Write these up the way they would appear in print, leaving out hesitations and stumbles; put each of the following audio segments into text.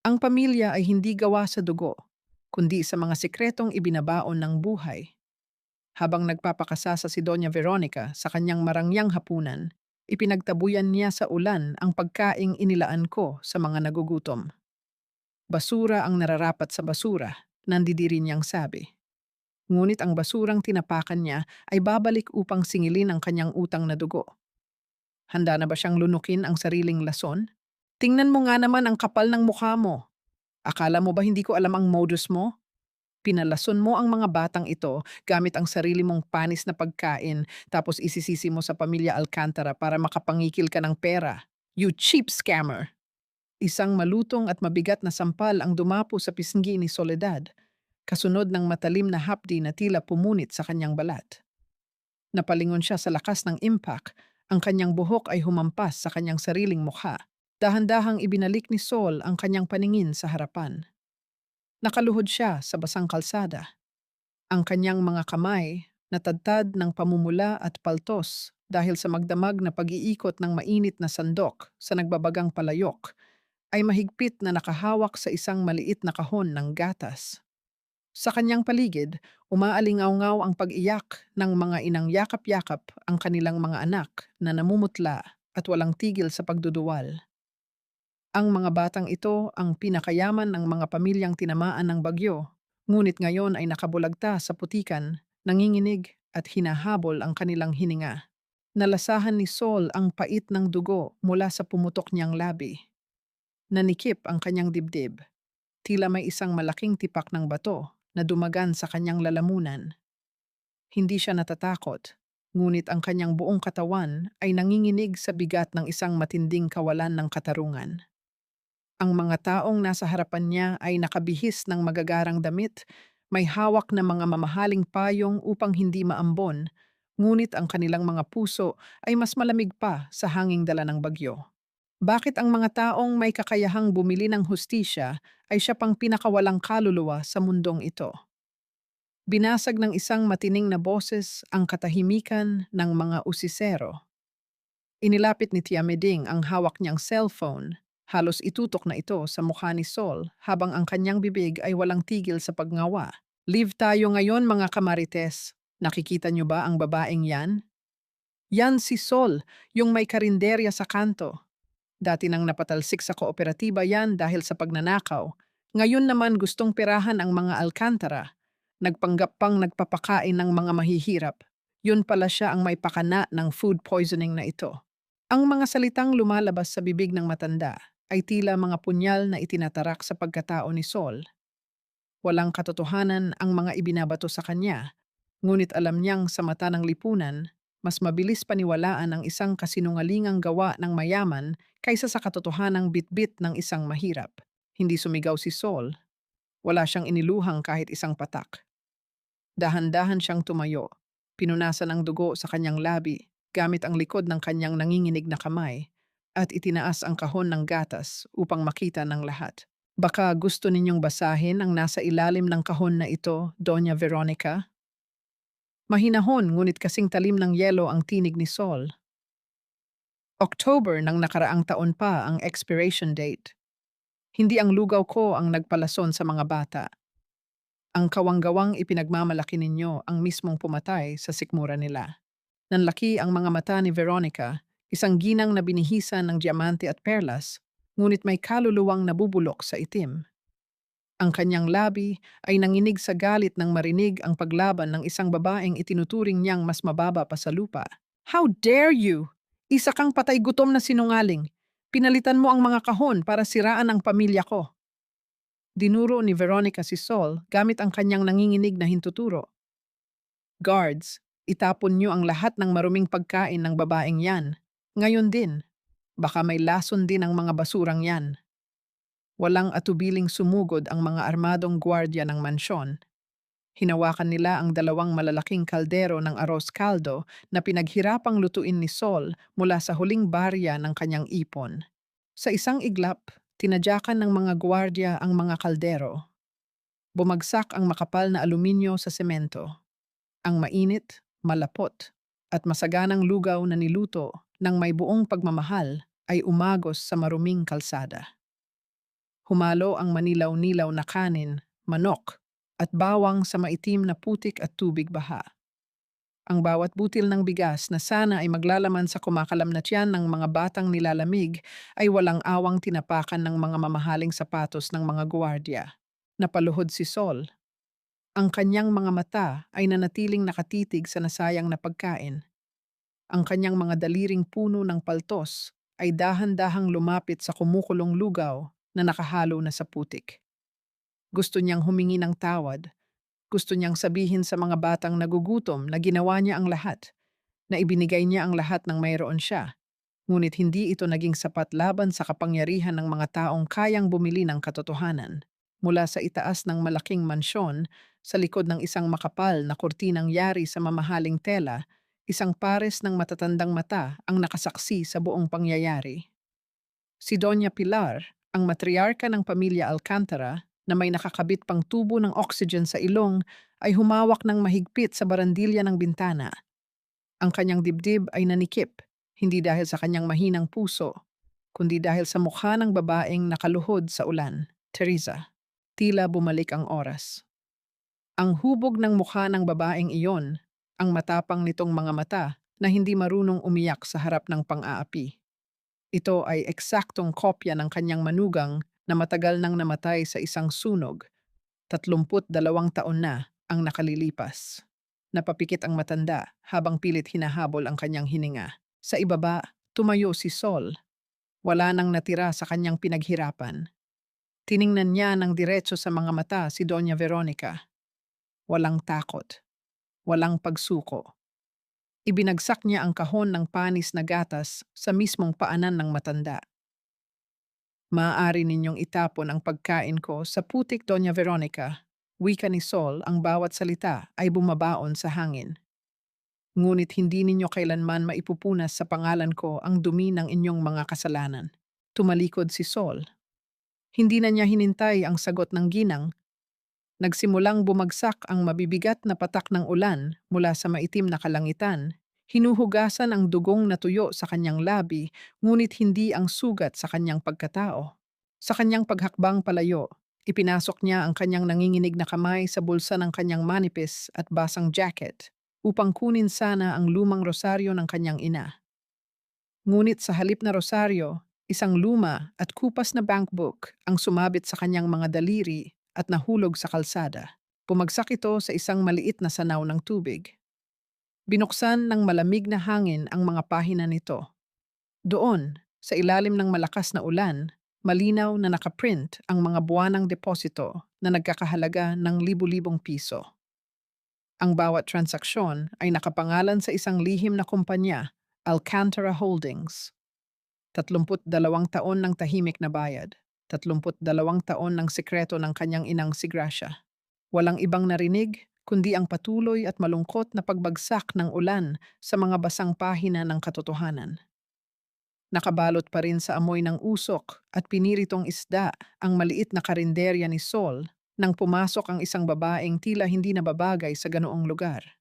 Ang pamilya ay hindi gawa sa dugo, kundi sa mga sikretong ibinabaon ng buhay. Habang nagpapakasasa si Doña Veronica sa kanyang marangyang hapunan, ipinagtabuyan niya sa ulan ang pagkaing inilaan ko sa mga nagugutom. Basura ang nararapat sa basura, nandidiri niyang sabi. Ngunit ang basurang tinapakan niya ay babalik upang singilin ang kanyang utang na dugo. Handa na ba siyang lunukin ang sariling lason? Tingnan mo nga naman ang kapal ng mukha mo. Akala mo ba hindi ko alam ang modus mo? Pinalason mo ang mga batang ito gamit ang sarili mong panis na pagkain tapos isisisi mo sa pamilya Alcantara para makapangikil ka ng pera. You cheap scammer! Isang malutong at mabigat na sampal ang dumapo sa pisngi ni Soledad, kasunod ng matalim na hapdi na tila pumunit sa kanyang balat. Napalingon siya sa lakas ng impact, ang kanyang buhok ay humampas sa kanyang sariling mukha. Dahan-dahang ibinalik ni Sol ang kanyang paningin sa harapan. Nakaluhod siya sa basang kalsada. Ang kanyang mga kamay natadtad ng pamumula at paltos dahil sa magdamag na pag-iikot ng mainit na sandok sa nagbabagang palayok ay mahigpit na nakahawak sa isang maliit na kahon ng gatas. Sa kanyang paligid, umaalingaw-ngaw ang pag-iyak ng mga inang yakap-yakap ang kanilang mga anak na namumutla at walang tigil sa pagduduwal. Ang mga batang ito ang pinakayaman ng mga pamilyang tinamaan ng bagyo, ngunit ngayon ay nakabulagta sa putikan, nanginginig at hinahabol ang kanilang hininga. Nalasahan ni Sol ang pait ng dugo mula sa pumutok niyang labi. Nanikip ang kanyang dibdib, tila may isang malaking tipak ng bato na dumagan sa kanyang lalamunan. Hindi siya natatakot, ngunit ang kanyang buong katawan ay nanginginig sa bigat ng isang matinding kawalan ng katarungan. Ang mga taong nasa harapan niya ay nakabihis ng magagarang damit, may hawak na mga mamahaling payong upang hindi maambon, ngunit ang kanilang mga puso ay mas malamig pa sa hanging dala ng bagyo. Bakit ang mga taong may kakayahang bumili ng hustisya ay siya pang pinakawalang kaluluwa sa mundong ito? Binasag ng isang matining na boses ang katahimikan ng mga usisero. Inilapit ni Tia Meding ang hawak niyang cellphone. Halos itutok na ito sa mukha ni Sol habang ang kanyang bibig ay walang tigil sa pagngawa. Live tayo ngayon mga kamarites. Nakikita niyo ba ang babaeng yan? Yan si Sol, yung may karinderya sa kanto. Dati nang napatalsik sa kooperatiba yan dahil sa pagnanakaw. Ngayon naman gustong pirahan ang mga Alcantara. Nagpanggap pang nagpapakain ng mga mahihirap. Yun pala siya ang may pakana ng food poisoning na ito. Ang mga salitang lumalabas sa bibig ng matanda ay tila mga punyal na itinatarak sa pagkatao ni Sol. Walang katotohanan ang mga ibinabato sa kanya, ngunit alam niyang sa mata ng lipunan, mas mabilis paniwalaan ang isang kasinungalingang gawa ng mayaman kaysa sa katotohanang bitbit ng isang mahirap. Hindi sumigaw si Sol. Wala siyang iniluhang kahit isang patak. Dahan-dahan siyang tumayo. Pinunasan ng dugo sa kanyang labi gamit ang likod ng kanyang nanginginig na kamay at itinaas ang kahon ng gatas upang makita ng lahat. Baka gusto ninyong basahin ang nasa ilalim ng kahon na ito, Doña Veronica? Mahinahon ngunit kasing talim ng yelo ang tinig ni Sol. October ng nakaraang taon pa ang expiration date. Hindi ang lugaw ko ang nagpalason sa mga bata. Ang kawanggawang ipinagmamalaki ninyo ang mismong pumatay sa sikmura nila. Nanlaki ang mga mata ni Veronica, isang ginang na binihisan ng diamante at perlas, ngunit may kaluluwang nabubulok sa itim. Ang kanyang labi ay nanginig sa galit nang marinig ang paglaban ng isang babaeng itinuturing niyang mas mababa pa sa lupa. How dare you! Isa kang patay gutom na sinungaling. Pinalitan mo ang mga kahon para siraan ang pamilya ko. Dinuro ni Veronica si Sol gamit ang kanyang nanginginig na hintuturo. Guards, itapon niyo ang lahat ng maruming pagkain ng babaeng yan. Ngayon din, baka may lason din ang mga basurang yan. Walang atubiling sumugod ang mga armadong gwardya ng mansyon. Hinawakan nila ang dalawang malalaking kaldero ng arroz caldo na pinaghirapang lutuin ni Sol mula sa huling barya ng kanyang ipon. Sa isang iglap, tinadyakan ng mga gwardya ang mga kaldero. Bumagsak ang makapal na aluminyo sa semento. Ang mainit, malapot, at masaganang lugaw na niluto ng may buong pagmamahal ay umagos sa maruming kalsada. Humalo ang manilaw-nilaw na kanin, manok, at bawang sa maitim na putik at tubig baha. Ang bawat butil ng bigas na sana ay maglalaman sa kumakalam na tiyan ng mga batang nilalamig ay walang awang tinapakan ng mga mamahaling sapatos ng mga guwardiya. Napaluhod si Sol. Ang kanyang mga mata ay nanatiling nakatitig sa nasayang na pagkain. Ang kanyang mga daliring puno ng paltos ay dahan-dahang lumapit sa kumukulong lugaw na nakahalo na sa putik. Gusto niyang humingi ng tawad. Gusto niyang sabihin sa mga batang nagugutom na ginawa niya ang lahat, na ibinigay niya ang lahat ng mayroon siya. Ngunit hindi ito naging sapat laban sa kapangyarihan ng mga taong kayang bumili ng katotohanan. Mula sa itaas ng malaking mansyon, sa likod ng isang makapal na kurtinang yari sa mamahaling tela, isang pares ng matatandang mata ang nakasaksi sa buong pangyayari. Si Doña Pilar, ang matriarka ng pamilya Alcantara, na may nakakabit pang tubo ng oxygen sa ilong, ay humawak ng mahigpit sa barandilya ng bintana. Ang kanyang dibdib ay nanikip, hindi dahil sa kanyang mahinang puso, kundi dahil sa mukha ng babaeng nakaluhod sa ulan, Teresa. Tila bumalik ang oras. Ang hubog ng mukha ng babaeng iyon, ang matapang nitong mga mata na hindi marunong umiyak sa harap ng pang-aapi. Ito ay eksaktong kopya ng kanyang manugang na matagal nang namatay sa isang sunog. 32 taon na ang nakalilipas. Napapikit ang matanda habang pilit hinahabol ang kanyang hininga. Sa ibaba, tumayo si Sol. Wala nang natira sa kanyang pinaghirapan. Tiningnan niya ng diretso sa mga mata si Doña Veronica. Walang takot. Walang pagsuko. Ibinagsak niya ang kahon ng panis na gatas sa mismong paanan ng matanda. Maaari ninyong itapon ang pagkain ko sa putik, Doña Veronica. Wika ni Sol, ang bawat salita ay bumabaon sa hangin. Ngunit hindi ninyo kailanman maipupunas sa pangalan ko ang dumi ng inyong mga kasalanan. Tumalikod si Sol. Hindi na niya hinintay ang sagot ng ginang. Nagsimulang bumagsak ang mabibigat na patak ng ulan mula sa maitim na kalangitan. Hinuhugasan ang dugong na tuyo sa kanyang labi, ngunit hindi ang sugat sa kanyang pagkatao. Sa kanyang paghakbang palayo, ipinasok niya ang kanyang nanginginig na kamay sa bulsa ng kanyang manipis at basang jacket upang kunin sana ang lumang rosaryo ng kanyang ina. Ngunit sa halip na rosaryo, isang luma at kupas na bankbook ang sumabit sa kanyang mga daliri at nahulog sa kalsada. Pumagsak ito sa isang maliit na sanaw ng tubig. Binuksan ng malamig na hangin ang mga pahina nito. Doon, sa ilalim ng malakas na ulan, malinaw na nakaprint ang mga buwanang deposito na nagkakahalaga ng libu-libong piso. Ang bawat transaksyon ay nakapangalan sa isang lihim na kumpanya, Alcantara Holdings. 32 taon ng tahimik na bayad. 32 taon ng sikreto ng kanyang inang si Gracia. Walang ibang narinig, kundi ang patuloy at malungkot na pagbagsak ng ulan sa mga basang pahina ng katotohanan. Nakabalot pa rin sa amoy ng usok at piniritong isda ang maliit na karinderya ni Sol nang pumasok ang isang babaeng tila hindi nababagay sa ganoong lugar.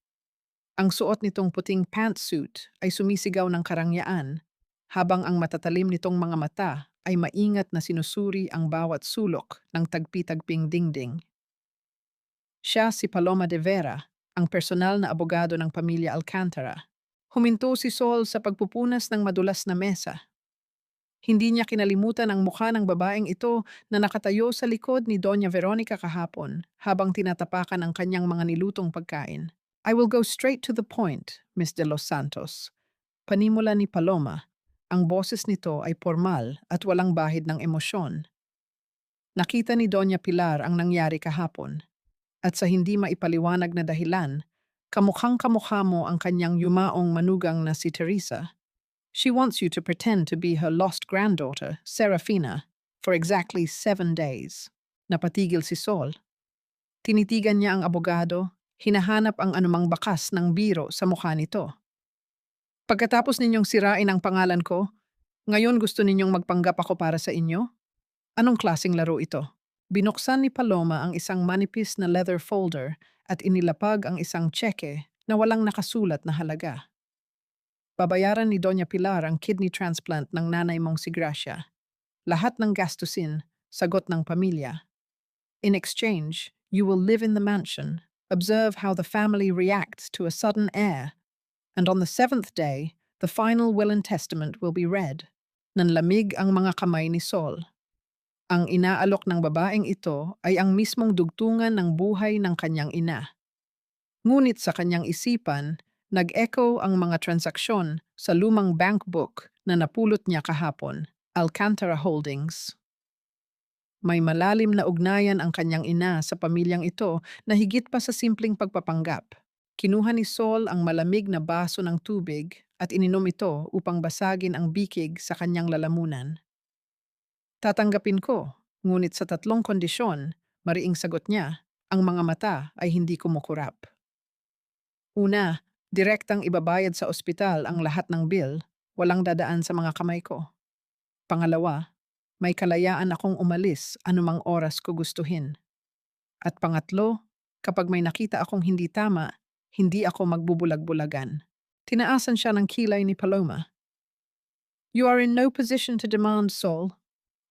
Ang suot nitong puting pantsuit ay sumisigaw ng karangyaan, habang ang matatalim nitong mga mata ay maingat na sinusuri ang bawat sulok ng tagpi-tagping dingding. Siya si Paloma de Vera, ang personal na abogado ng pamilya Alcantara. Huminto si Sol sa pagpupunas ng madulas na mesa. Hindi niya kinalimutan ang mukha ng babaeng ito na nakatayo sa likod ni Doña Veronica kahapon habang tinatapakan ang kanyang mga nilutong pagkain. "I will go straight to the point, Miss de los Santos." Panimula ni Paloma. Ang boses nito ay formal at walang bahid ng emosyon. Nakita ni Doña Pilar ang nangyari kahapon. At sa hindi maipaliwanag na dahilan, kamukhang-kamukha mo ang kanyang yumaong manugang na si Teresa. She wants you to pretend to be her lost granddaughter, Serafina, for exactly 7 days. Napatigil si Sol. Tinitigan niya ang abogado, hinahanap ang anumang bakas ng biro sa mukha nito. "Pagkatapos ninyong sirain ang pangalan ko, ngayon gusto ninyong magpanggap ako para sa inyo? Anong klaseng laro ito?" Binuksan ni Paloma ang isang manipis na leather folder at inilapag ang isang tseke na walang nakasulat na halaga. "Babayaran ni Doña Pilar ang kidney transplant ng nanay mong si Gracia. Lahat ng gastusin, Sagot ng pamilya. In exchange, you will live in the mansion, observe how the family reacts to a sudden heir, and on the seventh day, the final will and testament will be read. Nanlamig ang mga kamay ni Saul. Ang inaalok ng babaeng ito ay ang mismong dugtungan ng buhay ng kanyang ina. Ngunit sa kanyang isipan, nag-echo ang mga transaksyon sa lumang bank book na napulot niya kahapon, Alcantara Holdings. May malalim na ugnayan ang kanyang ina sa pamilyang ito na higit pa sa simpleng pagpapanggap. Kinuha ni Saul ang malamig na baso ng tubig at ininom ito upang basagin ang bikig sa kanyang lalamunan. Tatanggapin ko, ngunit sa tatlong kondisyon, mariing sagot niya, ang mga mata ay hindi kumukurap. Una, direktang ibabayad sa ospital ang lahat ng bill, walang dadaan sa mga kamay ko. Pangalawa, may kalayaan akong umalis anumang oras ko gustuhin. At pangatlo, kapag may nakita akong hindi tama, hindi ako magbubulag-bulagan. Tinaasan siya ng kilay ni Paloma. You are in no position to demand, Saul,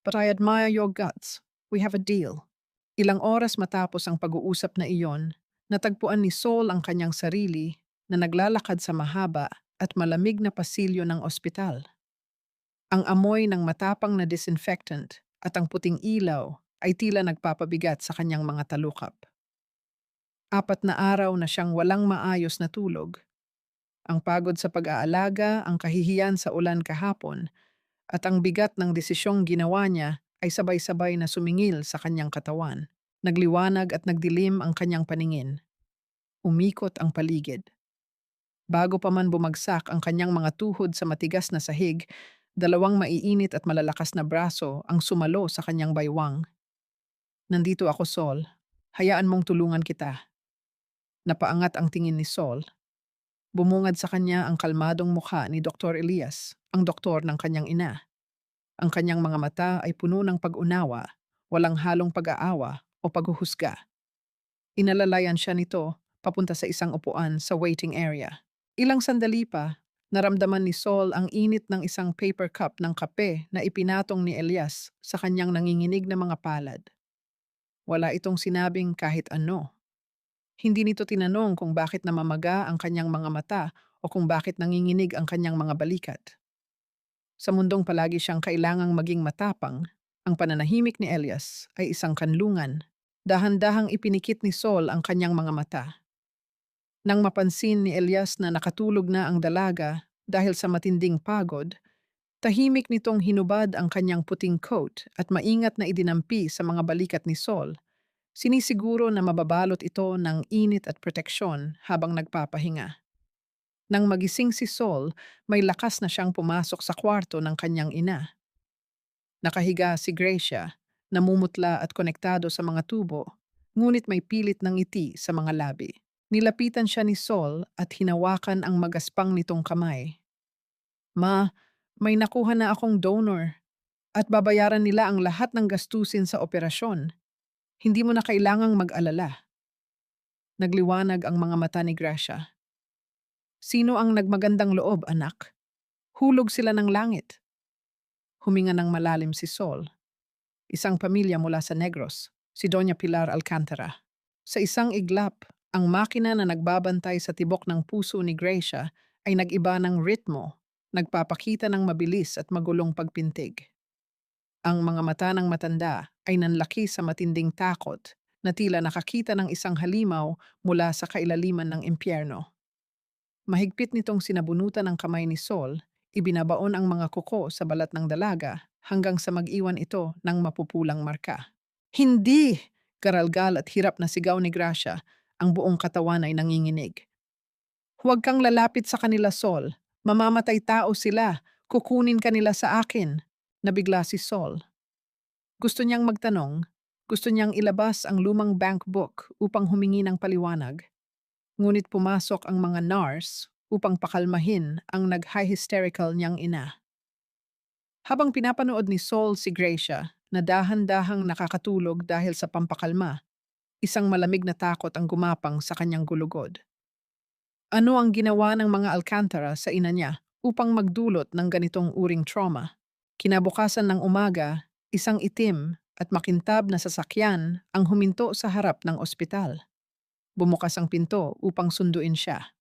but I admire your guts. We have a deal. Ilang oras matapos ang pag-uusap na iyon, natagpuan ni Saul ang kanyang sarili na naglalakad sa mahaba at malamig na pasilyo ng ospital. Ang amoy ng matapang na disinfectant at ang puting ilaw ay tila nagpapabigat sa kanyang mga talukap. 4 na araw na siyang walang maayos na tulog. Ang pagod sa pag-aalaga, ang kahihiyan sa ulan kahapon, at ang bigat ng desisyong ginawa niya ay sabay-sabay na sumingil sa kanyang katawan. Nagliwanag at nagdilim ang kanyang paningin. Umikot ang paligid. Bago pa man bumagsak ang kanyang mga tuhod sa matigas na sahig, 2 maiinit at malalakas na braso ang sumalo sa kanyang baywang. Nandito ako, Saul. Hayaan mong tulungan kita. Napaangat ang tingin ni Saul. Bumungad sa kanya ang kalmadong mukha ni Dr. Elias, ang doktor ng kanyang ina. Ang kanyang mga mata ay puno ng pag-unawa, walang halong pag-aawa o paghuhusga. Inalalayan siya nito papunta sa isang upuan sa waiting area. Ilang sandali pa, naramdaman ni Saul ang init ng isang paper cup ng kape na ipinatong ni Elias sa kanyang nanginginig na mga palad. Wala itong sinabing kahit ano. Hindi nito tinanong kung bakit namamaga ang kanyang mga mata o kung bakit nanginginig ang kanyang mga balikat. Sa mundong palagi siyang kailangang maging matapang, ang pananahimik ni Elias ay isang kanlungan. Dahan-dahang ipinikit ni Saul ang kanyang mga mata. Nang mapansin ni Elias na nakatulog na ang dalaga dahil sa matinding pagod, tahimik nitong hinubad ang kanyang puting coat at maingat na idinampi sa mga balikat ni Saul. Sinisiguro na mababalot ito ng init at proteksyon habang nagpapahinga. Nang magising si Saul, may lakas na siyang pumasok sa kwarto ng kanyang ina. Nakahiga si Gracia, namumutla at konektado sa mga tubo, ngunit may pilit ng ngiti sa mga labi. Nilapitan siya ni Saul at hinawakan ang magaspang nitong kamay. Ma, may nakuha na akong donor at babayaran nila ang lahat ng gastusin sa operasyon. Hindi mo na kailangang mag-alala. Nagliwanag ang mga mata ni Gracia. Sino ang nagmagandang loob, anak? Hulog sila ng langit. Huminga ng malalim si Saul. Isang pamilya mula sa Negros, si Doña Pilar Alcantara. Sa isang iglap, ang makina na nagbabantay sa tibok ng puso ni Gracia ay nag-iba ng ritmo, nagpapakita ng mabilis at magulong pagpintig. Ang mga mata ng matanda ay nanlaki sa matinding takot na tila nakakita ng isang halimaw mula sa kailaliman ng impyerno. Mahigpit nitong sinabunutan ang kamay ni Saul, ibinabaon ang mga kuko sa balat ng dalaga hanggang sa mag-iwan ito ng mapupulang marka. Hindi! Garalgal at hirap na sigaw ni Gracia, ang buong katawan ay nanginginig. Huwag kang lalapit sa kanila, Saul. Mamamatay tao sila. Kukunin kanila sa akin. Nabigla si Saul. Gusto niyang magtanong, gusto niyang ilabas ang lumang bank book upang humingi ng paliwanag. Ngunit pumasok ang mga nurse upang pakalmahin ang nag-high hysterical niyang ina. Habang pinapanood ni Saul si Gracia na dahan-dahang nakakatulog dahil sa pampakalma, isang malamig na takot ang gumapang sa kanyang gulugod. Ano ang ginawa ng mga Alcantara sa ina niya upang magdulot ng ganitong uring trauma? Kinabukasan ng umaga, isang itim at makintab na sasakyan ang huminto sa harap ng ospital. Bumukas ang pinto upang sunduin siya.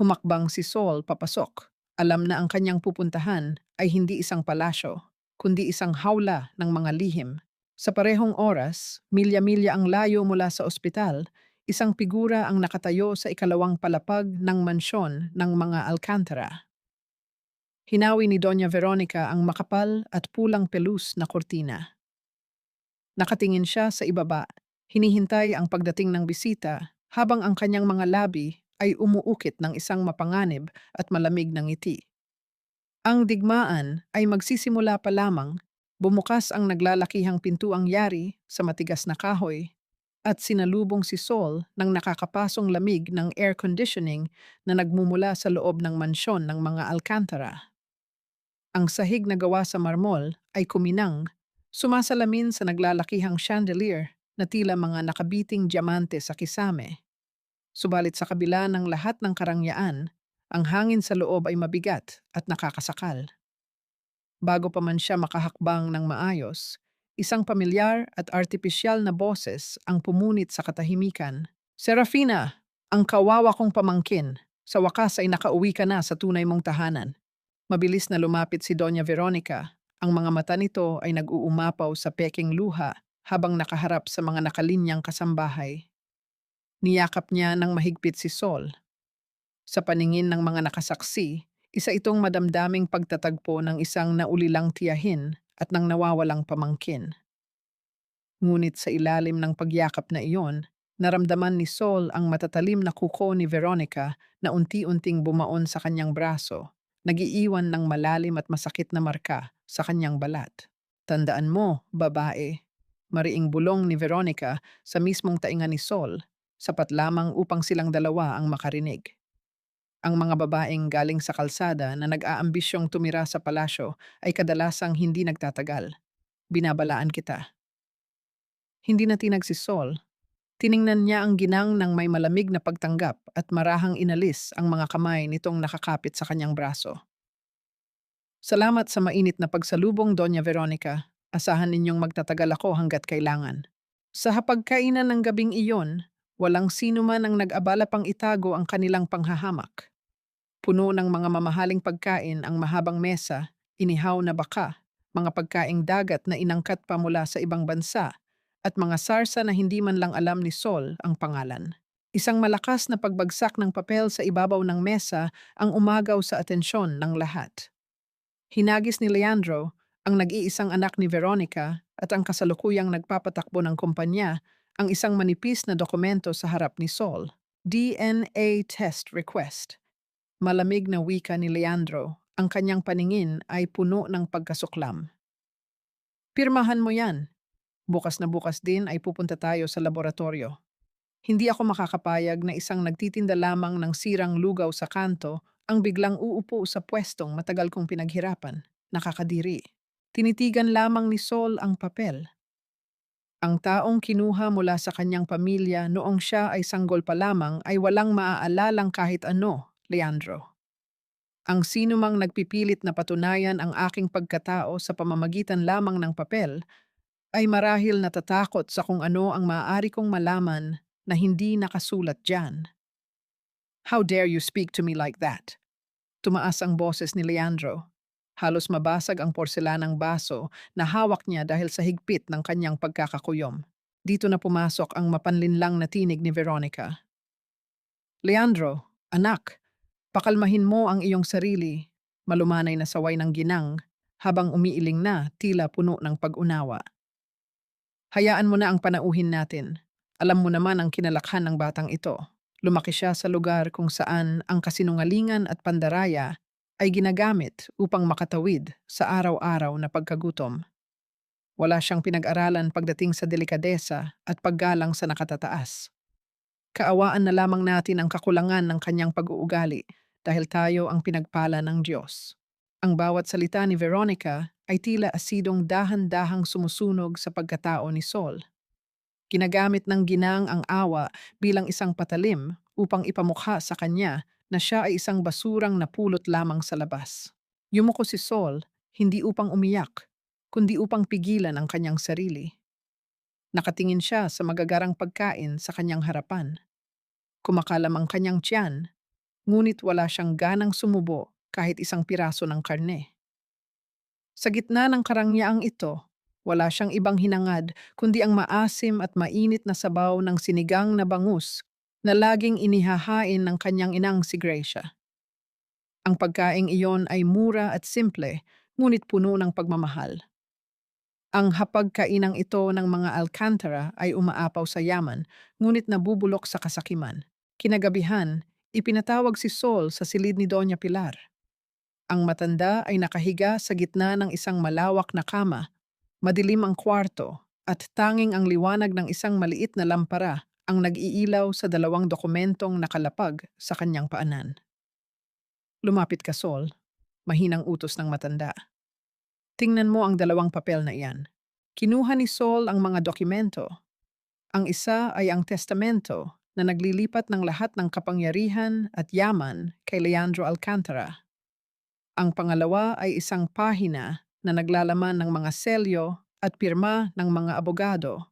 Humakbang si Saul papasok. Alam na ang kanyang pupuntahan ay hindi isang palasyo, kundi isang hawla ng mga lihim. Sa parehong oras, milya-milya ang layo mula sa ospital, isang figura ang nakatayo sa ikalawang palapag ng mansyon ng mga Alcantara. Hinawi ni Doña Veronica ang makapal at pulang pelus na kortina. Nakatingin siya sa ibaba, hinihintay ang pagdating ng bisita habang ang kanyang mga labi ay umuukit ng isang mapanganib at malamig ng ngiti. Ang digmaan ay magsisimula pa lamang, bumukas ang naglalakihang pintuang yari sa matigas na kahoy at sinalubong si Saul ng nakakapasong lamig ng air conditioning na nagmumula sa loob ng mansyon ng mga Alcantara. Ang sahig na gawa sa marmol ay kuminang, sumasalamin sa naglalakihang chandelier na tila mga nakabiting diamante sa kisame. Subalit sa kabila ng lahat ng karangyaan, ang hangin sa loob ay mabigat at nakakasakal. Bago pa man siya makahakbang ng maayos, isang pamilyar at artipisyal na boses ang pumunit sa katahimikan. Serafina, ang kawawa kong pamangkin, sa wakas ay nakauwi ka na sa tunay mong tahanan. Mabilis na lumapit si Doña Veronica. Ang mga mata nito ay nag-uumapaw sa peking luha habang nakaharap sa mga nakalinyang kasambahay. Niyakap niya ng mahigpit si Sol. Sa paningin ng mga nakasaksi, isa itong madamdaming pagtatagpo ng isang naulilang tiyahin at ng nawawalang pamangkin. Ngunit sa ilalim ng pagyakap na iyon, naramdaman ni Sol ang matatalim na kuko ni Veronica na unti-unting bumaon sa kanyang braso, nagiiwan ng malalim at masakit na marka sa kanyang balat. Tandaan mo, babae, mariing bulong ni Veronica sa mismong tainga ni Sol, sapat lamang upang silang dalawa ang makarinig. Ang mga babaeng galing sa kalsada na nag-aambisyong tumira sa palasyo ay kadalasang hindi nagtatagal. Binabalaan kita. Hindi na tinag si Sol. Tiningnan niya ang ginang ng may malamig na pagtanggap at marahang inalis ang mga kamay nitong nakakapit sa kanyang braso. Salamat sa mainit na pagsalubong, Doña Veronica. Asahan ninyong magtatagal ako hanggat kailangan. Sa hapagkainan ng gabing iyon, walang sino man ang nag-abala pang itago ang kanilang panghahamak. Puno ng mga mamahaling pagkain ang mahabang mesa, inihaw na baka, mga pagkaing dagat na inangkat pa mula sa ibang bansa, at mga sarsa na hindi man lang alam ni Sol ang pangalan. Isang malakas na pagbagsak ng papel sa ibabaw ng mesa ang umagaw sa atensyon ng lahat. Hinagis ni Leandro, ang nag-iisang anak ni Veronica at ang kasalukuyang nagpapatakbo ng kumpanya, ang isang manipis na dokumento sa harap ni Sol. DNA test request. Malamig na wika ni Leandro, ang kanyang paningin ay puno ng pagkasuklam. Pirmahan mo yan. Bukas na bukas din ay pupunta tayo sa laboratorio. Hindi ako makakapayag na isang nagtitinda lamang ng sirang lugaw sa kanto ang biglang uupo sa pwestong matagal kong pinaghirapan. Nakakadiri. Tinitigan lamang ni Sol ang papel. Ang taong kinuha mula sa kanyang pamilya noong siya ay sanggol pa lamang ay walang maaalalang kahit ano, Leandro. Ang sinumang nagpipilit na patunayan ang aking pagkatao sa pamamagitan lamang ng papel ay marahil natatakot sa kung ano ang maaari kong malaman na hindi nakasulat diyan. How dare you speak to me like that? Tumaas ang boses ni Leandro. Halos mabasag ang porselanang baso na hawak niya dahil sa higpit ng kanyang pagkakakuyom. Dito na pumasok ang mapanlinlang na tinig ni Veronica. Leandro, anak, pakalmahin mo ang iyong sarili, malumanay na saway ng ginang, habang umiiling na tila puno ng pag-unawa. Hayaan mo na ang panauhin natin. Alam mo naman ang kinalakhan ng batang ito. Lumaki siya sa lugar kung saan ang kasinungalingan at pandaraya ay ginagamit upang makatawid sa araw-araw na pagkagutom. Wala siyang pinag-aralan pagdating sa delikadesa at paggalang sa nakatataas. Kaawaan na lamang natin ang kakulangan ng kanyang pag-uugali dahil tayo ang pinagpala ng Diyos. Ang bawat salita ni Veronica ay tila asidong dahan-dahang sumusunog sa pagkatao ni Sol. Ginagamit ng ginang ang awa bilang isang patalim upang ipamukha sa kanya na siya ay isang basurang napulot lamang sa labas. Yumuko si Sol, hindi upang umiyak, kundi upang pigilan ang kanyang sarili. Nakatingin siya sa magagarang pagkain sa kanyang harapan. Kumakalam ang kanyang tiyan, ngunit wala siyang ganang sumubo kahit isang piraso ng karne. Sa gitna ng karangyaang ito, wala siyang ibang hinangad kundi ang maasim at mainit na sabaw ng sinigang na bangus na laging inihahain ng kanyang inang si Gracia. Ang pagkaing iyon ay mura at simple, ngunit puno ng pagmamahal. Ang hapagkainang ito ng mga Alcantara ay umaapaw sa yaman, ngunit nabubulok sa kasakiman. Kinagabihan, ipinatawag si Sol sa silid ni Doña Pilar. Ang matanda ay nakahiga sa gitna ng isang malawak na kama, madilim ang kwarto, at tanging ang liwanag ng isang maliit na lampara ang nag-iilaw sa dalawang dokumentong nakalapag sa kanyang paanan. Lumapit ka, Sol, mahinang utos ng matanda. Tingnan mo ang dalawang papel na iyan. Kinuha ni Sol ang mga dokumento. Ang isa ay ang testamento na naglilipat ng lahat ng kapangyarihan at yaman kay Leandro Alcantara. Ang pangalawa ay isang pahina na naglalaman ng mga selyo at pirma ng mga abogado.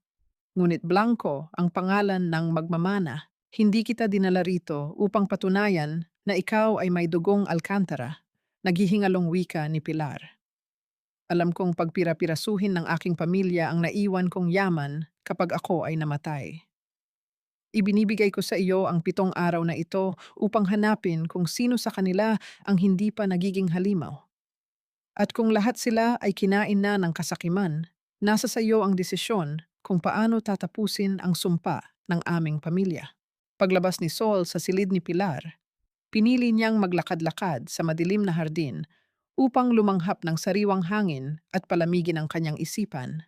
Ngunit blanco ang pangalan ng magmamana. Hindi kita dinala rito upang patunayan na ikaw ay may dugong Alcantara. Naghihingalong wika ni Pilar. Alam kong pagpira-pirasuhin ng aking pamilya ang naiwan kong yaman kapag ako ay namatay. Ibinibigay ko sa iyo ang 7 araw na ito upang hanapin kung sino sa kanila ang hindi pa nagiging halimaw. At kung lahat sila ay kinain na ng kasakiman, nasa sa iyo ang desisyon kung paano tatapusin ang sumpa ng aming pamilya. Paglabas ni Sol sa silid ni Pilar, pinili niyang maglakad-lakad sa madilim na hardin upang lumanghap ng sariwang hangin at palamigin ang kanyang isipan.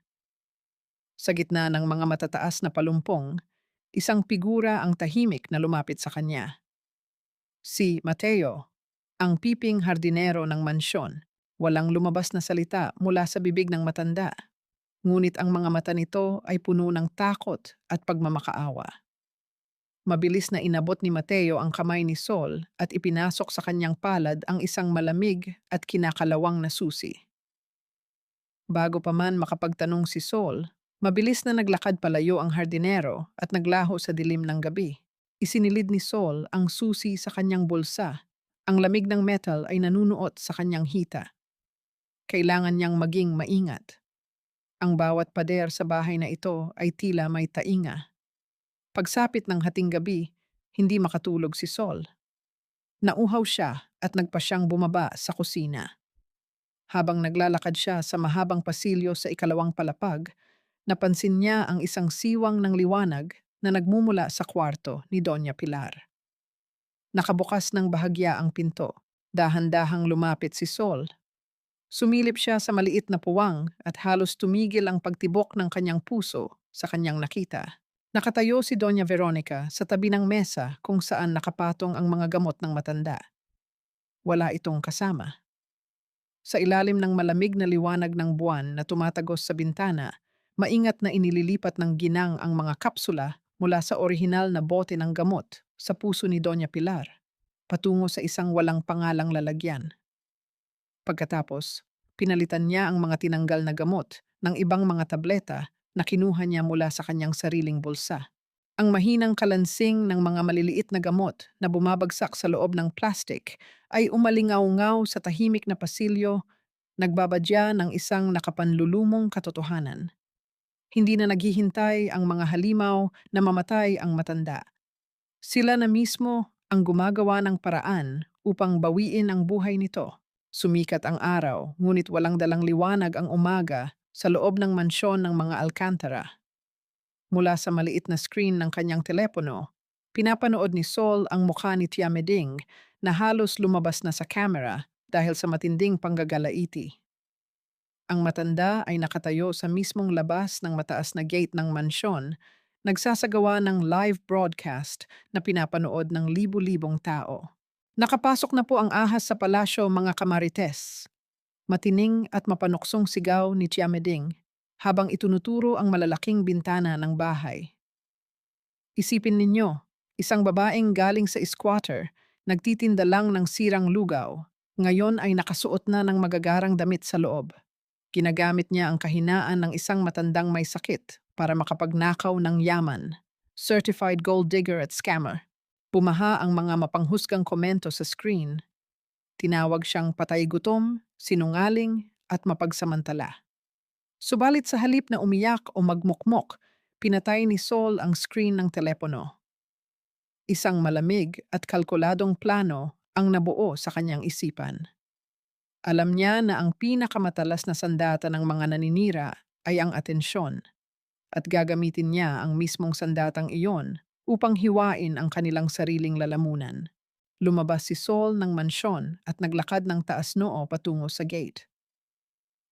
Sa gitna ng mga matataas na palumpong, isang figura ang tahimik na lumapit sa kanya. Si Mateo, ang piping hardinero ng mansyon. Walang lumabas na salita mula sa bibig ng matanda. Ngunit ang mga mata nito ay puno ng takot at pagmamakaawa. Mabilis na inabot ni Mateo ang kamay ni Sol at ipinasok sa kanyang palad ang isang malamig at kinakalawang na susi. Bago pa man makapagtanong si Sol, mabilis na naglakad palayo ang hardinero at naglaho sa dilim ng gabi. Isinilid ni Sol ang susi sa kanyang bulsa. Ang lamig ng metal ay nanunuot sa kanyang hita. Kailangan niyang maging maingat. Ang bawat pader sa bahay na ito ay tila may tainga. Pagsapit ng hating gabi, hindi makatulog si Sol. Nauhaw siya at nagpa siyang bumaba sa kusina. Habang naglalakad siya sa mahabang pasilyo sa ikalawang palapag, napansin niya ang isang siwang ng liwanag na nagmumula sa kwarto ni Doña Pilar. Nakabukas ng bahagya ang pinto. Dahan-dahang lumapit si Sol. Sumilip siya sa maliit na puwang at halos tumigil ang pagtibok ng kanyang puso sa kanyang nakita. Nakatayo si Doña Veronica sa tabi ng mesa kung saan nakapatong ang mga gamot ng matanda. Wala itong kasama. Sa ilalim ng malamig na liwanag ng buwan na tumatagos sa bintana, maingat na inililipat ng ginang ang mga kapsula mula sa orihinal na bote ng gamot sa puso ni Doña Pilar, patungo sa isang walang pangalang lalagyan. Pagkatapos, pinalitan niya ang mga tinanggal na gamot ng ibang mga tableta na kinuha niya mula sa kanyang sariling bulsa. Ang mahinang kalansing ng mga maliliit na gamot na bumabagsak sa loob ng plastic ay umalingaw-ngaw sa tahimik na pasilyo, nagbabadya ng isang nakapanlulumong katotohanan. Hindi na naghihintay ang mga halimaw na mamatay ang matanda. Sila na mismo ang gumagawa ng paraan upang bawiin ang buhay nito. Sumikat ang araw, ngunit walang dalang liwanag ang umaga sa loob ng mansyon ng mga Alcantara. Mula sa maliit na screen ng kanyang telepono, pinapanood ni Sol ang mukha ni Tia Meding na halos lumabas na sa camera dahil sa matinding panggagalaiti. Ang matanda ay nakatayo sa mismong labas ng mataas na gate ng mansyon, nagsasagawa ng live broadcast na pinapanood ng libu-libong tao. Nakapasok na po ang ahas sa palasyo, mga kamarites. Matining at mapanuksong sigaw ni Tia Meding habang itunuturo ang malalaking bintana ng bahay. Isipin ninyo, isang babaeng galing sa squatter, nagtitinda lang ng sirang lugaw, ngayon ay nakasuot na ng magagarang damit sa loob. Ginagamit niya ang kahinaan ng isang matandang may sakit para makapagnakaw ng yaman. Certified gold digger at scammer. Bumaha ang mga mapanghusgang komento sa screen. Tinawag siyang patay gutom, sinungaling, at mapagsamantala. Subalit sa halip na umiyak o magmukmok, pinatay ni Saul ang screen ng telepono. Isang malamig at kalkuladong plano ang nabuo sa kanyang isipan. Alam niya na ang pinakamatalas na sandata ng mga naninira ay ang atensyon at gagamitin niya ang mismong sandatang iyon upang hiwain ang kanilang sariling lalamunan. Lumabas si Saul ng mansyon at naglakad ng taas noo patungo sa gate.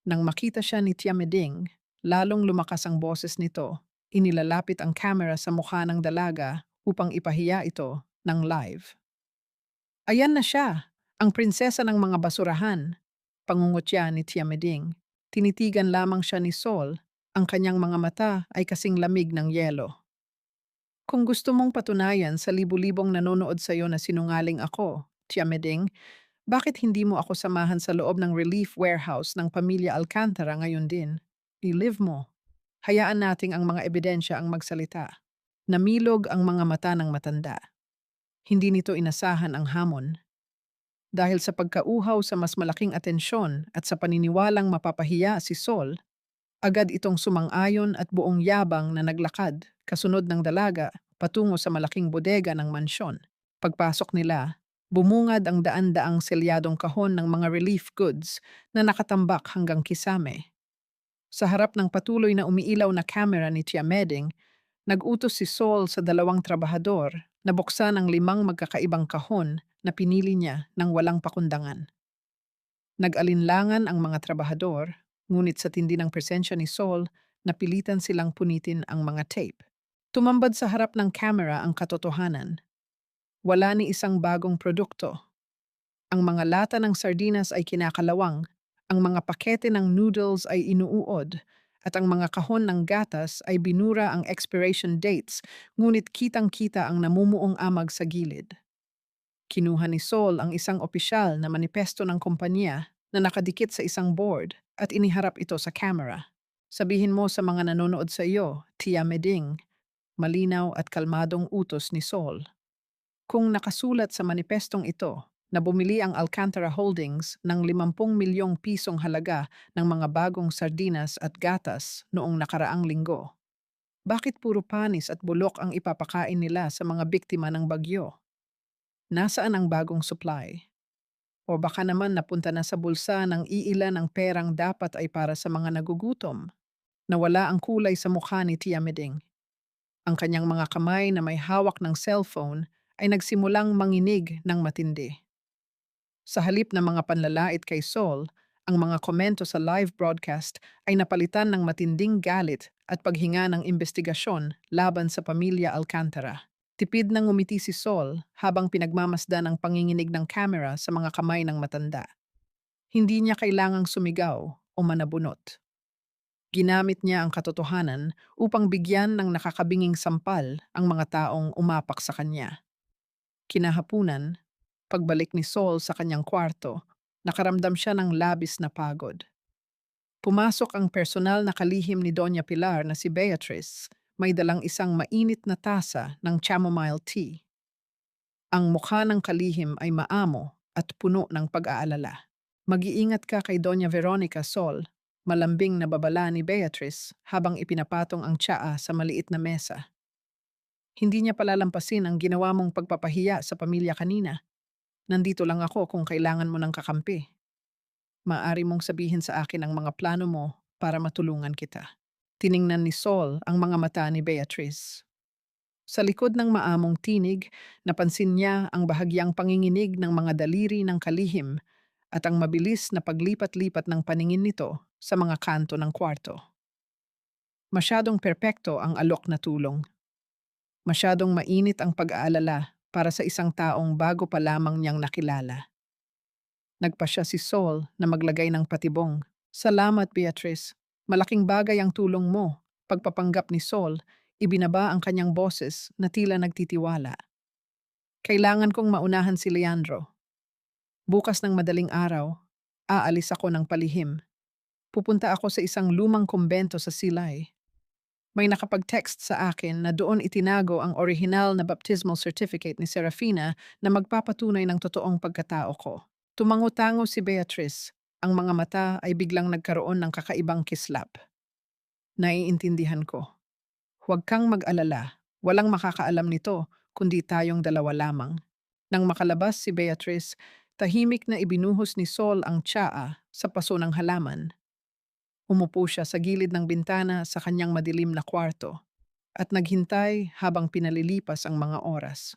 Nang makita siya ni Tiameding, lalong lumakas ang boses nito. Inilalapit ang camera sa mukha ng dalaga upang ipahiya ito ng live. Ayan na siya, ang prinsesa ng mga basurahan. Pangungutya ni Tiameding. Tinitigan lamang siya ni Saul, ang kanyang mga mata ay kasing lamig ng yelo. Kung gusto mong patunayan sa libu-libong nanonood sa iyo na sinungaling ako, Tiameding, bakit hindi mo ako samahan sa loob ng relief warehouse ng pamilya Alcantara ngayon din? I-live mo. Hayaan nating ang mga ebidensya ang magsalita. Namilog ang mga mata ng matanda. Hindi nito inasahan ang hamon. Dahil sa pagkauhaw sa mas malaking atensyon at sa paniniwalang mapapahiya si Sol, agad itong sumang-ayon at buong yabang na naglakad, kasunod ng dalaga, patungo sa malaking bodega ng mansyon. Pagpasok nila, bumungad ang daan-daang selyadong kahon ng mga relief goods na nakatambak hanggang kisame. Sa harap ng patuloy na umiilaw na kamera ni Tia Meding, nag-utos si Saul sa dalawang trabahador na buksan ang 5 magkakaibang kahon na pinili niya ng walang pakundangan. Nag-alinlangan ang mga trabahador, ngunit sa tindi ng presensya ni Saul, napilitan silang punitin ang mga tape. Tumambad sa harap ng camera ang katotohanan. Wala ni isang bagong produkto. Ang mga lata ng sardinas ay kinakalawang, ang mga pakete ng noodles ay inuuod, at ang mga kahon ng gatas ay binura ang expiration dates, ngunit kitang-kita ang namumuong amag sa gilid. Kinuha ni Saul ang isang opisyal na manipesto ng kumpanya na nakadikit sa isang board at iniharap ito sa camera. Sabihin mo sa mga nanonood sa iyo, Tia Meding, malinaw at kalmadong utos ni Saul. Kung nakasulat sa manipestong ito na bumili ang Alcantara Holdings ng 50 milyong pisong halaga ng mga bagong sardinas at gatas noong nakaraang linggo, bakit puro panis at bulok ang ipapakain nila sa mga biktima ng bagyo? Nasaan ang bagong supply? O baka naman napunta na sa bulsa ng iilan ang perang dapat ay para sa mga nagugutom? Nawala ang kulay sa mukha ni Tia Meding. Ang kanyang mga kamay na may hawak ng cellphone ay nagsimulang manginig ng matindi. Sa halip ng mga panlalait kay Saul, ang mga komento sa live broadcast ay napalitan ng matinding galit at paghinga ng investigasyon laban sa pamilya Alcantara. Tipid nang ngumiti si Saul habang pinagmamasdan ang panginginig ng camera sa mga kamay ng matanda. Hindi niya kailangang sumigaw o manabunot. Ginamit niya ang katotohanan upang bigyan ng nakakabinging sampal ang mga taong umapak sa kanya. Kinahapunan, pagbalik ni Saul sa kanyang kwarto, nakaramdam siya ng labis na pagod. Pumasok ang personal na kalihim ni Doña Pilar na si Beatrice, may dalang isang mainit na tasa ng chamomile tea. Ang mukha ng kalihim ay maamo at puno ng pag-aalala. Mag-iingat ka kay Doña Veronica, Sol, malambing na babala ni Beatrice habang ipinapatong ang tsaa sa maliit na mesa. Hindi niya palalampasin ang ginawa mong pagpapahiya sa pamilya kanina. Nandito lang ako kung kailangan mo ng kakampi. Maari mong sabihin sa akin ang mga plano mo para matulungan kita. Tiningnan ni Saul ang mga mata ni Beatrice. Sa likod ng maamong tinig, napansin niya ang bahagyang panginginig ng mga daliri ng kalihim at ang mabilis na paglipat-lipat ng paningin nito sa mga kanto ng kwarto. Masyadong perpekto ang alok na tulong. Masyadong mainit ang pag-aalala para sa isang taong bago pa lamang niyang nakilala. Nagpa siya si Saul na maglagay ng patibong. Salamat, Beatrice. Malaking bagay ang tulong mo. Pagpapanggap ni Saul, ibinaba ang kanyang boses na tila nagtitiwala. Kailangan kong maunahan si Leandro. Bukas ng madaling araw, aalis ako ng palihim. Pupunta ako sa isang lumang kumbento sa Silay. May nakapag-text sa akin na doon itinago ang orihinal na baptismal certificate ni Serafina na magpapatunay ng totoong pagkatao ko. Tumango-tango si Beatrice. Ang mga mata ay biglang nagkaroon ng kakaibang kislap. Naiintindihan ko. Huwag kang mag-alala. Walang makakaalam nito, kundi tayong dalawa lamang. Nang makalabas si Beatrice, tahimik na ibinuhos ni Sol ang tsaa sa paso ng halaman. Umupo siya sa gilid ng bintana sa kanyang madilim na kwarto at naghintay habang pinalilipas ang mga oras.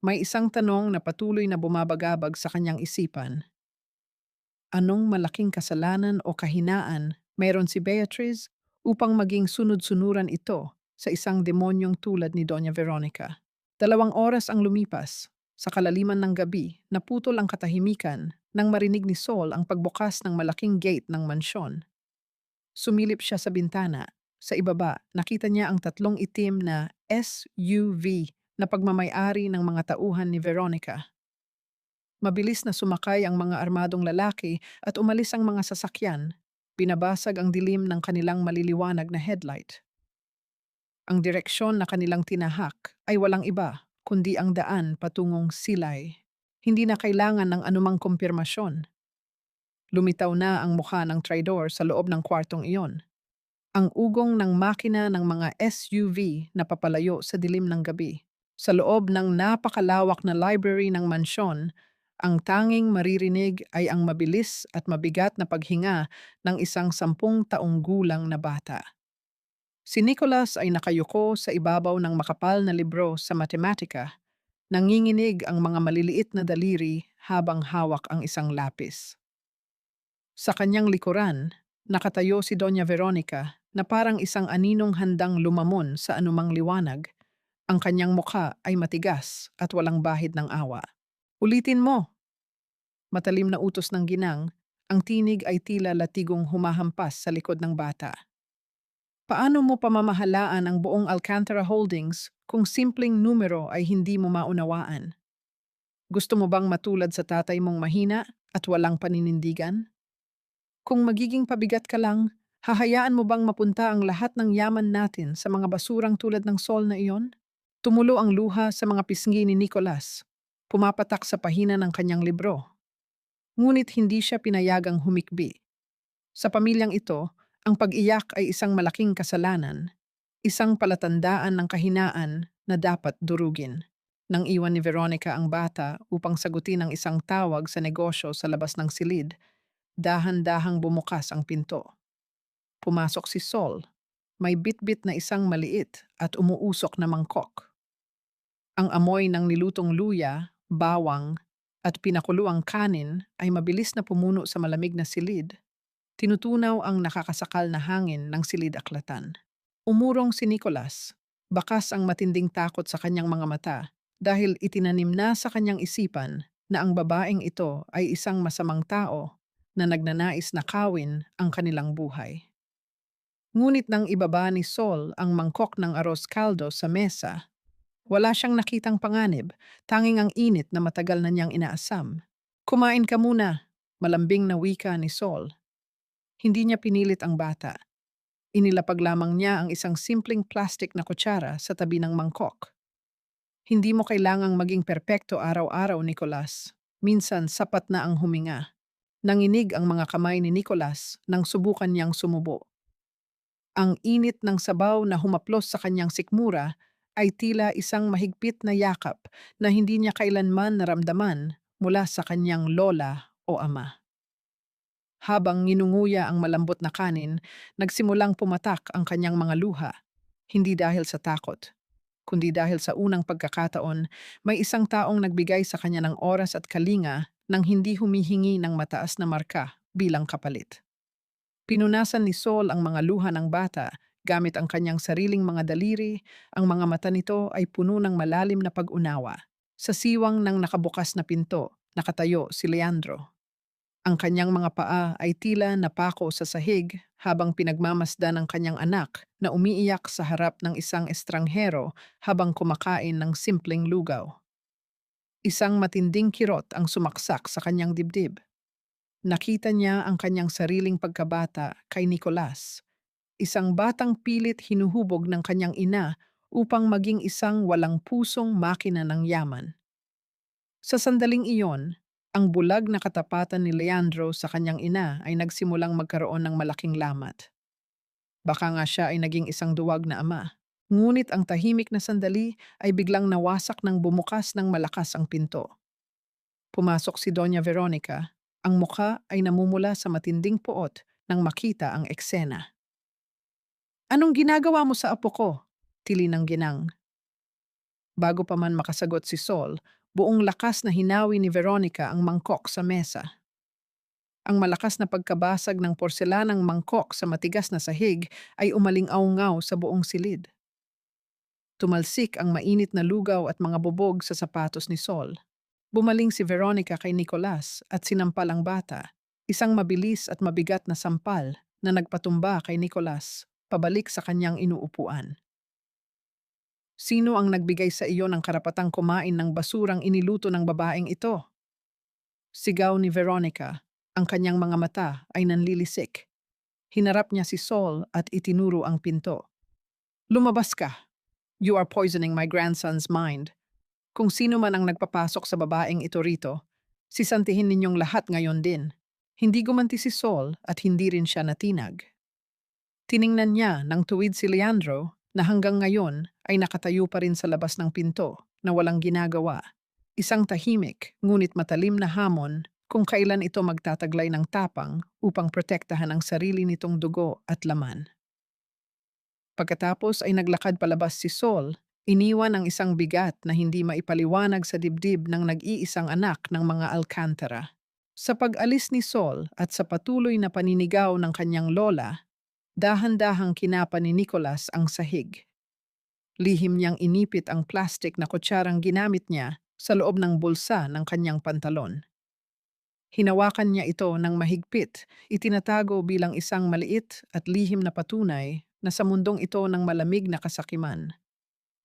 May isang tanong na patuloy na bumabagabag sa kanyang isipan. Anong malaking kasalanan o kahinaan meron si Beatrice upang maging sunod-sunuran ito sa isang demonyong tulad ni Doña Veronica? 2 oras ang lumipas. Sa kalaliman ng gabi, naputol ang katahimikan nang marinig ni Sol ang pagbukas ng malaking gate ng mansyon. Sumilip siya sa bintana. Sa ibaba, nakita niya ang 3 itim na SUV na pagmamay-ari ng mga tauhan ni Veronica. Mabilis na sumakay ang mga armadong lalaki at umalis ang mga sasakyan. Binabasag ang dilim ng kanilang maliliwanag na headlight. Ang direksyon na kanilang tinahak ay walang iba, kundi ang daan patungong Silay. Hindi na kailangan ng anumang kumpirmasyon. Lumitaw na ang mukha ng traidor sa loob ng kwartong iyon. Ang ugong ng makina ng mga SUV na papalayo sa dilim ng gabi. Sa loob ng napakalawak na library ng mansyon, ang tanging maririnig ay ang mabilis at mabigat na paghinga ng isang 10 taong gulang na bata. Si Nicholas ay nakayuko sa ibabaw ng makapal na libro sa matematika. Nanginginig ang mga maliliit na daliri habang hawak ang isang lapis. Sa kanyang likuran, nakatayo si Doña Veronica na parang isang aninong handang lumamon sa anumang liwanag. Ang kanyang mukha ay matigas at walang bahid ng awa. Ulitin mo! Matalim na utos ng ginang, ang tinig ay tila latigong humahampas sa likod ng bata. Paano mo pamamahalaan ang buong Alcantara Holdings kung simpleng numero ay hindi mo maunawaan? Gusto mo bang matulad sa tatay mong mahina at walang paninindigan? Kung magiging pabigat ka lang, hahayaan mo bang mapunta ang lahat ng yaman natin sa mga basurang tulad ng Sol na iyon? Tumulo ang luha sa mga pisngi ni Nicholas. Pumapatak sa pahina ng kanyang libro. Ngunit hindi siya pinayagang humikbi. Sa pamilyang ito, ang pag-iyak ay isang malaking kasalanan, isang palatandaan ng kahinaan na dapat durugin. Nang iwan ni Veronica ang bata upang sagutin ang isang tawag sa negosyo sa labas ng silid, dahan-dahang bumukas ang pinto. Pumasok si Sol. May bitbit na isang maliit at umuusok na mangkok. Ang amoy ng nilutong luya, bawang, at pinakuluang kanin ay mabilis na pumuno sa malamig na silid. Tinutunaw ang nakakasakal na hangin ng silid-aklatan. Umurong si Nicholas. Bakas ang matinding takot sa kanyang mga mata dahil itinanim na sa kanyang isipan na ang babaeng ito ay isang masamang tao na nagnanais na kawin ang kanilang buhay. Ngunit nang ibaba ni Sol ang mangkok ng arroz caldo sa mesa, wala siyang nakitang panganib, tanging ang init na matagal na niyang inaasam. Kumain ka muna, malambing na wika ni Sol. Hindi niya pinilit ang bata. Inilapag lamang niya ang isang simpleng plastic na kutsara sa tabi ng mangkok. Hindi mo kailangang maging perpekto araw-araw, Nicholas. Minsan sapat na ang huminga. Nanginig ang mga kamay ni Nicholas nang subukan niyang sumubo. Ang init ng sabaw na humaplos sa kanyang sikmura ay tila isang mahigpit na yakap na hindi niya kailanman naramdaman mula sa kanyang lola o ama. Habang nginunguya ang malambot na kanin, nagsimulang pumatak ang kanyang mga luha, hindi dahil sa takot, kundi dahil sa unang pagkakataon, may isang taong nagbigay sa kanya ng oras at kalinga nang hindi humihingi ng mataas na marka bilang kapalit. Pinunasan ni Sol ang mga luha ng bata gamit ang kanyang sariling mga daliri, ang mga mata nito ay puno ng malalim na pag-unawa. Sa siwang ng nakabukas na pinto, nakatayo si Leandro. Ang kanyang mga paa ay tila napako sa sahig habang pinagmamasdan ng kanyang anak na umiiyak sa harap ng isang estranghero habang kumakain ng simpleng lugaw. Isang matinding kirot ang sumaksak sa kanyang dibdib. Nakita niya ang kanyang sariling pagkabata kay Nicolas, isang batang pilit hinuhubog ng kanyang ina upang maging isang walang pusong makina ng yaman. Sa sandaling iyon, ang bulag na katapatan ni Leandro sa kanyang ina ay nagsimulang magkaroon ng malaking lamat. Baka nga siya ay naging isang duwag na ama. Ngunit ang tahimik na sandali ay biglang nawasak ng bumukas ng malakas ang pinto. Pumasok si Doña Veronica. Ang mukha ay namumula sa matinding puot nang makita ang eksena. "Anong ginagawa mo sa apo ko?" Tili ng ginang. Bago pa man makasagot si Sol, buong lakas na hinawi ni Veronica ang mangkok sa mesa. Ang malakas na pagkabasag ng porselanang mangkok sa matigas na sahig ay umaling-aungaw sa buong silid. Tumalsik ang mainit na lugaw at mga bubog sa sapatos ni Sol. Bumaling si Veronica kay Nicolas at sinampal ang bata, isang mabilis at mabigat na sampal na nagpatumba kay Nicolas, pabalik sa kanyang inuupuan. "Sino ang nagbigay sa iyo ng karapatang kumain ng basurang iniluto ng babaeng ito?" Sigaw ni Veronica. Ang kanyang mga mata ay nanlilisik. Hinarap niya si Sol at itinuro ang pinto. "Lumabas ka! You are poisoning my grandson's mind. Kung sino man ang nagpapasok sa babaeng ito rito, sisantihin ninyong lahat ngayon din." Hindi gumanti si Sol at hindi rin siya natinag. Tiningnan niya ng tuwid si Leandro na hanggang ngayon ay nakatayo pa rin sa labas ng pinto na walang ginagawa. Isang tahimik ngunit matalim na hamon kung kailan ito magtataglay ng tapang upang protektahan ang sarili nitong dugo at laman. Pagkatapos ay naglakad palabas si Sol, iniwan ang isang bigat na hindi maipaliwanag sa dibdib ng nag-iisang anak ng mga Alcantara. Sa pag-alis ni Sol at sa patuloy na paninigaw ng kanyang lola, dahan-dahang kinapa ni Nicolas ang sahig. Lihim niyang inipit ang plastik na kutsarang ginamit niya sa loob ng bulsa ng kanyang pantalon. Hinawakan niya ito ng mahigpit, itinatago bilang isang maliit at lihim na patunay na sa mundong ito ng malamig na kasakiman,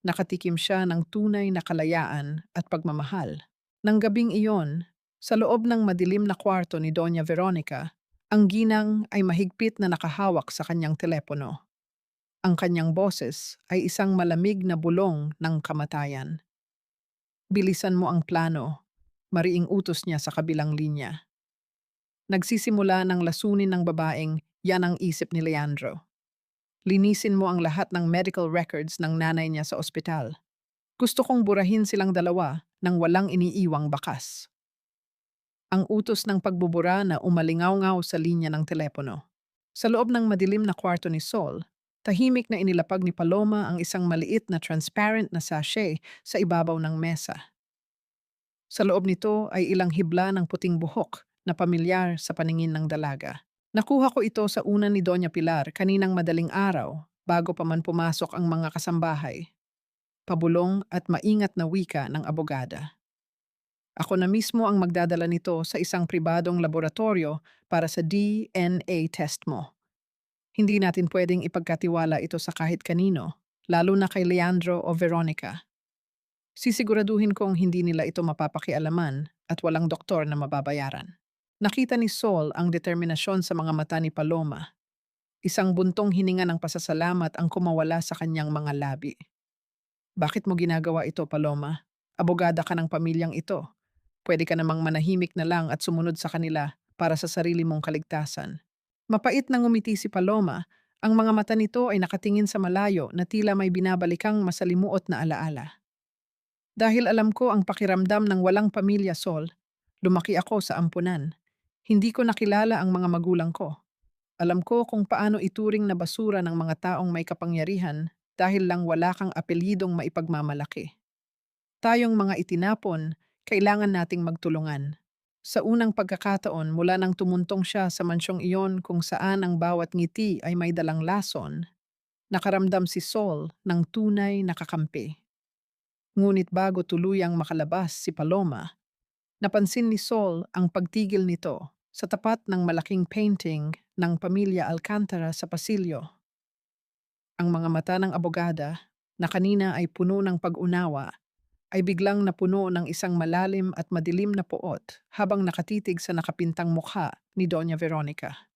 nakatikim siya ng tunay na kalayaan at pagmamahal. Nang gabing iyon, sa loob ng madilim na kwarto ni Doña Veronica, ang ginang ay mahigpit na nakahawak sa kanyang telepono. Ang kanyang boses ay isang malamig na bulong ng kamatayan. "Bilisan mo ang plano," mariing utos niya sa kabilang linya. Nagsisimula ng lasunin ng babaeng, yan ang isip ni Leandro. "Linisin mo ang lahat ng medical records ng nanay niya sa ospital. Gusto kong burahin silang dalawa nang walang iniiwang bakas." Ang utos ng pagbubura na umalingaw-ngaw sa linya ng telepono. Sa loob ng madilim na kwarto ni Sol, tahimik na inilapag ni Paloma ang isang maliit na transparent na sachet sa ibabaw ng mesa. Sa loob nito ay ilang hibla ng puting buhok na pamilyar sa paningin ng dalaga. "Nakuha ko ito sa unan ni Doña Pilar kaninang madaling araw bago pa man pumasok ang mga kasambahay." Pabulong at maingat na wika ng abogada. "Ako na mismo ang magdadala nito sa isang pribadong laboratorio para sa DNA test mo. Hindi natin pwedeng ipagkatiwala ito sa kahit kanino, lalo na kay Leandro o Veronica. Sisiguraduhin kong hindi nila ito mapapakialaman at walang doktor na mababayaran." Nakita ni Sol ang determinasyon sa mga mata ni Paloma. Isang buntong hininga ng pasasalamat ang kumawala sa kanyang mga labi. "Bakit mo ginagawa ito, Paloma? Abogada ka ng pamilyang ito. Pwede ka namang manahimik na lang at sumunod sa kanila para sa sarili mong kaligtasan." Mapait na ngumiti si Paloma. Ang mga mata nito ay nakatingin sa malayo na tila may binabalikang masalimuot na alaala. "Dahil alam ko ang pakiramdam ng walang pamilya, Sol. Lumaki ako sa ampunan. Hindi ko nakilala ang mga magulang ko. Alam ko kung paano ituring na basura ng mga taong may kapangyarihan dahil lang wala kang apelyidong maipagmamalaki. Tayong mga itinapon, kailangan nating magtulungan." Sa unang pagkakataon mula nang tumuntong siya sa mansyong iyon kung saan ang bawat ngiti ay may dalang lason, nakaramdam si Sol ng tunay na kakampi. Ngunit bago tuluyang makalabas si Paloma, napansin ni Sol ang pagtigil nito sa tapat ng malaking painting ng pamilya Alcantara sa pasilyo. Ang mga mata ng abogada, na kanina ay puno ng pag-unawa, ay biglang napuno ng isang malalim at madilim na poot habang nakatitig sa nakapintang mukha ni Doña Veronica.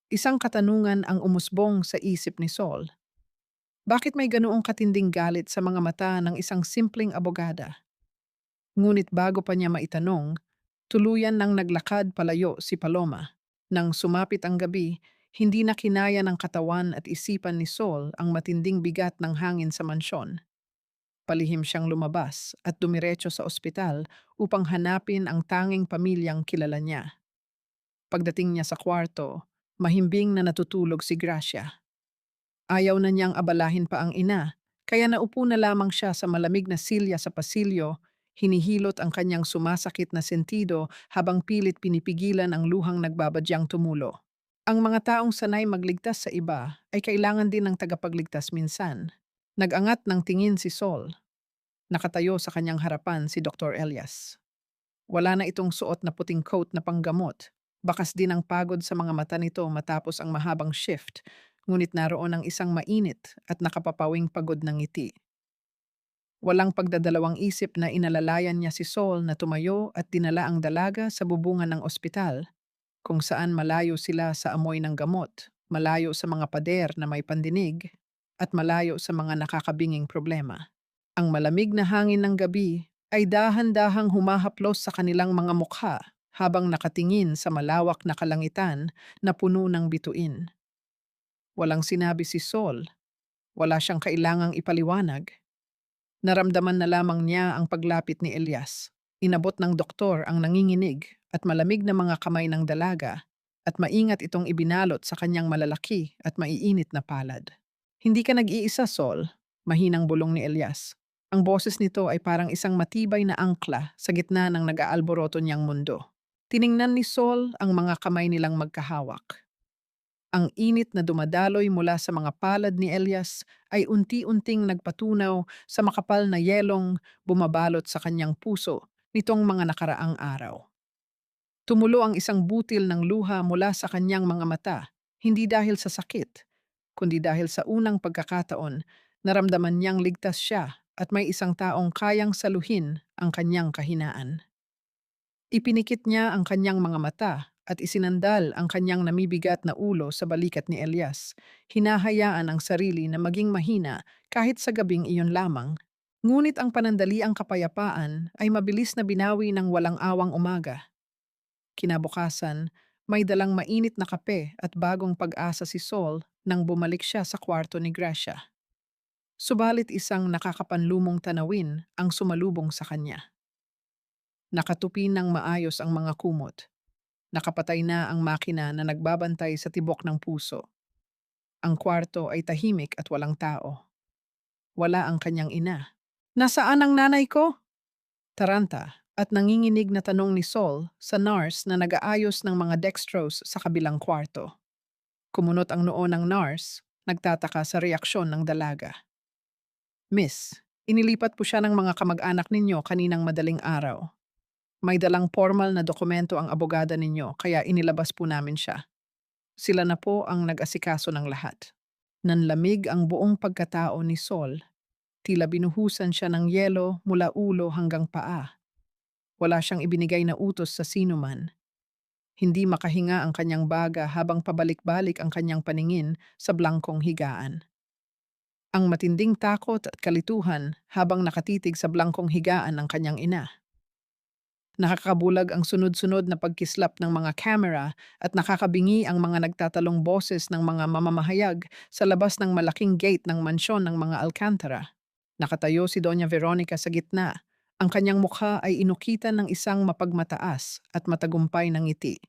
Isang katanungan ang umusbong sa isip ni Sol. Bakit may ganoong katinding galit sa mga mata ng isang simpleng abogada? Ngunit bago pa niya maitanong, tuluyan nang naglakad palayo si Paloma. Nang sumapit ang gabi, hindi na kinaya ng katawan at isipan ni Sol ang matinding bigat ng hangin sa mansyon. Palihim siyang lumabas at dumiretso sa ospital upang hanapin ang tanging pamilyang kilala niya. Pagdating niya sa kwarto, mahimbing na natutulog si Gracia. Ayaw na niyang abalahin pa ang ina, kaya naupo na lamang siya sa malamig na silya sa pasilyo, hinihilot ang kanyang sumasakit na sentido habang pilit pinipigilan ang luhang nagbabadyang tumulo. Ang mga taong sanay magligtas sa iba ay kailangan din ng tagapagligtas minsan. Nag-angat ng tingin si Sol. Nakatayo sa kanyang harapan si Dr. Elias. Wala na itong suot na puting coat na panggamot. Bakas din ang pagod sa mga mata nito matapos ang mahabang shift, ngunit naroon ang isang mainit at nakapapawing pagod ng ngiti. Walang pagdadalawang isip na inalalayan niya si Sol na tumayo at dinala ang dalaga sa bubungan ng ospital, kung saan malayo sila sa amoy ng gamot, malayo sa mga pader na may pandinig, at malayo sa mga nakakabinging problema. Ang malamig na hangin ng gabi ay dahan-dahang humahaplos sa kanilang mga mukha habang nakatingin sa malawak na kalangitan na puno ng bituin. Walang sinabi si Sol, wala siyang kailangang ipaliwanag. Naramdaman na lamang niya ang paglapit ni Elias. Inabot ng doktor ang nanginginig at malamig na mga kamay ng dalaga at maingat itong ibinalot sa kanyang malalaki at maiinit na palad. Hindi ka nag-iisa, Sol, mahinang bulong ni Elias. Ang boses nito ay parang isang matibay na angkla sa gitna ng nag-aalboroto niyang mundo. Tiningnan ni Sol ang mga kamay nilang magkahawak. Ang init na dumadaloy mula sa mga palad ni Elias ay unti-unting nagpatunaw sa makapal na yelong bumabalot sa kanyang puso nitong mga nakaraang araw. Tumulo ang isang butil ng luha mula sa kanyang mga mata, hindi dahil sa sakit, kundi dahil sa unang pagkakataon, naramdaman niyang ligtas siya at may isang taong kayang saluhin ang kanyang kahinaan. Ipinikit niya ang kanyang mga mata at isinandal ang kanyang namibigat na ulo sa balikat ni Elias, hinahayaan ang sarili na maging mahina kahit sa gabing iyon lamang. Ngunit ang panandaliang kapayapaan ay mabilis na binawi ng walang awang umaga. Kinabukasan, may dalang mainit na kape at bagong pag-asa si Sol nang bumalik siya sa kwarto ni Gracia. Subalit isang nakakapanlumong tanawin ang sumalubong sa kanya. Nakatupi ng maayos ang mga kumot. Nakapatay na ang makina na nagbabantay sa tibok ng puso. Ang kwarto ay tahimik at walang tao. Wala ang kanyang ina. Nasaan ang nanay ko? Taranta at nanginginig na tanong ni Sol sa nurse na nag-aayos ng mga dextrose sa kabilang kwarto. Kumunot ang noo ng nurse, nagtataka sa reaksyon ng dalaga. Miss, inilipat po siya ng mga kamag-anak ninyo kaninang madaling araw. May dalang formal na dokumento ang abogada ninyo kaya inilabas po namin siya. Sila na po ang nag-asikaso ng lahat. Nanlamig ang buong pagkatao ni Sol. Tila binuhusan siya ng yelo mula ulo hanggang paa. Wala siyang ibinigay na utos sa sinuman. Hindi makahinga ang kanyang baga habang pabalik-balik ang kanyang paningin sa blangkong higaan. Ang matinding takot at kalituhan habang nakatitig sa blangkong higaan ng kanyang ina. Nakakabulag ang sunod-sunod na pagkislap ng mga kamera at nakakabingi ang mga nagtatalong boses ng mga mamamahayag sa labas ng malaking gate ng mansyon ng mga Alcantara. Nakatayo si Doña Veronica sa gitna. Ang kanyang mukha ay inukitan ng isang mapagmataas at matagumpay na ngiti.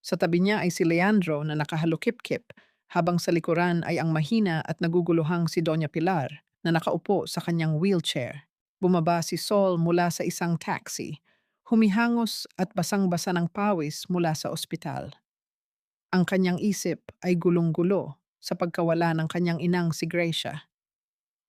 Sa tabi niya ay si Leandro na nakahalukip-kip, habang sa likuran ay ang mahina at naguguluhang si Doña Pilar na nakaupo sa kanyang wheelchair. Bumaba si Sol mula sa isang taxi. Humihangos at basang-basa ng pawis mula sa ospital. Ang kanyang isip ay gulong-gulo sa pagkawala ng kanyang inang si Gracia.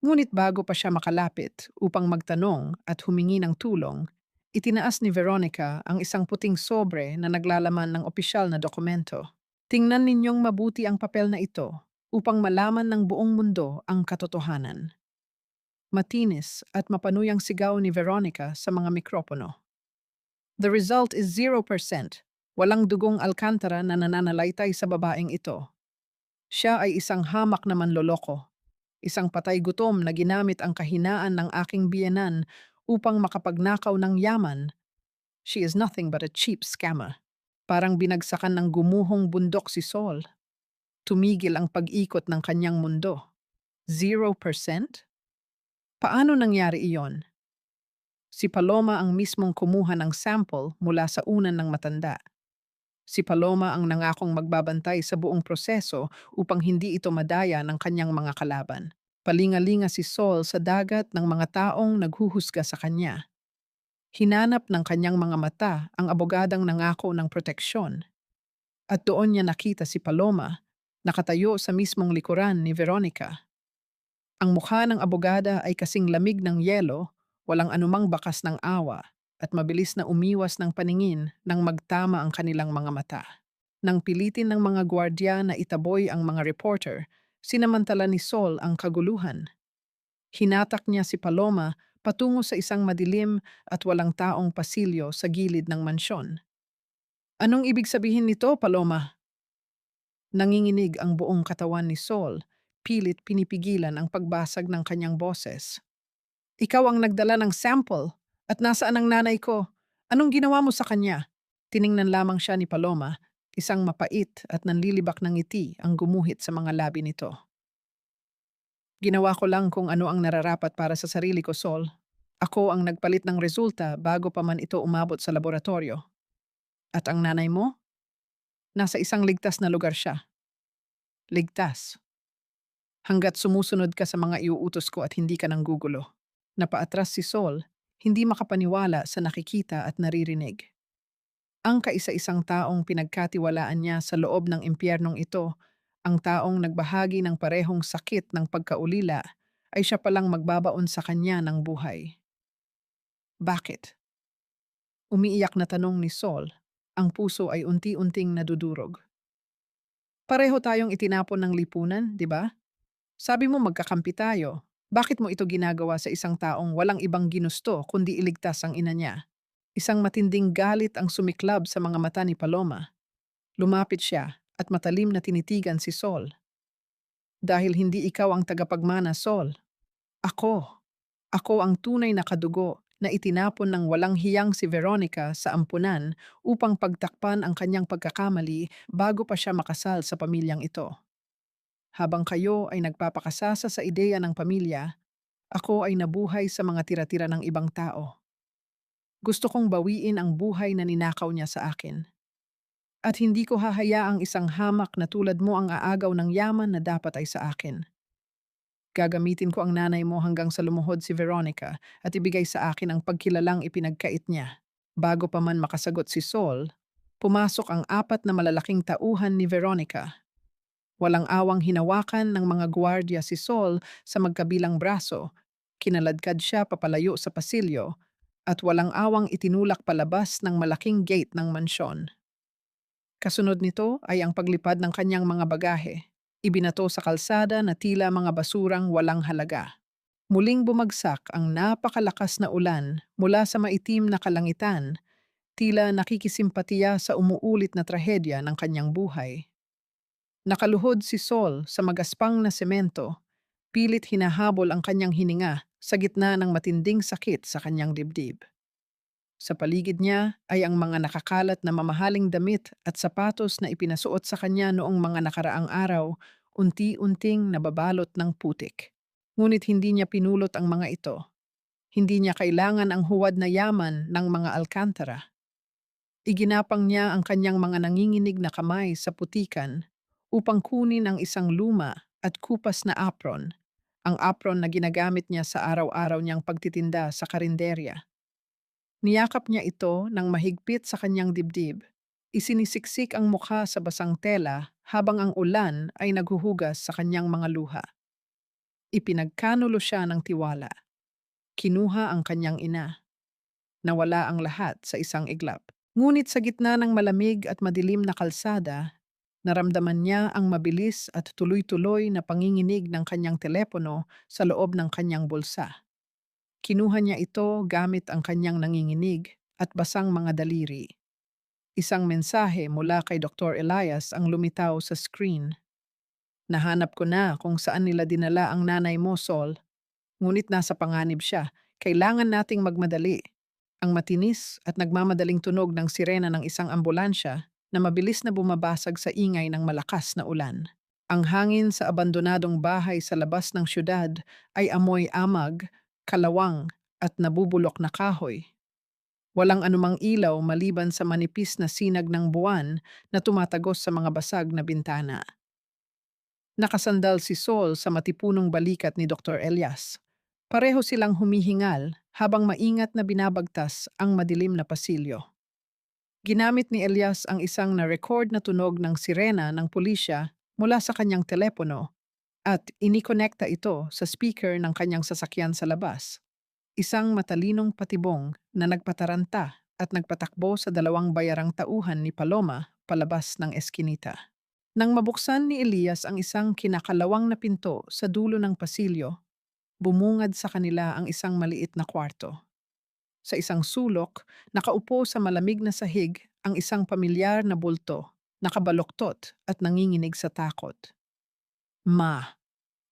Ngunit bago pa siya makalapit upang magtanong at humingi ng tulong, itinaas ni Veronica ang isang puting sobre na naglalaman ng opisyal na dokumento. Tingnan ninyong mabuti ang papel na ito upang malaman ng buong mundo ang katotohanan. matinis at mapanuyang sigaw ni Veronica sa mga mikropono. The result is 0%. Walang dugong Alcantara na nananalaytay sa babaeng ito. Siya ay isang hamak na manloloko, isang patay gutom na ginamit ang kahinaan ng aking biyenan upang makapagnakaw ng yaman. She is nothing but a cheap scammer. Parang binagsakan ng gumuhong bundok si Saul. Tumigil ang pag-ikot ng kanyang mundo. 0%? Paano nangyari iyon? Si Paloma ang mismong kumuha ng sample mula sa unan ng matanda. Si Paloma ang nangakong magbabantay sa buong proseso upang hindi ito madaya ng kanyang mga kalaban. Palingalinga si Saul sa dagat ng mga taong naghuhusga sa kanya. Hinanap ng kanyang mga mata ang abogadang nangako ng proteksyon. At doon niya nakita si Paloma, nakatayo sa mismong likuran ni Veronica. Ang mukha ng abogada ay kasing lamig ng yelo, walang anumang bakas ng awa, at mabilis na umiwas ng paningin nang magtama ang kanilang mga mata. Nang pilitin ng mga gwardya na itaboy ang mga reporter, sinamantala ni Saul ang kaguluhan. Hinatak niya si Paloma patungo sa isang madilim at walang taong pasilyo sa gilid ng mansyon. Anong ibig sabihin nito, Paloma? Nanginginig ang buong katawan ni Saul, pilit pinipigilan ang pagbasag ng kanyang boses. Ikaw ang nagdala ng sample at nasaan ang nanay ko? Anong ginawa mo sa kanya? Tiningnan lamang siya ni Paloma, isang mapait at nanlilibak ng ngiti ang gumuhit sa mga labi nito. Ginawa ko lang kung ano ang nararapat para sa sarili ko, Saul. Ako ang nagpalit ng resulta bago pa man ito umabot sa laboratorio. At ang nanay mo? Nasa isang ligtas na lugar siya. Ligtas. Hanggat sumusunod ka sa mga iuutos ko at hindi ka nanggugulo. Napaatras si Saul, hindi makapaniwala sa nakikita at naririnig. Ang kaisa-isang taong pinagkatiwalaan niya sa loob ng impyernong ito, ang taong nagbahagi ng parehong sakit ng pagkaulila, ay siya palang magbabaon sa kanya ng buhay. Bakit? Umiiyak na tanong ni Saul, ang puso ay unti-unting nadudurog. Pareho tayong itinapon ng lipunan, di ba? Sabi mo magkakampi tayo. Bakit mo ito ginagawa sa isang taong walang ibang ginusto kundi iligtas ang ina niya? Isang matinding galit ang sumiklab sa mga mata ni Paloma. Lumapit siya at matalim na tinitigan si Saul. Dahil hindi ikaw ang tagapagmana, Saul. Ako. Ako ang tunay na kadugo na itinapon ng walang hiyang si Veronica sa ampunan upang pagtakpan ang kanyang pagkakamali bago pa siya makasal sa pamilyang ito. Habang kayo ay nagpapakasasa sa ideya ng pamilya, ako ay nabuhay sa mga tira-tira ng ibang tao. Gusto kong bawiin ang buhay na ninakaw niya sa akin. At hindi ko hahayaang isang hamak na tulad mo ang aagaw ng yaman na dapat ay sa akin. Gagamitin ko ang nanay mo hanggang sa lumuhod si Veronica at ibigay sa akin ang pagkilalang ipinagkait niya. Bago pa man makasagot si Saul, pumasok ang 4 na malalaking tauhan ni Veronica. Walang awang hinawakan ng mga gwardya si Saul sa magkabilang braso. Kinaladkad siya papalayo sa pasilyo at walang awang itinulak palabas ng malaking gate ng mansyon. Kasunod nito ay ang paglipad ng kanyang mga bagahe. Ibinato sa kalsada na tila mga basurang walang halaga. Muling bumagsak ang napakalakas na ulan mula sa maitim na kalangitan, tila nakikisimpatiya sa umuulit na trahedya ng kanyang buhay. Nakaluhod si Saul sa magaspang na semento, pilit hinahabol ang kanyang hininga sa gitna ng matinding sakit sa kanyang dibdib. Sa paligid niya ay ang mga nakakalat na mamahaling damit at sapatos na ipinasuot sa kanya noong mga nakaraang araw, unti-unting nababalot ng putik. Ngunit hindi niya pinulot ang mga ito. Hindi niya kailangan ang huwad na yaman ng mga Alcantara. Iginapang niya ang kanyang mga nanginginig na kamay sa putikan upang kunin ang isang luma at kupas na apron, ang apron na ginagamit niya sa araw-araw niyang pagtitinda sa karinderya. Niyakap niya ito ng mahigpit sa kanyang dibdib. Isinisiksik ang mukha sa basang tela habang ang ulan ay naghuhugas sa kanyang mga luha. Ipinagkanulo siya ng tiwala. Kinuha ang kanyang ina. Nawala ang lahat sa isang iglap. Ngunit sa gitna ng malamig at madilim na kalsada, naramdaman niya ang mabilis at tuloy-tuloy na panginginig ng kanyang telepono sa loob ng kanyang bulsa. Kinuha niya ito gamit ang kanyang nanginginig at basang mga daliri. Isang mensahe mula kay Dr. Elias ang lumitaw sa screen. Nahanap ko na kung saan nila dinala ang nanay mo, Sol. Ngunit nasa panganib siya. Kailangan nating magmadali. Ang matinis at nagmamadaling tunog ng sirena ng isang ambulansya na mabilis na bumabasag sa ingay ng malakas na ulan. Ang hangin sa abandonadong bahay sa labas ng syudad ay amoy amag, kalawang at nabubulok na kahoy. Walang anumang ilaw maliban sa manipis na sinag ng buwan na tumatagos sa mga basag na bintana. Nakasandal si Sol sa matipunong balikat ni Dr. Elias. Pareho silang humihingal habang maingat na binabagtas ang madilim na pasilyo. Ginamit ni Elias ang isang na-record na tunog ng sirena ng pulisya mula sa kanyang telepono at inikonekta ito sa speaker ng kanyang sasakyan sa labas. Isang matalinong patibong na nagpataranta at nagpatakbo sa dalawang bayarang tauhan ni Paloma palabas ng eskinita. Nang mabuksan ni Elias ang isang kinakalawang na pinto sa dulo ng pasilyo, bumungad sa kanila ang isang maliit na kwarto. Sa isang sulok, nakaupo sa malamig na sahig ang isang pamilyar na bulto, nakabaloktot at nanginginig sa takot. Ma!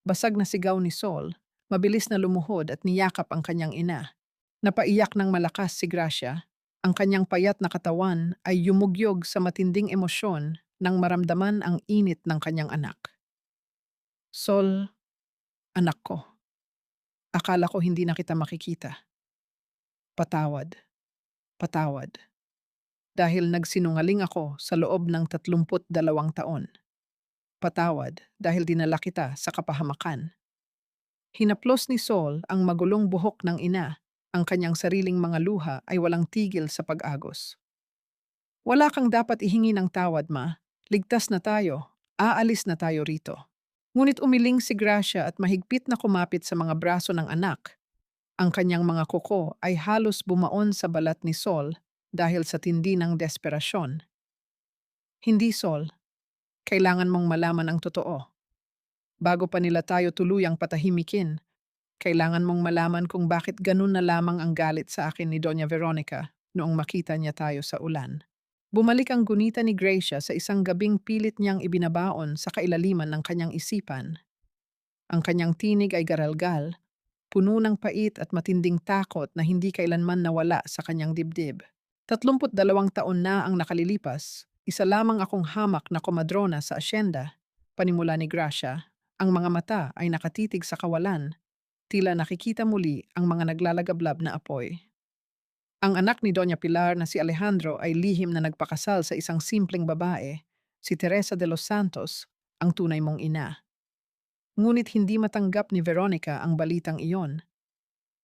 Basag na sigaw ni Sol, mabilis na lumuhod at niyakap ang kanyang ina. Napaiyak ng malakas si Gracia. Ang kanyang payat na katawan ay yumugyog sa matinding emosyon nang maramdaman ang init ng kanyang anak. Sol, anak ko, akala ko hindi na kita makikita. Patawad, patawad. Dahil nagsinungaling ako sa loob ng 32 taon. Patawad dahil dinala kita sa kapahamakan. Hinaplos ni Sol ang magulong buhok ng ina. Ang kanyang sariling mga luha ay walang tigil sa pag-agos. Wala kang dapat ihingi ng tawad, ma. Ligtas na tayo. Aalis na tayo rito. Ngunit umiling si Gracia at mahigpit na kumapit sa mga braso ng anak. Ang kanyang mga kuko ay halos bumaon sa balat ni Sol dahil sa tindi ng desperasyon. Hindi, Sol. Kailangan mong malaman ang totoo. Bago pa nila tayo tuluyang patahimikin, kailangan mong malaman kung bakit ganun na lamang ang galit sa akin ni Doña Veronica noong makita niya tayo sa ulan. Bumalik ang gunita ni Gracia sa isang gabing pilit niyang ibinabaon sa kailaliman ng kanyang isipan. Ang kanyang tinig ay garalgal, puno ng pait at matinding takot na hindi kailanman nawala sa kanyang dibdib. 32 taon na ang nakalilipas, isa lamang akong hamak na komadrona sa asyenda, panimula ni Gracia. Ang mga mata ay nakatitig sa kawalan, tila nakikita muli ang mga naglalagablab na apoy. Ang anak ni Doña Pilar na si Alejandro ay lihim na nagpakasal sa isang simpleng babae, si Teresa de los Santos, ang tunay mong ina. Ngunit hindi matanggap ni Veronica ang balitang iyon.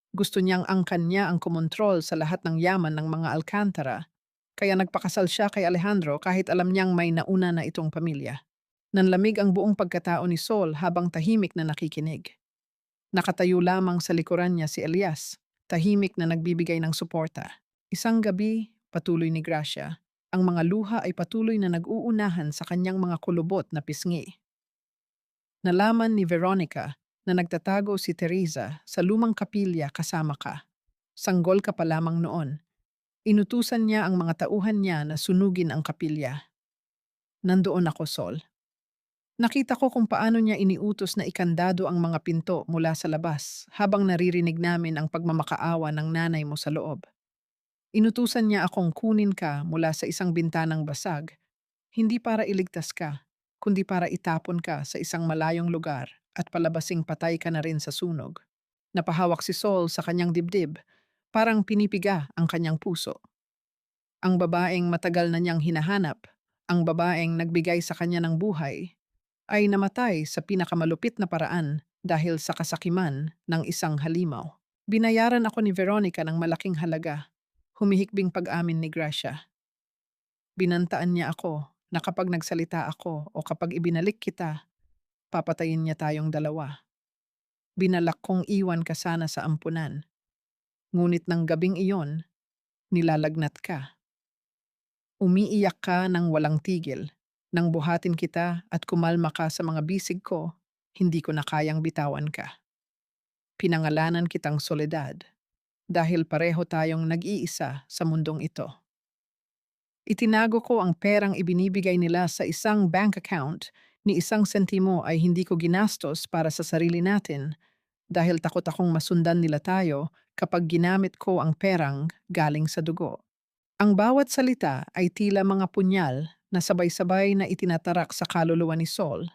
Gusto niyang angkan niya ang kumontrol sa lahat ng yaman ng mga Alcantara, kaya nagpakasal siya kay Alejandro kahit alam niyang may nauna na itong pamilya. Nanlamig ang buong pagkatao ni Sol habang tahimik na nakikinig. Nakatayo lamang sa likuran niya si Elias, tahimik na nagbibigay ng suporta. Isang gabi, patuloy ni Gracia, ang mga luha ay patuloy na nag-uunahan sa kanyang mga kulubot na pisngi. Nalaman ni Veronica na nagtatago si Teresa sa lumang kapilya kasama ka. Sanggol ka pa lamang noon. Inutusan niya ang mga tauhan niya na sunugin ang kapilya. Nandoon ako, Sol. Nakita ko kung paano niya iniutos na ikandado ang mga pinto mula sa labas habang naririnig namin ang pagmamakaawa ng nanay mo sa loob. Inutusan niya akong kunin ka mula sa isang bintanang basag, hindi para iligtas ka, kundi para itapon ka sa isang malayong lugar at palabasing patay ka na rin sa sunog. Napahawak si Sol sa kanyang dibdib, parang pinipiga ang kanyang puso. Ang babaeng matagal na niyang hinahanap, ang babaeng nagbigay sa kanya ng buhay, ay namatay sa pinakamalupit na paraan dahil sa kasakiman ng isang halimaw. Binayaran ako ni Veronica ng malaking halaga, humihikbing pag-amin ni Gracia. Binantaan niya ako na kapag nagsalita ako o kapag ibinalik kita, papatayin niya tayong dalawa. Binalak kong iwan ka sana sa ampunan. Ngunit ng gabing iyon, nilalagnat ka. Umiiyak ka ng walang tigil. Nang buhatin kita at kumalma ka sa mga bisig ko, hindi ko na kayang bitawan ka. Pinangalanan kitang Soledad. dahil pareho tayong nag-iisa sa mundong ito. Itinago ko ang perang ibinibigay nila sa isang bank account, ni isang sentimo ay hindi ko ginastos para sa sarili natin dahil takot akong masundan nila tayo kapag ginamit ko ang perang galing sa dugo. Ang bawat salita ay tila mga punyal na sabay-sabay na itinatarak sa kaluluwa ni Saul.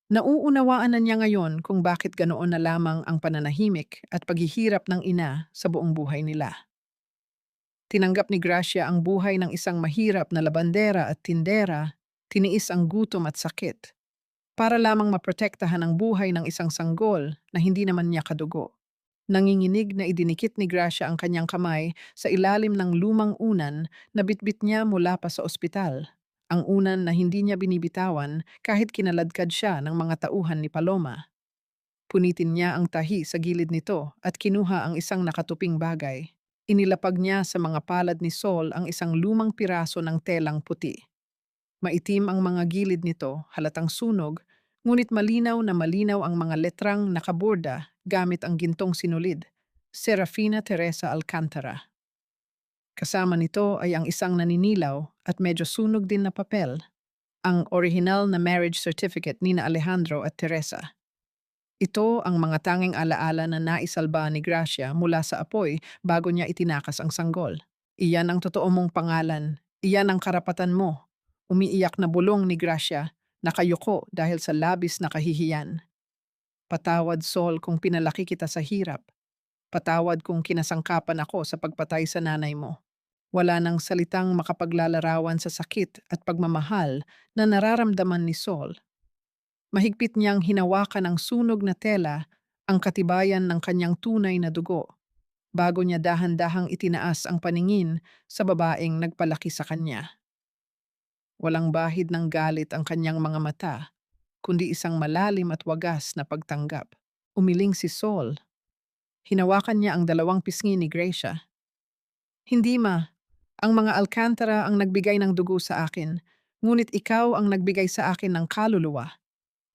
Nauunawaan na niya ngayon kung bakit ganoon na lamang ang pananahimik at paghihirap ng ina sa buong buhay nila. Tinanggap ni Gracia ang buhay ng isang mahirap na labandera at tindera, tiniis ang gutom at sakit, para lamang maprotektahan ang buhay ng isang sanggol na hindi naman niya kadugo. Nanginginig na idinikit ni Gracia ang kanyang kamay sa ilalim ng lumang unan na bitbit niya mula pa sa ospital. Ang unan na hindi niya binibitawan kahit kinaladkad siya ng mga tauhan ni Paloma. Punitin niya ang tahi sa gilid nito at kinuha ang isang nakatuping bagay. Inilapag niya sa mga palad ni Saul ang isang lumang piraso ng telang puti. Maitim ang mga gilid nito, halatang sunog, ngunit malinaw na malinaw ang mga letrang nakaborda gamit ang gintong sinulid, Serafina Teresa Alcantara. Kasama nito ay ang isang naninilaw at medyo sunog din na papel, ang original na marriage certificate ni na Alejandro at Teresa. Ito ang mga tanging alaala na naisalba ni Gracia mula sa apoy bago niya itinakas ang sanggol. Iyan ang totoo mong pangalan. Iyan ang karapatan mo. Umiiyak na bulong ni Gracia, nakayuko dahil sa labis na kahihiyan. Patawad, Sol, kung pinalaki kita sa hirap. Patawad kung kinasangkapan ako sa pagpatay sa nanay mo. Wala nang salitang makapaglalarawan sa sakit at pagmamahal na nararamdaman ni Sol. Mahigpit niyang hinawakan ang sunog na tela, ang katibayan ng kanyang tunay na dugo, bago niya dahan-dahang itinaas ang paningin sa babaeng nagpalaki sa kanya. Walang bahid ng galit ang kanyang mga mata, kundi isang malalim at wagas na pagtanggap. Umiling si Saul. Hinawakan niya ang dalawang pisngi ni Gracia. Hindi ma, ang mga Alcantara ang nagbigay ng dugo sa akin, ngunit ikaw ang nagbigay sa akin ng kaluluwa.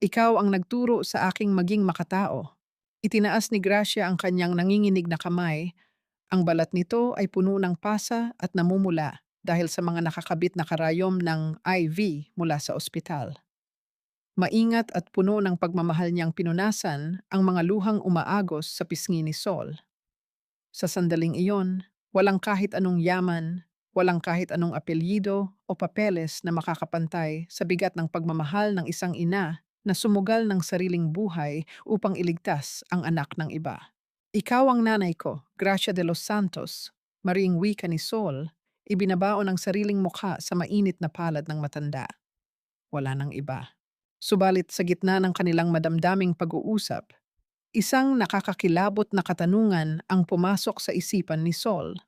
Ikaw ang nagturo sa aking maging makatao. Itinaas ni Gracia ang kanyang nanginginig na kamay. Ang balat nito ay puno ng pasa at namumula dahil sa mga nakakabit na karayom ng IV mula sa ospital. Maingat at puno ng pagmamahal niyang pinunasan ang mga luhang umaagos sa pisngi ni Saul. Sa sandaling iyon, walang kahit anong yaman, walang kahit anong apelyido o papeles na makakapantay sa bigat ng pagmamahal ng isang ina na sumugal ng sariling buhay upang iligtas ang anak ng iba. Ikaw ang nanay ko, Gracia de los Santos, mariing wika ni Saul, ibinabaon ang sariling mukha sa mainit na palad ng matanda. Wala nang iba. Subalit sa gitna ng kanilang madamdaming pag-uusap, isang nakakakilabot na katanungan ang pumasok sa isipan ni Saul.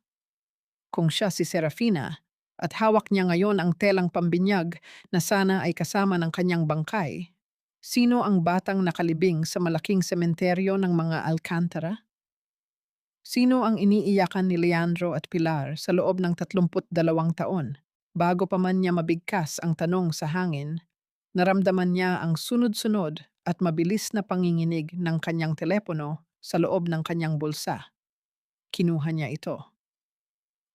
Kung siya si Serafina at hawak niya ngayon ang telang pambinyag na sana ay kasama ng kanyang bangkay, sino ang batang nakalibing sa malaking sementeryo ng mga Alcantara? Sino ang iniiyakan ni Leandro at Pilar sa loob ng 32 taon? Bago pa man niya mabigkas ang tanong sa hangin, naramdaman niya ang sunod-sunod at mabilis na panginginig ng kanyang telepono sa loob ng kanyang bulsa. Kinuha niya ito.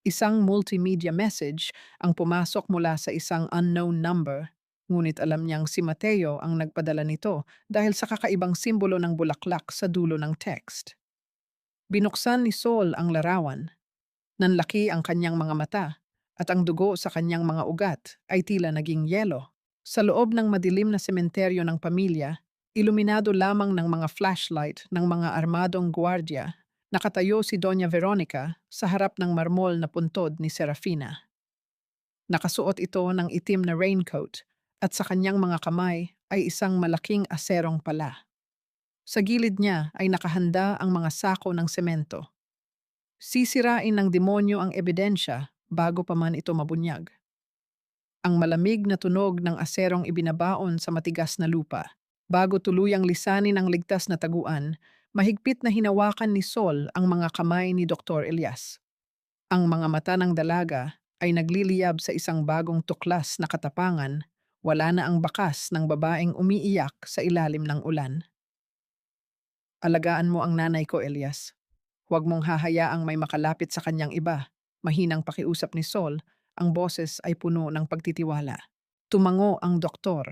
Isang multimedia message ang pumasok mula sa isang unknown number, ngunit alam niyang si Mateo ang nagpadala nito dahil sa kakaibang simbolo ng bulaklak sa dulo ng text. Binuksan ni Saul ang larawan. Nanlaki ang kanyang mga mata at ang dugo sa kanyang mga ugat ay tila naging yelo. Sa loob ng madilim na sementeryo ng pamilya, iluminado lamang ng mga flashlight ng mga armadong gwardiya, nakatayo si Doña Veronica sa harap ng marmol na puntod ni Serafina. Nakasuot ito ng itim na raincoat at sa kanyang mga kamay ay isang malaking aserong pala. Sa gilid niya ay nakahanda ang mga sako ng semento. Sisirain ng demonyo ang ebidensya bago pa man ito mabunyag. Ang malamig na tunog ng aserong ibinabaon sa matigas na lupa. Bago tuluyang lisanin ang ligtas na taguan, mahigpit na hinawakan ni Saul ang mga kamay ni Dr. Elias. Ang mga mata ng dalaga ay nagliliyab sa isang bagong tuklas na katapangan, wala na ang bakas ng babaeng umiiyak sa ilalim ng ulan. Alagaan mo ang nanay ko, Elias. Huwag mong hahayaang may makalapit sa kanyang iba. Mahinang pakiusap ni Sol, ang boses ay puno ng pagtitiwala. Tumango ang doktor.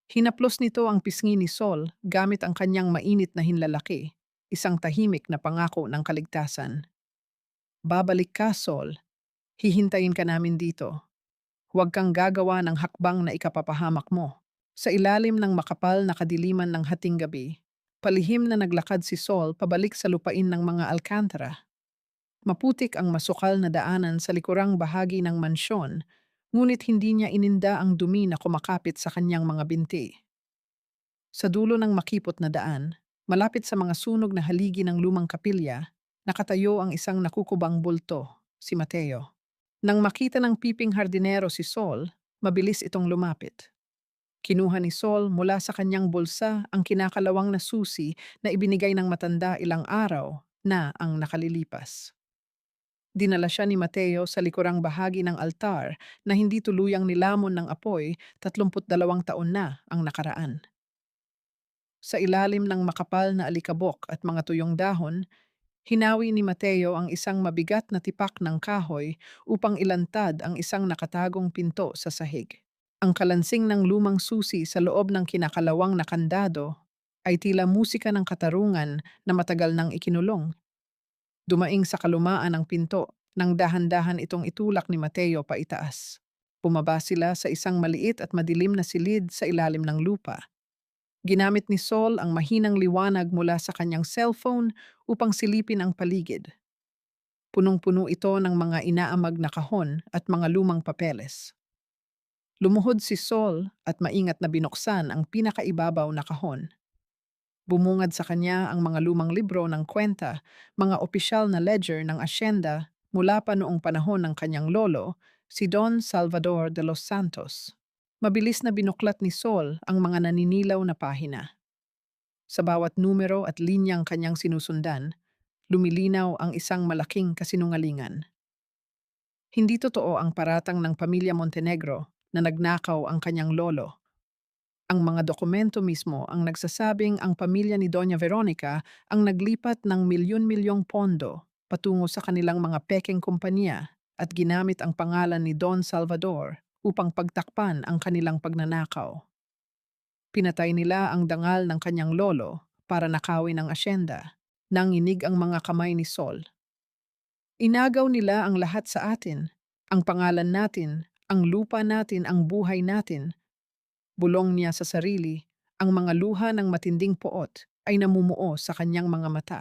Hinaplos nito ang pisngi ni Sol gamit ang kanyang mainit na hinlalaki, isang tahimik na pangako ng kaligtasan. Babalik ka, Sol. Hihintayin ka namin dito. Huwag kang gagawa ng hakbang na ikapapahamak mo. Sa ilalim ng makapal na kadiliman ng hating gabi, palihim na naglakad si Sol pabalik sa lupain ng mga Alcantara. Maputik ang masukal na daanan sa likurang bahagi ng mansyon, ngunit hindi niya ininda ang dumi na kumakapit sa kanyang mga binti. Sa dulo ng makipot na daan, malapit sa mga sunog na haligi ng lumang kapilya, nakatayo ang isang nakukubang bulto, si Mateo. Nang makita ng piping hardinero si Sol, mabilis itong lumapit. Kinuha ni Sol mula sa kanyang bulsa ang kinakalawang na susi na ibinigay ng matanda ilang araw na ang nakalilipas. Dinala siya ni Mateo sa likurang bahagi ng altar na hindi tuluyang nilamon ng apoy 32 taon na ang nakaraan. Sa ilalim ng makapal na alikabok at mga tuyong dahon, hinawi ni Mateo ang isang mabigat na tipak ng kahoy upang ilantad ang isang nakatagong pinto sa sahig. Ang kalansing ng lumang susi sa loob ng kinakalawang na kandado ay tila musika ng katarungan na matagal nang ikinulong. Dumaing sa kalumaan ng pinto nang dahan-dahan itong itulak ni Mateo paitaas. Bumaba sila sa isang maliit at madilim na silid sa ilalim ng lupa. Ginamit ni Sol ang mahinang liwanag mula sa kanyang cellphone upang silipin ang paligid. Punong-puno ito ng mga inaamag na kahon at mga lumang papeles. Lumuhod si Sol at maingat na binuksan ang pinakaibabaw na kahon. Bumungad sa kanya ang mga lumang libro ng kwenta, mga opisyal na ledger ng asyenda mula pa noong panahon ng kanyang lolo, si Don Salvador de los Santos. Mabilis na binuklat ni Sol ang mga naninilaw na pahina. Sa bawat numero at linyang kanyang sinusundan, lumilinaw ang isang malaking kasinungalingan. Hindi totoo ang paratang ng pamilya Montenegro na nagnakaw ang kanyang lolo. Ang mga dokumento mismo ang nagsasabing ang pamilya ni Doña Veronica ang naglipat ng milyon-milyong pondo patungo sa kanilang mga pekeng kumpanya at ginamit ang pangalan ni Don Salvador upang pagtakpan ang kanilang pagnanakaw. Pinatay nila ang dangal ng kanyang lolo para nakawin ang asyenda. Nanginig ang mga kamay ni Sol. Inagaw nila ang lahat sa atin, ang pangalan natin, ang lupa natin, ang buhay natin. Bulong niya sa sarili, ang mga luha ng matinding poot ay namumuo sa kanyang mga mata.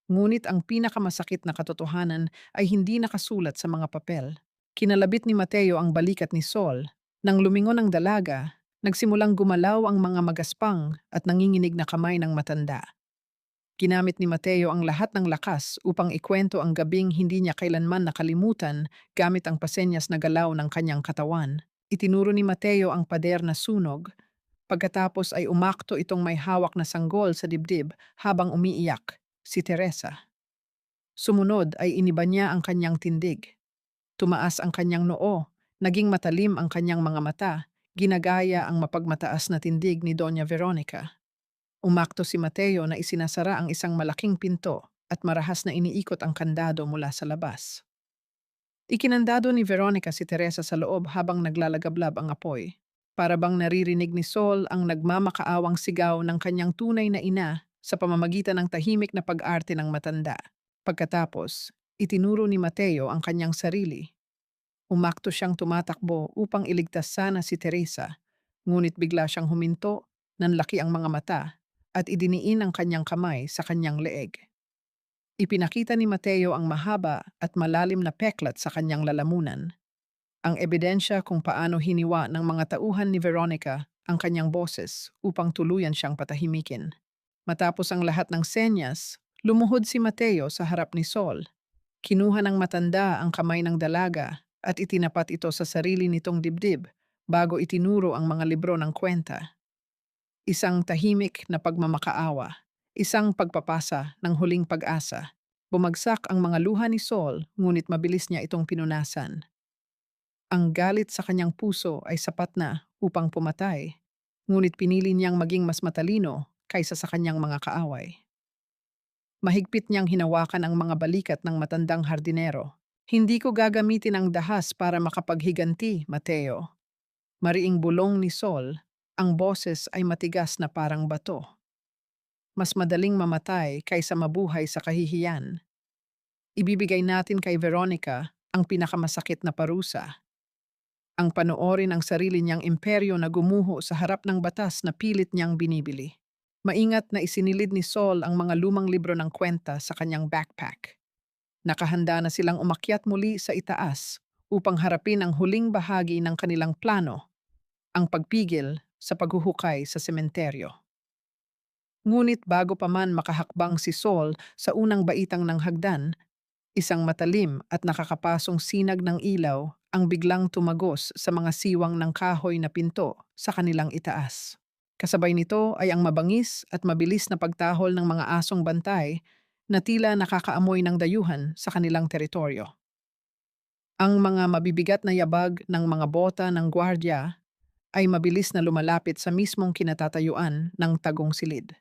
Ngunit ang pinakamasakit na katotohanan ay hindi nakasulat sa mga papel. Kinalabit ni Mateo ang balikat ni Sol. Nang lumingon ang dalaga, nagsimulang gumalaw ang mga magaspang at nanginginig na kamay ng matanda. Ginamit ni Mateo ang lahat ng lakas upang ikwento ang gabing hindi niya kailanman nakalimutan gamit ang pasenyas na galaw ng kanyang katawan. Itinuro ni Mateo ang pader na sunog. Pagkatapos ay umakto itong may hawak na sanggol sa dibdib habang umiiyak, si Teresa. Sumunod ay iniba niya ang kanyang tindig. Tumaas ang kanyang noo, naging matalim ang kanyang mga mata, ginagaya ang mapagmataas na tindig ni Doña Veronica. Umakto si Mateo na isinasara ang isang malaking pinto at marahas na iniikot ang kandado mula sa labas. Ikinandado ni Veronica si Teresa sa loob habang naglalagablab ang apoy. Para bang naririnig ni Sol ang nagmamakaawang sigaw ng kanyang tunay na ina sa pamamagitan ng tahimik na pag-arte ng matanda. Pagkatapos, itinuro ni Mateo ang kanyang sarili. Umakto siyang tumatakbo upang iligtas sana si Teresa, ngunit bigla siyang huminto, nanlaki ang mga mata, at idiniin ang kanyang kamay sa kanyang leeg. Ipinakita ni Mateo ang mahaba at malalim na peklat sa kanyang lalamunan. Ang ebidensya kung paano hiniwa ng mga tauhan ni Veronica ang kanyang boses upang tuluyan siyang patahimikin. Matapos ang lahat ng senyas, lumuhod si Mateo sa harap ni Sol. Kinuha ng matanda ang kamay ng dalaga at itinapat ito sa sarili nitong dibdib bago itinuro ang mga libro ng kwenta. Isang tahimik na pagmamakaawa, isang pagpapasa ng huling pag-asa. Bumagsak ang mga luha ni Sol, ngunit mabilis niya itong pinunasan. Ang galit sa kanyang puso ay sapat na upang pumatay, ngunit pinili niyang maging mas matalino kaysa sa kanyang mga kaaway. Mahigpit niyang hinawakan ang mga balikat ng matandang hardinero. Hindi ko gagamitin ang dahas para makapaghiganti, Mateo. Mariing bulong ni Sol, ang boses ay matigas na parang bato. Mas madaling mamatay kaysa mabuhay sa kahihiyan. Ibibigay natin kay Veronica ang pinakamasakit na parusa. Ang panoorin ang sarili niyang imperyo na gumuho sa harap ng batas na pilit niyang binibili. Maingat na isinilid ni Sol ang mga lumang libro ng kwenta sa kanyang backpack. Nakahanda na silang umakyat muli sa itaas upang harapin ang huling bahagi ng kanilang plano, ang pagpigil sa paghuhukay sa sementeryo. Ngunit bago pa man makahakbang si Sol sa unang baitang ng hagdan, isang matalim at nakakapasong sinag ng ilaw ang biglang tumagos sa mga siwang ng kahoy na pinto sa kanilang itaas. Kasabay nito ay ang mabangis at mabilis na pagtahol ng mga asong bantay na tila nakakaamoy ng dayuhan sa kanilang teritoryo. Ang mga mabibigat na yabag ng mga bota ng gwardya ay mabilis na lumalapit sa mismong kinatatayuan ng tagong silid.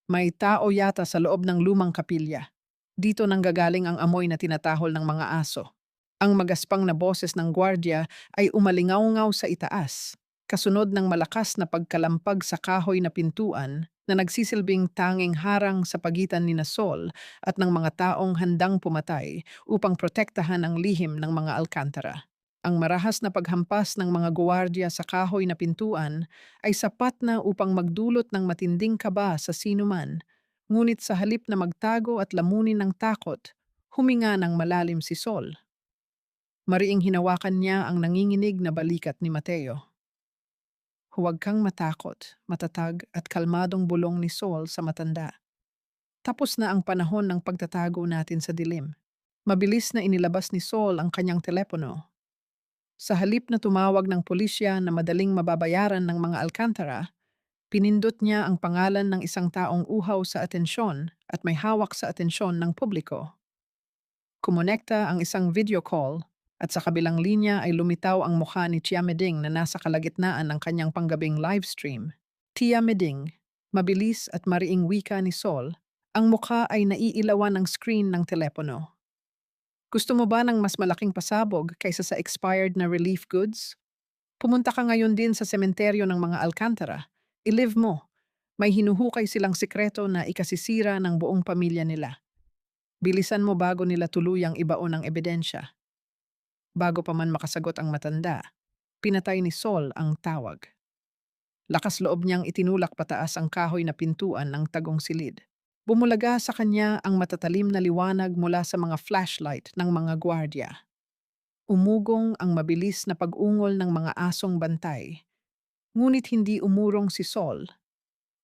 May tao yata sa loob ng lumang kapilya. Dito nanggagaling ang amoy na tinatahol ng mga aso. Ang magaspang na boses ng gwardya ay umalingaw-ngaw sa itaas, kasunod ng malakas na pagkalampag sa kahoy na pintuan na nagsisilbing tanging harang sa pagitan ni Sol at ng mga taong handang pumatay upang protektahan ang lihim ng mga Alcantara. Ang marahas na paghampas ng mga guwardiya sa kahoy na pintuan ay sapat na upang magdulot ng matinding kaba sa sinuman, ngunit sa halip na magtago at lamunin ng takot, huminga ng malalim si Sol. Mariing hinawakan niya ang nanginginig na balikat ni Mateo. Huwag kang matakot, matatag at kalmadong bulong ni Sol sa matanda. Tapos na ang panahon ng pagtatago natin sa dilim. Mabilis na inilabas ni Sol ang kanyang telepono. Sa halip na tumawag ng pulisya na madaling mababayaran ng mga Alcantara, pinindot niya ang pangalan ng isang taong uhaw sa atensyon at may hawak sa atensyon ng publiko. Kumonekta ang isang video call at sa kabilang linya ay lumitaw ang mukha ni Tia Meding na nasa kalagitnaan ng kanyang panggabing livestream. Tia Meding, mabilis at mariing wika ni Sol, ang mukha ay naiilawan ng screen ng telepono. Gusto mo ba ng mas malaking pasabog kaysa sa expired na relief goods? Pumunta ka ngayon din sa sementeryo ng mga Alcantara. I-live mo. May hinuhukay silang sikreto na ikasisira ng buong pamilya nila. Bilisan mo bago nila tuluyang ibaon ang ebidensya. Bago pa man makasagot ang matanda, pinatay ni Sol ang tawag. Lakas loob niyang itinulak pataas ang kahoy na pintuan ng tagong silid. Bumulaga sa kanya ang matatalim na liwanag mula sa mga flashlight ng mga gwardya. Umugong ang mabilis na pag-ungol ng mga asong bantay. Ngunit hindi umurong si Sol.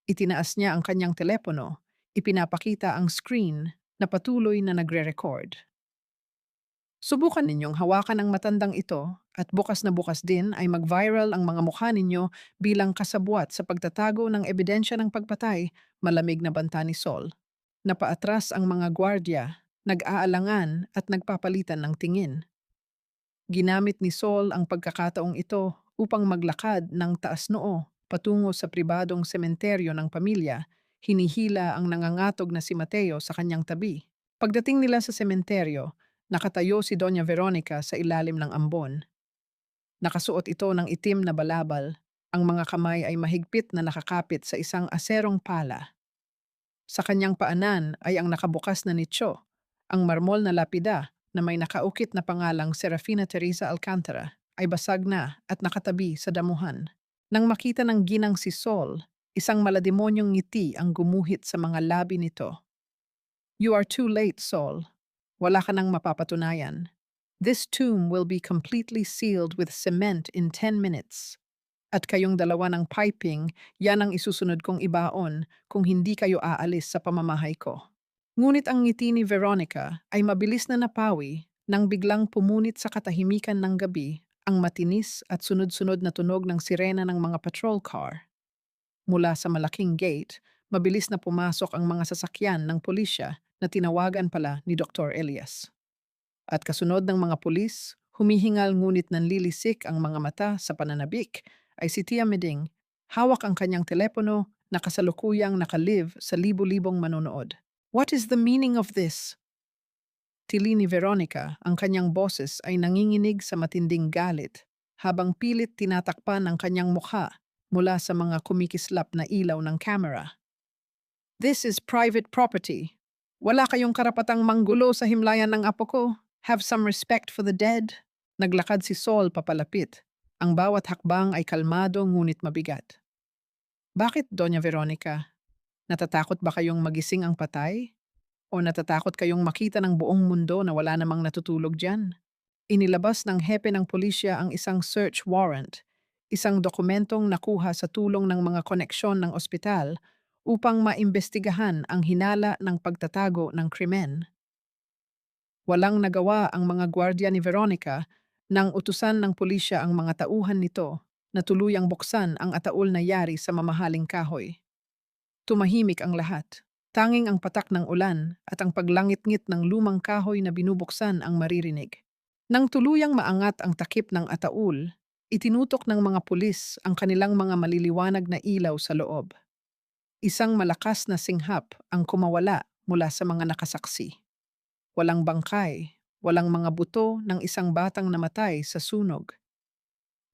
Itinaas niya ang kanyang telepono, ipinapakita ang screen na patuloy na nagre-record. Subukan ninyong hawakan ang matandang ito at bukas na bukas din ay mag-viral ang mga mukha ninyo bilang kasabwat sa pagtatago ng ebidensya ng pagpatay, malamig na banta ni Sol. Napaatras ang mga gwardya, nag-aalangan at nagpapalitan ng tingin. Ginamit ni Sol ang pagkakataong ito upang maglakad ng taas noo patungo sa pribadong sementeryo ng pamilya, hinihila ang nangangatog na si Mateo sa kanyang tabi. Pagdating nila sa sementeryo, nakatayo si Doña Veronica sa ilalim ng ambon. Nakasuot ito ng itim na balabal, ang mga kamay ay mahigpit na nakakapit sa isang aserong pala. Sa kanyang paanan ay ang nakabukas na nicho, ang marmol na lapida na may nakaukit na pangalang Serafina Teresa Alcantara ay basag na at nakatabi sa damuhan. Nang makita ng ginang si Sol, isang malademonyong ngiti ang gumuhit sa mga labi nito. "You are too late, Sol. Wala ka nang mapapatunayan. This tomb will be completely sealed with cement in 10 minutes. At kayong dalawa ng piping, yan ang isusunod kong ibaon kung hindi kayo aalis sa pamamahay ko." Ngunit ang ngiti ni Veronica ay mabilis na napawi nang biglang pumunit sa katahimikan ng gabi ang matinis at sunod-sunod na tunog ng sirena ng mga patrol car. Mula sa malaking gate, mabilis na pumasok ang mga sasakyan ng pulisya na tinawagan pala ni Dr. Elias. At kasunod ng mga pulis, humihingal ngunit nanlilisik ang mga mata sa pananabik, ay si Tia Meding, hawak ang kanyang telepono na kasalukuyang nakalive sa libu-libong manonood. What is the meaning of this? Tili ni Veronica, ang kanyang boses ay nanginginig sa matinding galit, habang pilit tinatakpan ang kanyang mukha mula sa mga kumikislap na ilaw ng camera. This is private property. Wala kayong karapatang manggulo sa himlayan ng apo ko. Have some respect for the dead. Naglakad si Saul papalapit. Ang bawat hakbang ay kalmado ngunit mabigat. Bakit, Doña Veronica? Natatakot ba kayong magising ang patay? O natatakot kayong makita ng buong mundo na wala namang natutulog dyan? Inilabas ng hepe ng pulisya ang isang search warrant, isang dokumentong nakuha sa tulong ng mga koneksyon ng ospital upang maimbestigahan ang hinala ng pagtatago ng krimen. Walang nagawa ang mga gwardya ni Veronica nang utusan ng pulisya ang mga tauhan nito na tuluyang buksan ang ataol na yari sa mamahaling kahoy. Tumahimik ang lahat. Tanging ang patak ng ulan at ang paglangit-ngit ng lumang kahoy na binubuksan ang maririnig. Nang tuluyang maangat ang takip ng ataul, itinutok ng mga pulis ang kanilang mga maliliwanag na ilaw sa loob. Isang malakas na singhap ang kumawala mula sa mga nakasaksi. Walang bangkay, walang mga buto ng isang batang namatay sa sunog.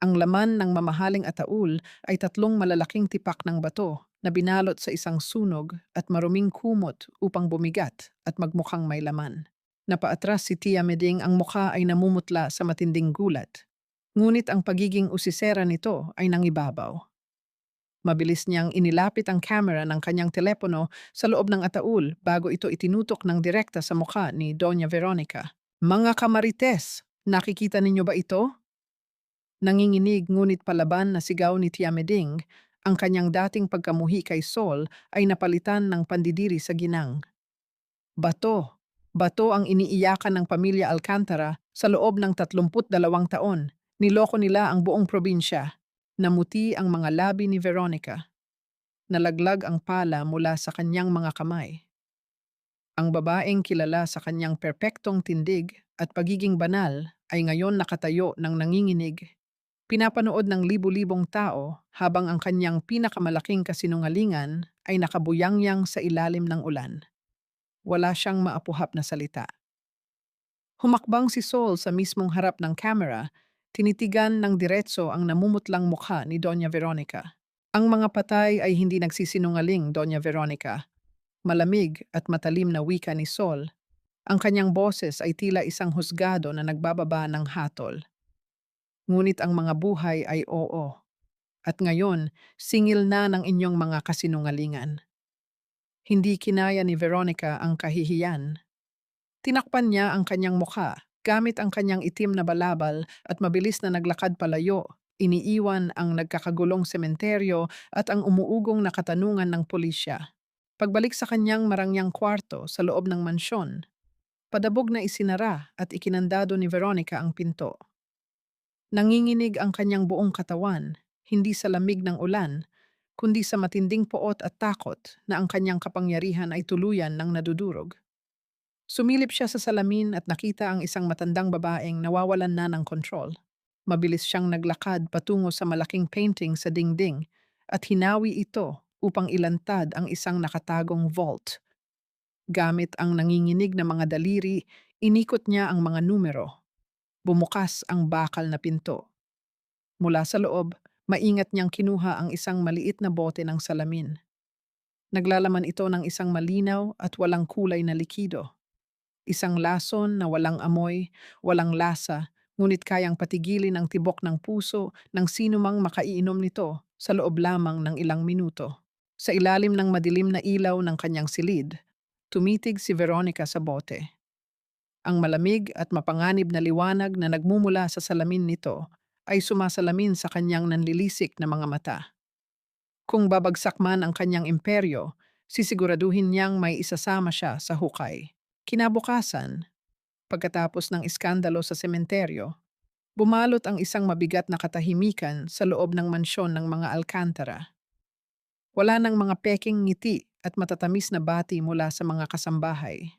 Ang laman ng mamahaling ataul ay tatlong malalaking tipak ng bato na binalot sa isang sunog at maruming kumot upang bumigat at magmukhang may laman. Napaatras si Tia Meding, ang mukha ay namumutla sa matinding gulat. Ngunit ang pagiging usisera nito ay nangibabaw. Mabilis niyang inilapit ang camera ng kanyang telepono sa loob ng ataul bago ito itinutok ng direkta sa mukha ni Doña Veronica. Mga kamarites, nakikita ninyo ba ito? Nanginginig ngunit palaban na sigaw ni Tia Meding, ang kanyang dating pagkamuhi kay Saul ay napalitan ng pandidiri sa ginang. Bato. Bato ang iniiyakan ng pamilya Alcantara sa loob ng 32 taon. Niloko nila ang buong probinsya. Namuti ang mga labi ni Veronica. Nalaglag ang pala mula sa kanyang mga kamay. Ang babaeng kilala sa kanyang perpektong tindig at pagiging banal ay ngayon nakatayo ng nanginginig. Pinapanood ng libu-libong tao habang ang kanyang pinakamalaking kasinungalingan ay nakabuyangyang sa ilalim ng ulan. Wala siyang maapuhap na salita. Humakbang si Saul sa mismong harap ng camera, tinitigan ng diretso ang namumutlang mukha ni Doña Veronica. Ang mga patay ay hindi nagsisinungaling, Doña Veronica. Malamig at matalim na wika ni Saul. Ang kanyang boses ay tila isang husgado na nagbababa ng hatol. Ngunit ang mga buhay ay oo. At ngayon, singil na ng inyong mga kasinungalingan. Hindi kinaya ni Veronica ang kahihiyan. Tinakpan niya ang kanyang mukha, gamit ang kanyang itim na balabal at mabilis na naglakad palayo, iniiwan ang nagkakagulong sementeryo at ang umuugong na katanungan ng pulisya. Pagbalik sa kanyang marangyang kwarto sa loob ng mansyon, padabog na isinara at ikinandado ni Veronica ang pinto. Nanginginig ang kanyang buong katawan, hindi sa lamig ng ulan, kundi sa matinding poot at takot na ang kanyang kapangyarihan ay tuluyan ng nadudurog. Sumilip siya sa salamin at nakita ang isang matandang babaeng nawawalan na ng kontrol. Mabilis siyang naglakad patungo sa malaking painting sa dingding at hinawi ito upang ilantad ang isang nakatagong vault. Gamit ang nanginginig na mga daliri, inikot niya ang mga numero. Bumukas ang bakal na pinto. Mula sa loob, maingat niyang kinuha ang isang maliit na bote ng salamin. Naglalaman ito ng isang malinaw at walang kulay na likido. Isang lason na walang amoy, walang lasa, ngunit kayang patigilin ang tibok ng puso ng sinumang makaiinom nito sa loob lamang ng ilang minuto. Sa ilalim ng madilim na ilaw ng kanyang silid, tumitig si Veronica sa bote. Ang malamig at mapanganib na liwanag na nagmumula sa salamin nito ay sumasalamin sa kanyang nanlilisik na mga mata. Kung babagsak man ang kanyang imperyo, sisiguraduhin niyang may isasama siya sa hukay. Kinabukasan, pagkatapos ng iskandalo sa sementeryo, bumalot ang isang mabigat na katahimikan sa loob ng mansyon ng mga Alcantara. Wala nang mga peking ngiti at matatamis na bati mula sa mga kasambahay.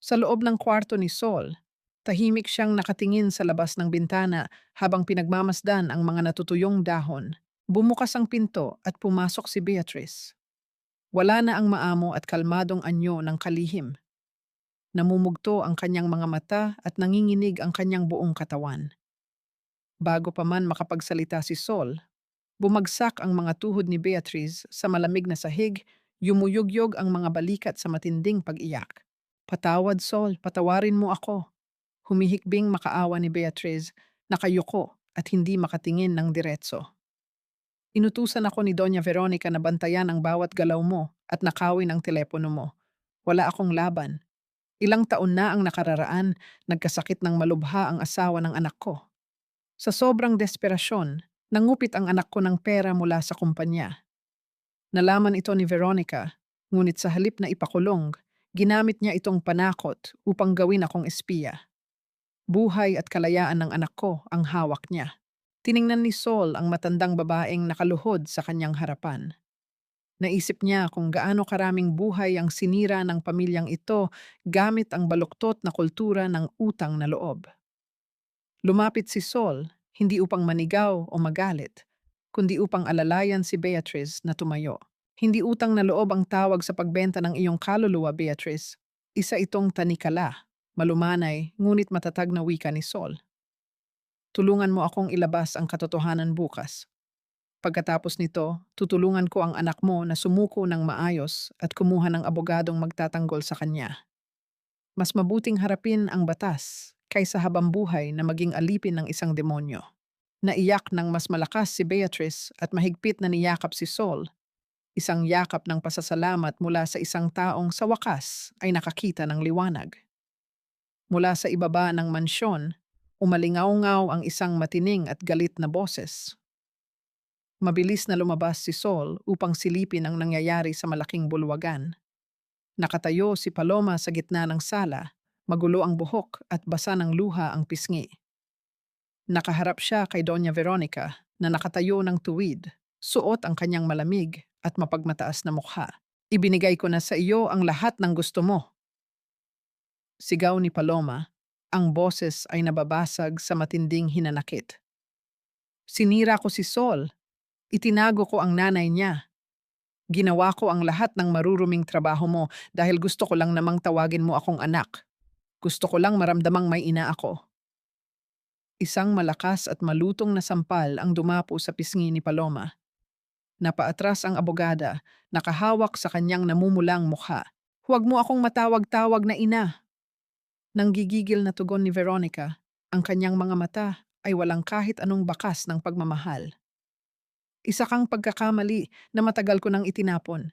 Sa loob ng kwarto ni Saul, tahimik siyang nakatingin sa labas ng bintana habang pinagmamasdan ang mga natutuyong dahon. Bumukas ang pinto at pumasok si Beatrice. Wala na ang maamo at kalmadong anyo ng kalihim. Namumugto ang kanyang mga mata at nanginginig ang kanyang buong katawan. Bago pa man makapagsalita si Sol, bumagsak ang mga tuhod ni Beatrice sa malamig na sahig, yumuyugyog ang mga balikat sa matinding pag-iyak. Patawad, Sol, patawarin mo ako. Humihikbing makaawa ni Beatrice, nakayuko at hindi makatingin ng diretso. Inutusan ako ni Doña Veronica na bantayan ang bawat galaw mo at nakawin ang telepono mo. Wala akong laban. Ilang taon na ang nakararaan, nagkasakit ng malubha ang asawa ng anak ko. Sa sobrang desperasyon, nangupit ang anak ko ng pera mula sa kumpanya. Nalaman ito ni Veronica, ngunit sa halip na ipakulong, ginamit niya itong panakot upang gawin akong espiya. Buhay at kalayaan ng anak ko ang hawak niya. Tiningnan ni Sol ang matandang babaeng nakaluhod sa kanyang harapan. Naisip niya kung gaano karaming buhay ang sinira ng pamilyang ito gamit ang baluktot na kultura ng utang na loob. Lumapit si Sol, hindi upang manigaw o magalit, kundi upang alalayan si Beatrice na tumayo. Hindi utang na loob ang tawag sa pagbenta ng iyong kaluluwa, Beatrice. Isa itong tanikala, malumanay, ngunit matatag na wika ni Sol. Tulungan mo akong ilabas ang katotohanan bukas. Pagkatapos nito, tutulungan ko ang anak mo na sumuko ng maayos at kumuha ng abogadong magtatanggol sa kanya. Mas mabuting harapin ang batas kaysa habang buhay na maging alipin ng isang demonyo. Naiyak ng mas malakas si Beatrice at mahigpit na niyakap si Sol. Isang yakap ng pasasalamat mula sa isang taong sa wakas ay nakakita ng liwanag. Mula sa ibaba ng mansyon, umalingaw-ngaw ang isang matining at galit na boses. Mabilis na lumabas si Sol upang silipin ang nangyayari sa malaking bulwagan. Nakatayo si Paloma sa gitna ng sala, magulo ang buhok at basa ng luha ang pisngi. Nakaharap siya kay Doña Veronica na nakatayo ng tuwid, suot ang kanyang malamig at mapagmataas na mukha. Ibinigay ko na sa iyo ang lahat ng gusto mo. Sigaw ni Paloma, ang boses ay nababasag sa matinding hinanakit. Sinira ko si Sol. Itinago ko ang nanay niya. Ginawa ko ang lahat ng maruruming trabaho mo dahil gusto ko lang namang tawagin mo akong anak. Gusto ko lang maramdamang may ina ako. Isang malakas at malutong na sampal ang dumapo sa pisngi ni Paloma. Napaatras ang abogada, nakahawak sa kanyang namumulang mukha. Huwag mo akong matawag-tawag na ina. Nang gigigil na tugon ni Veronica, ang kanyang mga mata ay walang kahit anong bakas ng pagmamahal. Isa kang pagkakamali na matagal ko nang itinapon.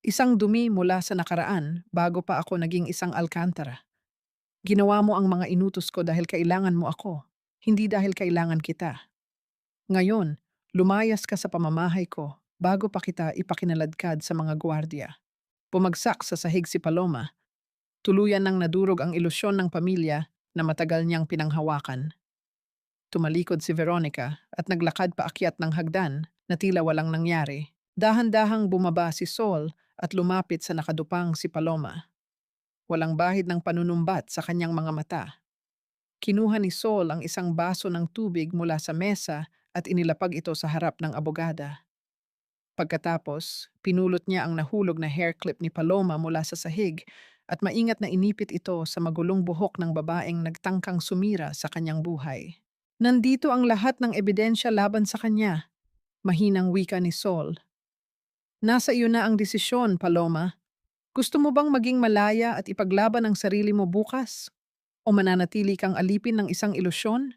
Isang dumi mula sa nakaraan bago pa ako naging isang Alcantara. Ginawa mo ang mga inutos ko dahil kailangan mo ako, hindi dahil kailangan kita. Ngayon, lumayas ka sa pamamahay ko bago pa kita ipakinaladkad sa mga gwardiya. Bumagsak sa sahig si Paloma. Tuluyan nang nadurog ang ilusyon ng pamilya na matagal niyang pinanghawakan. Tumalikod si Veronica at naglakad paakyat ng hagdan na tila walang nangyari. Dahan-dahang bumaba si Sol at lumapit sa nakadupang si Paloma. Walang bahid ng panunumbat sa kanyang mga mata. Kinuha ni Sol ang isang baso ng tubig mula sa mesa at inilapag ito sa harap ng abogada. Pagkatapos, pinulot niya ang nahulog na hair clip ni Paloma mula sa sahig at maingat na inipit ito sa magulong buhok ng babaeng nagtangkang sumira sa kanyang buhay. Nandito ang lahat ng ebidensya laban sa kanya, mahinang wika ni Sol. Nasa iyo na ang desisyon, Paloma. Gusto mo bang maging malaya at ipaglaban ang sarili mo bukas? O mananatili kang alipin ng isang ilusyon?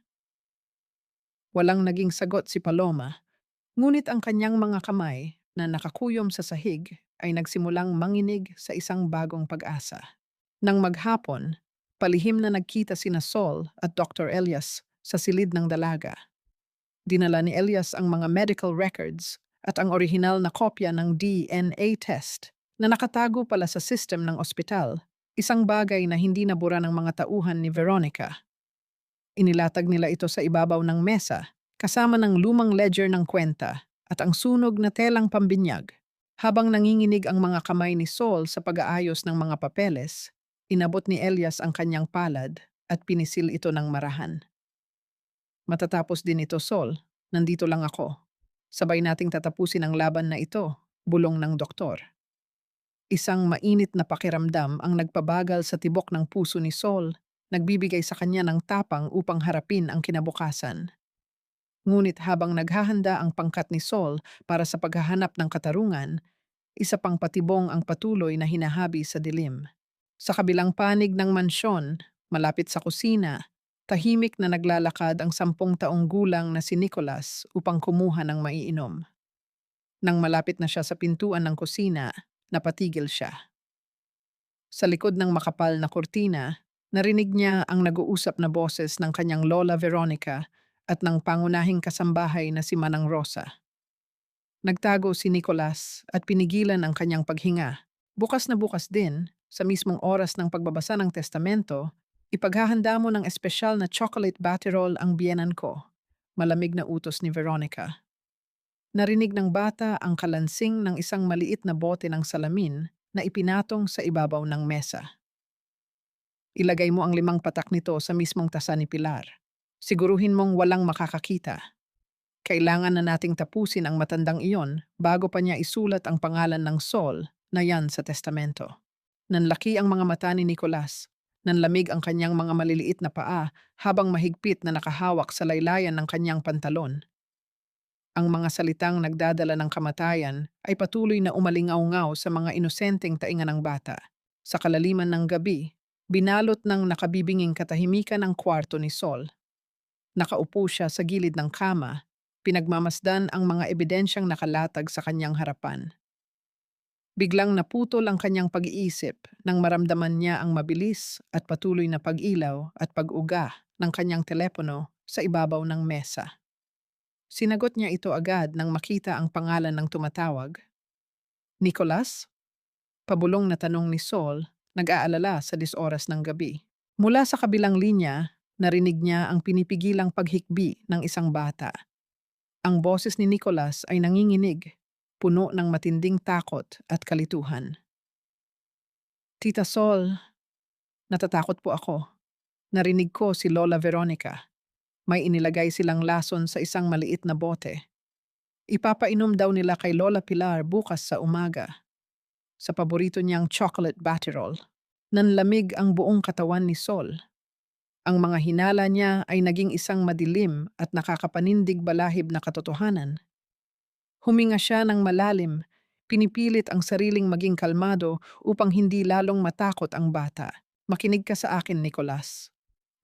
Walang naging sagot si Paloma, ngunit ang kanyang mga kamay na nakakuyom sa sahig ay nagsimulang manginig sa isang bagong pag-asa. Nang maghapon, palihim na nagkita sina Sol at Dr. Elias sa silid ng dalaga. Dinala ni Elias ang mga medical records at ang orihinal na kopya ng DNA test na nakatago pala sa system ng ospital, isang bagay na hindi nabura ng mga tauhan ni Veronica. Inilatag nila ito sa ibabaw ng mesa, kasama ng lumang ledger ng kwenta at ang sunog na telang pambinyag. Habang nanginginig ang mga kamay ni Sol sa pag-aayos ng mga papeles, inabot ni Elias ang kanyang palad at pinisil ito ng marahan. Matatapos din ito, Sol. Nandito lang ako. Sabay nating tatapusin ang laban na ito, bulong ng doktor. Isang mainit na pakiramdam ang nagpabagal sa tibok ng puso ni Saul, nagbibigay sa kanya ng tapang upang harapin ang kinabukasan. Ngunit habang naghahanda ang pangkat ni Saul para sa paghahanap ng katarungan, isa pang patibong ang patuloy na hinahabi sa dilim. Sa kabilang panig ng mansyon, malapit sa kusina, tahimik na naglalakad ang 10 taong gulang na si Nicholas upang kumuha ng maiinom. Nang malapit na siya sa pintuan ng kusina, napatigil siya. Sa likod ng makapal na kurtina, narinig niya ang nag-uusap na boses ng kanyang Lola Veronica at ng pangunahing kasambahay na si Manang Rosa. Nagtago si Nicholas at pinigilan ang kanyang paghinga. Bukas na bukas din, sa mismong oras ng pagbabasa ng testamento, ipaghahanda mo ng espesyal na chocolate batterol ang biyenan ko. Malamig na utos ni Veronica. Narinig ng bata ang kalansing ng isang maliit na bote ng salamin na ipinatong sa ibabaw ng mesa. Ilagay mo ang 5 patak nito sa mismong tasa ni Pilar. Siguruhin mong walang makakakita. Kailangan na nating tapusin ang matandang iyon bago pa niya isulat ang pangalan ng Saul na yan sa testamento. Nanlaki ang mga mata ni Nicolas. Nanlamig ang kanyang mga maliliit na paa habang mahigpit na nakahawak sa laylayan ng kanyang pantalon. Ang mga salitang nagdadala ng kamatayan ay patuloy na umalingaw-ngaw sa mga inosenteng tainga ng bata. Sa kalaliman ng gabi, binalot ng nakabibinging katahimikan ang kwarto ni Saul. Nakaupo siya sa gilid ng kama, pinagmamasdan ang mga ebidensyang nakalatag sa kanyang harapan. Biglang naputol ang kanyang pag-iisip nang maramdaman niya ang mabilis at patuloy na pag-ilaw at pag-uga ng kanyang telepono sa ibabaw ng mesa. Sinagot niya ito agad nang makita ang pangalan ng tumatawag. Nicholas? Pabulong na tanong ni Saul, nag-aalala sa 10 oras ng gabi. Mula sa kabilang linya, narinig niya ang pinipigilang paghikbi ng isang bata. Ang boses ni Nicholas ay nanginginig, puno ng matinding takot at kalituhan. Tita Sol, natatakot po ako. Narinig ko si Lola Veronica. May inilagay silang lason sa isang maliit na bote. Ipapainom daw nila kay Lola Pilar bukas sa umaga. Sa paborito niyang chocolate batterol. Nanlamig ang buong katawan ni Sol. Ang mga hinala niya ay naging isang madilim at nakakapanindig balahib na katotohanan. Huminga siya ng malalim, pinipilit ang sariling maging kalmado upang hindi lalong matakot ang bata. Makinig ka sa akin, Nicholas.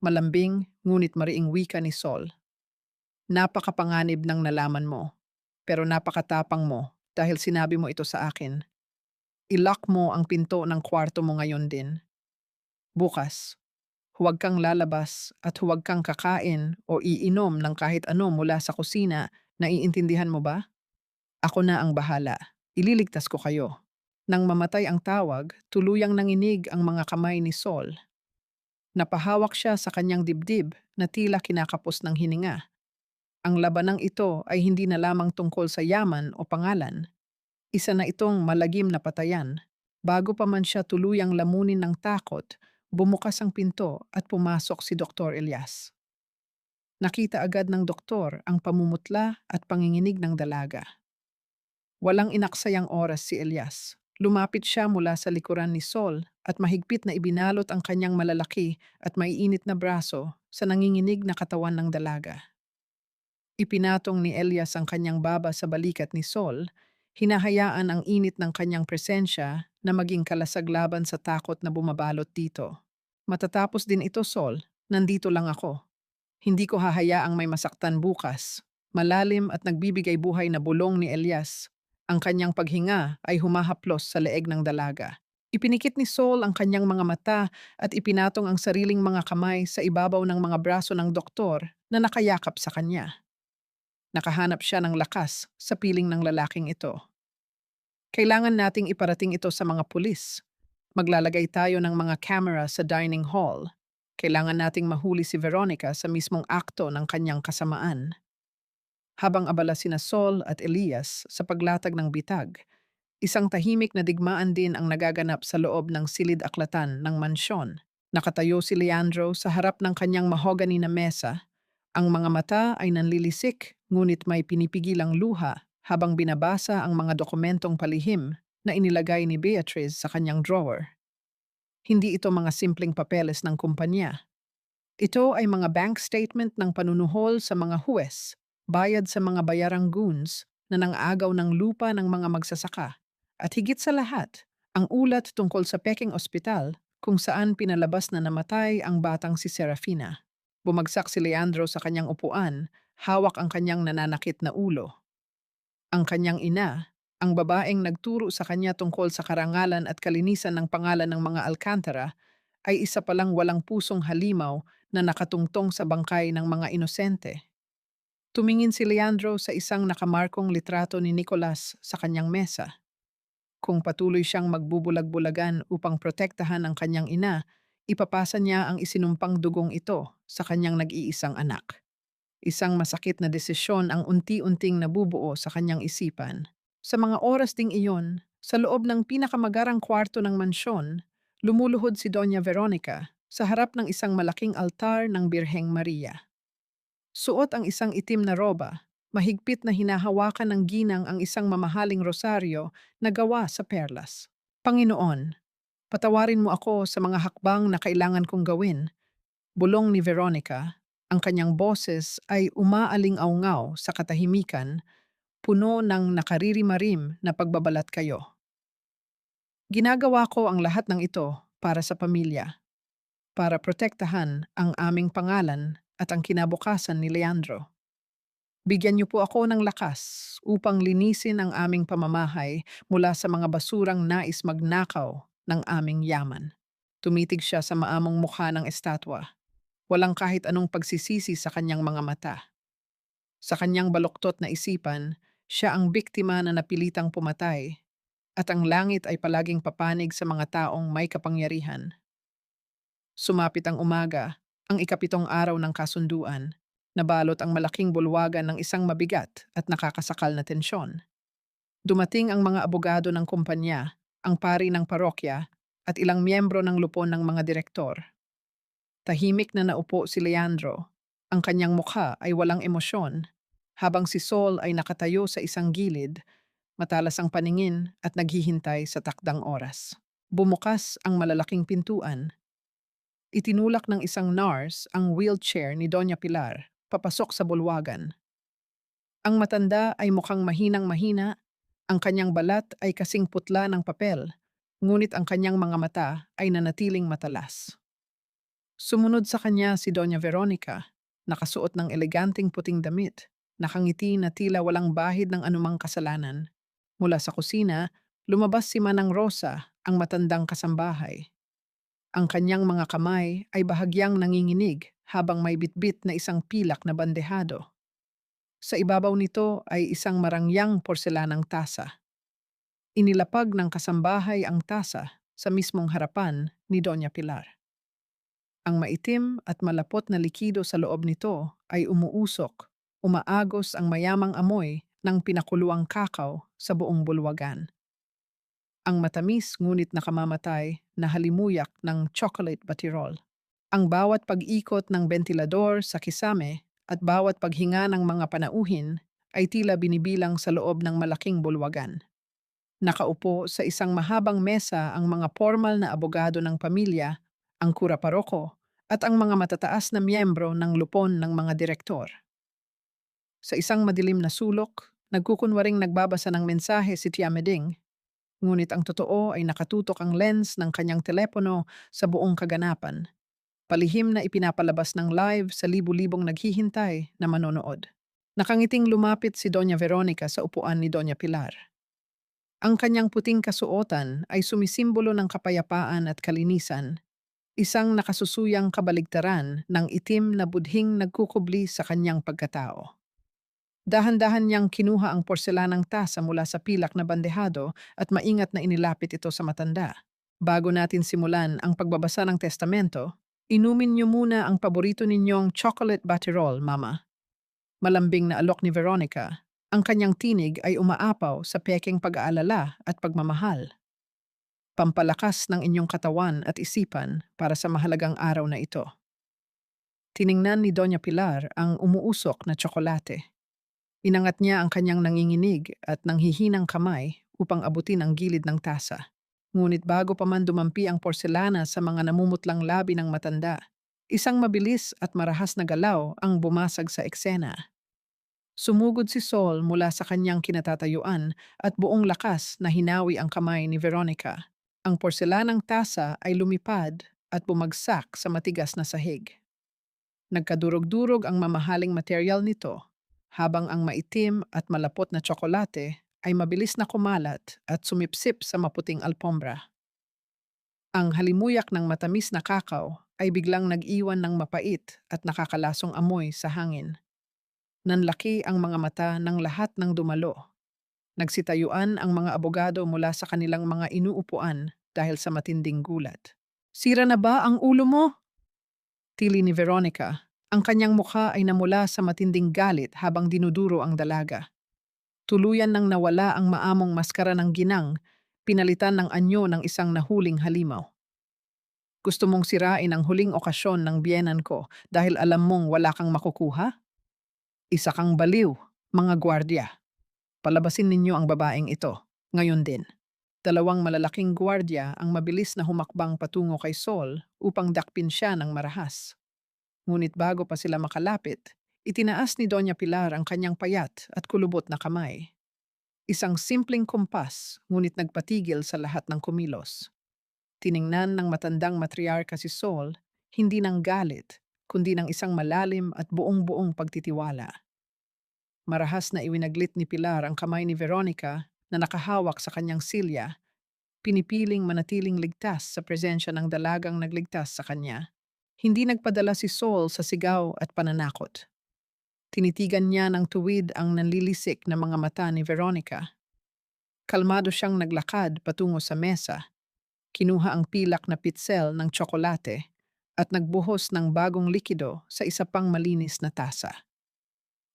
Malambing, ngunit mariing wika ni Sol. Napakapanganib ng nalaman mo, pero napakatapang mo dahil sinabi mo ito sa akin. I-lock mo ang pinto ng kwarto mo ngayon din. Bukas, huwag kang lalabas at huwag kang kakain o iinom ng kahit ano mula sa kusina. Naiintindihan mo ba? Ako na ang bahala. Ililigtas ko kayo. Nang mamatay ang tawag, tuluyang nanginig ang mga kamay ni Saul. Napahawak siya sa kanyang dibdib na tila kinakapos ng hininga. Ang labanang ito ay hindi na lamang tungkol sa yaman o pangalan. Isa na itong malagim na patayan. Bago pa man siya tuluyang lamunin ng takot, bumukas ang pinto at pumasok si Dr. Elias. Nakita agad ng doktor ang pamumutla at panginginig ng dalaga. Walang inaksayang oras si Elias. Lumapit siya mula sa likuran ni Saul at mahigpit na ibinalot ang kanyang malalaki at maiinit na braso sa nanginginig na katawan ng dalaga. Ipinatong ni Elias ang kanyang baba sa balikat ni Saul, hinahayaan ang init ng kanyang presensya na maging kalasag laban sa takot na bumabalot dito. Matatapos din ito, Saul, nandito lang ako. Hindi ko hahayaang may masaktan bukas. Malalim at nagbibigay buhay na bulong ni Elias. Ang kanyang paghinga ay humahaplos sa leeg ng dalaga. Ipinikit ni Saul ang kanyang mga mata at ipinatong ang sariling mga kamay sa ibabaw ng mga braso ng doktor na nakayakap sa kanya. Nakahanap siya ng lakas sa piling ng lalaking ito. Kailangan nating iparating ito sa mga pulis. Maglalagay tayo ng mga camera sa dining hall. Kailangan nating mahuli si Veronica sa mismong akto ng kanyang kasamaan. Habang abala sina Saul at Elias sa paglatag ng bitag, isang tahimik na digmaan din ang nagaganap sa loob ng silid-aklatan ng mansyon. Nakatayo si Leandro sa harap ng kanyang mahogany na mesa. Ang mga mata ay nanlilisik, ngunit may pinipigilang luha habang binabasa ang mga dokumentong palihim na inilagay ni Beatrice sa kanyang drawer. Hindi ito mga simpleng papeles ng kumpanya. Ito ay mga bank statement ng panunuhol sa mga huwes, bayad sa mga bayarang goons na nang-agaw ng lupa ng mga magsasaka. At higit sa lahat, ang ulat tungkol sa Peking Ospital kung saan pinalabas na namatay ang batang si Serafina. Bumagsak si Leandro sa kanyang upuan, hawak ang kanyang nananakit na ulo. Ang kanyang ina, ang babaeng nagturo sa kanya tungkol sa karangalan at kalinisan ng pangalan ng mga Alcantara, ay isa palang walang pusong halimaw na nakatungtong sa bangkay ng mga inosente. Tumingin si Leandro sa isang nakamarkong litrato ni Nicolas sa kanyang mesa. Kung patuloy siyang magbubulag-bulagan upang protektahan ang kanyang ina, ipapasa niya ang isinumpang dugong ito sa kanyang nag-iisang anak. Isang masakit na desisyon ang unti-unting nabubuo sa kanyang isipan. Sa mga oras ding iyon, sa loob ng pinakamagarang kwarto ng mansyon, lumuluhod si Doña Veronica sa harap ng isang malaking altar ng Birheng Maria. Suot ang isang itim na roba, mahigpit na hinahawakan ng ginang ang isang mamahaling rosaryo na gawa sa perlas. Panginoon, patawarin mo ako sa mga hakbang na kailangan kong gawin. Bulong ni Veronica, ang kanyang boses ay umaaling-aungaw sa katahimikan, puno ng nakaririmarim na pagbabalat kayo. Ginagawa ko ang lahat ng ito para sa pamilya, para protektahan ang aming pangalan at ang kinabukasan ni Leandro. Bigyan niyo po ako ng lakas upang linisin ang aming pamamahay mula sa mga basurang nais magnakaw ng aming yaman. Tumitig siya sa maamong mukha ng estatwa. Walang kahit anong pagsisisi sa kanyang mga mata. Sa kanyang baluktot na isipan, siya ang biktima na napilitang pumatay, at ang langit ay palaging papanig sa mga taong may kapangyarihan. Sumapit ang umaga, ang ikapitong araw ng kasunduan, nabalot ang malaking bulwagan ng isang mabigat at nakakasakal na tensyon. Dumating ang mga abogado ng kumpanya, ang pari ng parokya, at ilang miyembro ng lupon ng mga direktor. Tahimik na naupo si Leandro. Ang kanyang mukha ay walang emosyon, habang si Sol ay nakatayo sa isang gilid, matalas ang paningin at naghihintay sa takdang oras. Bumukas ang malalaking pintuan. Itinulak ng isang nurse ang wheelchair ni Doña Pilar, papasok sa bulwagan. Ang matanda ay mukhang mahinang-mahina, ang kanyang balat ay kasing putla ng papel, ngunit ang kanyang mga mata ay nanatiling matalas. Sumunod sa kanya si Doña Veronica, nakasuot ng eleganteng puting damit, nakangiti na tila walang bahid ng anumang kasalanan. Mula sa kusina, lumabas si Manang Rosa, ang matandang kasambahay. Ang kanyang mga kamay ay bahagyang nanginginig habang may bitbit na isang pilak na bandehado. Sa ibabaw nito ay isang marangyang porselanang tasa. Inilapag ng kasambahay ang tasa sa mismong harapan ni Doña Pilar. Ang maitim at malapot na likido sa loob nito ay umuusok, umaagos ang mayamang amoy ng pinakuluang kakao sa buong bulwagan. Ang matamis ngunit nakamamatay na halimuyak ng chocolate batirol. Ang bawat pag-ikot ng bentilador sa kisame at bawat paghinga ng mga panauhin ay tila binibilang sa loob ng malaking bulwagan. Nakaupo sa isang mahabang mesa ang mga formal na abogado ng pamilya, ang kura paroko, at ang mga matataas na miyembro ng lupon ng mga direktor. Sa isang madilim na sulok, nagkukunwaring nagbabasa ng mensahe si Tia Meding, ngunit ang totoo ay nakatutok ang lens ng kanyang telepono sa buong kaganapan. Palihim na ipinapalabas ng live sa libu-libong naghihintay na manonood. Nakangiting lumapit si Doña Veronica sa upuan ni Doña Pilar. Ang kanyang puting kasuotan ay sumisimbolo ng kapayapaan at kalinisan, isang nakasusuyang kabaligtaran ng itim na budhing nagkukubli sa kanyang pagkatao. Dahan-dahan niyang kinuha ang porselanang tasa mula sa pilak na bandehado at maingat na inilapit ito sa matanda. Bago natin simulan ang pagbabasa ng testamento, inumin niyo muna ang paborito ninyong chocolate batirol, Mama. Malambing na alok ni Veronica, ang kanyang tinig ay umaapaw sa pekeng pag-aalala at pagmamahal. Pampalakas ng inyong katawan at isipan para sa mahalagang araw na ito. Tiningnan ni Doña Pilar ang umuusok na tsokolate. Inangat niya ang kanyang nanginginig at nanghihinang kamay upang abutin ang gilid ng tasa. Ngunit bago pa man dumampi ang porselana sa mga namumutlang labi ng matanda, isang mabilis at marahas na galaw ang bumasag sa eksena. Sumugod si Saul mula sa kanyang kinatatayuan at buong lakas na hinawi ang kamay ni Veronica. Ang porselanang tasa ay lumipad at bumagsak sa matigas na sahig. Nagkadurog-durog ang mamahaling material nito, habang ang maitim at malapot na tsokolate ay mabilis na kumalat at sumipsip sa maputing alpombra. Ang halimuyak ng matamis na kakao ay biglang nag-iwan ng mapait at nakakalasong amoy sa hangin. Nanlaki ang mga mata ng lahat ng dumalo. Nagsitayuan ang mga abogado mula sa kanilang mga inuupuan dahil sa matinding gulat. "Sira na ba ang ulo mo?" Tili ni Veronica. Ang kanyang mukha ay namula sa matinding galit habang dinuduro ang dalaga. Tuluyan nang nawala ang maamong maskara ng ginang, pinalitan ng anyo ng isang nahuling halimaw. "Gusto mong sirain ang huling okasyon ng biyenan ko dahil alam mong wala kang makukuha? Isa kang baliw, mga gwardya. Palabasin ninyo ang babaeng ito, ngayon din." Dalawang malalaking gwardya ang mabilis na humakbang patungo kay Saul upang dakpin siya ng marahas. Ngunit bago pa sila makalapit, itinaas ni Doña Pilar ang kanyang payat at kulubot na kamay. Isang simpleng kumpas, ngunit nagpatigil sa lahat ng kumilos. Tiningnan ng matandang matriarka si Saul, hindi ng galit, kundi ng isang malalim at buong-buong pagtitiwala. Marahas na iwinaglit ni Pilar ang kamay ni Veronica na nakahawak sa kanyang silya, pinipiling manatiling ligtas sa presensya ng dalagang nagligtas sa kanya. Hindi nagpadala si Saul sa sigaw at pananakot. Tinitigan niya ng tuwid ang nanlilisik na mga mata ni Veronica. Kalmado siyang naglakad patungo sa mesa, kinuha ang pilak na pitsel ng tsokolate at nagbuhos ng bagong likido sa isa pang malinis na tasa.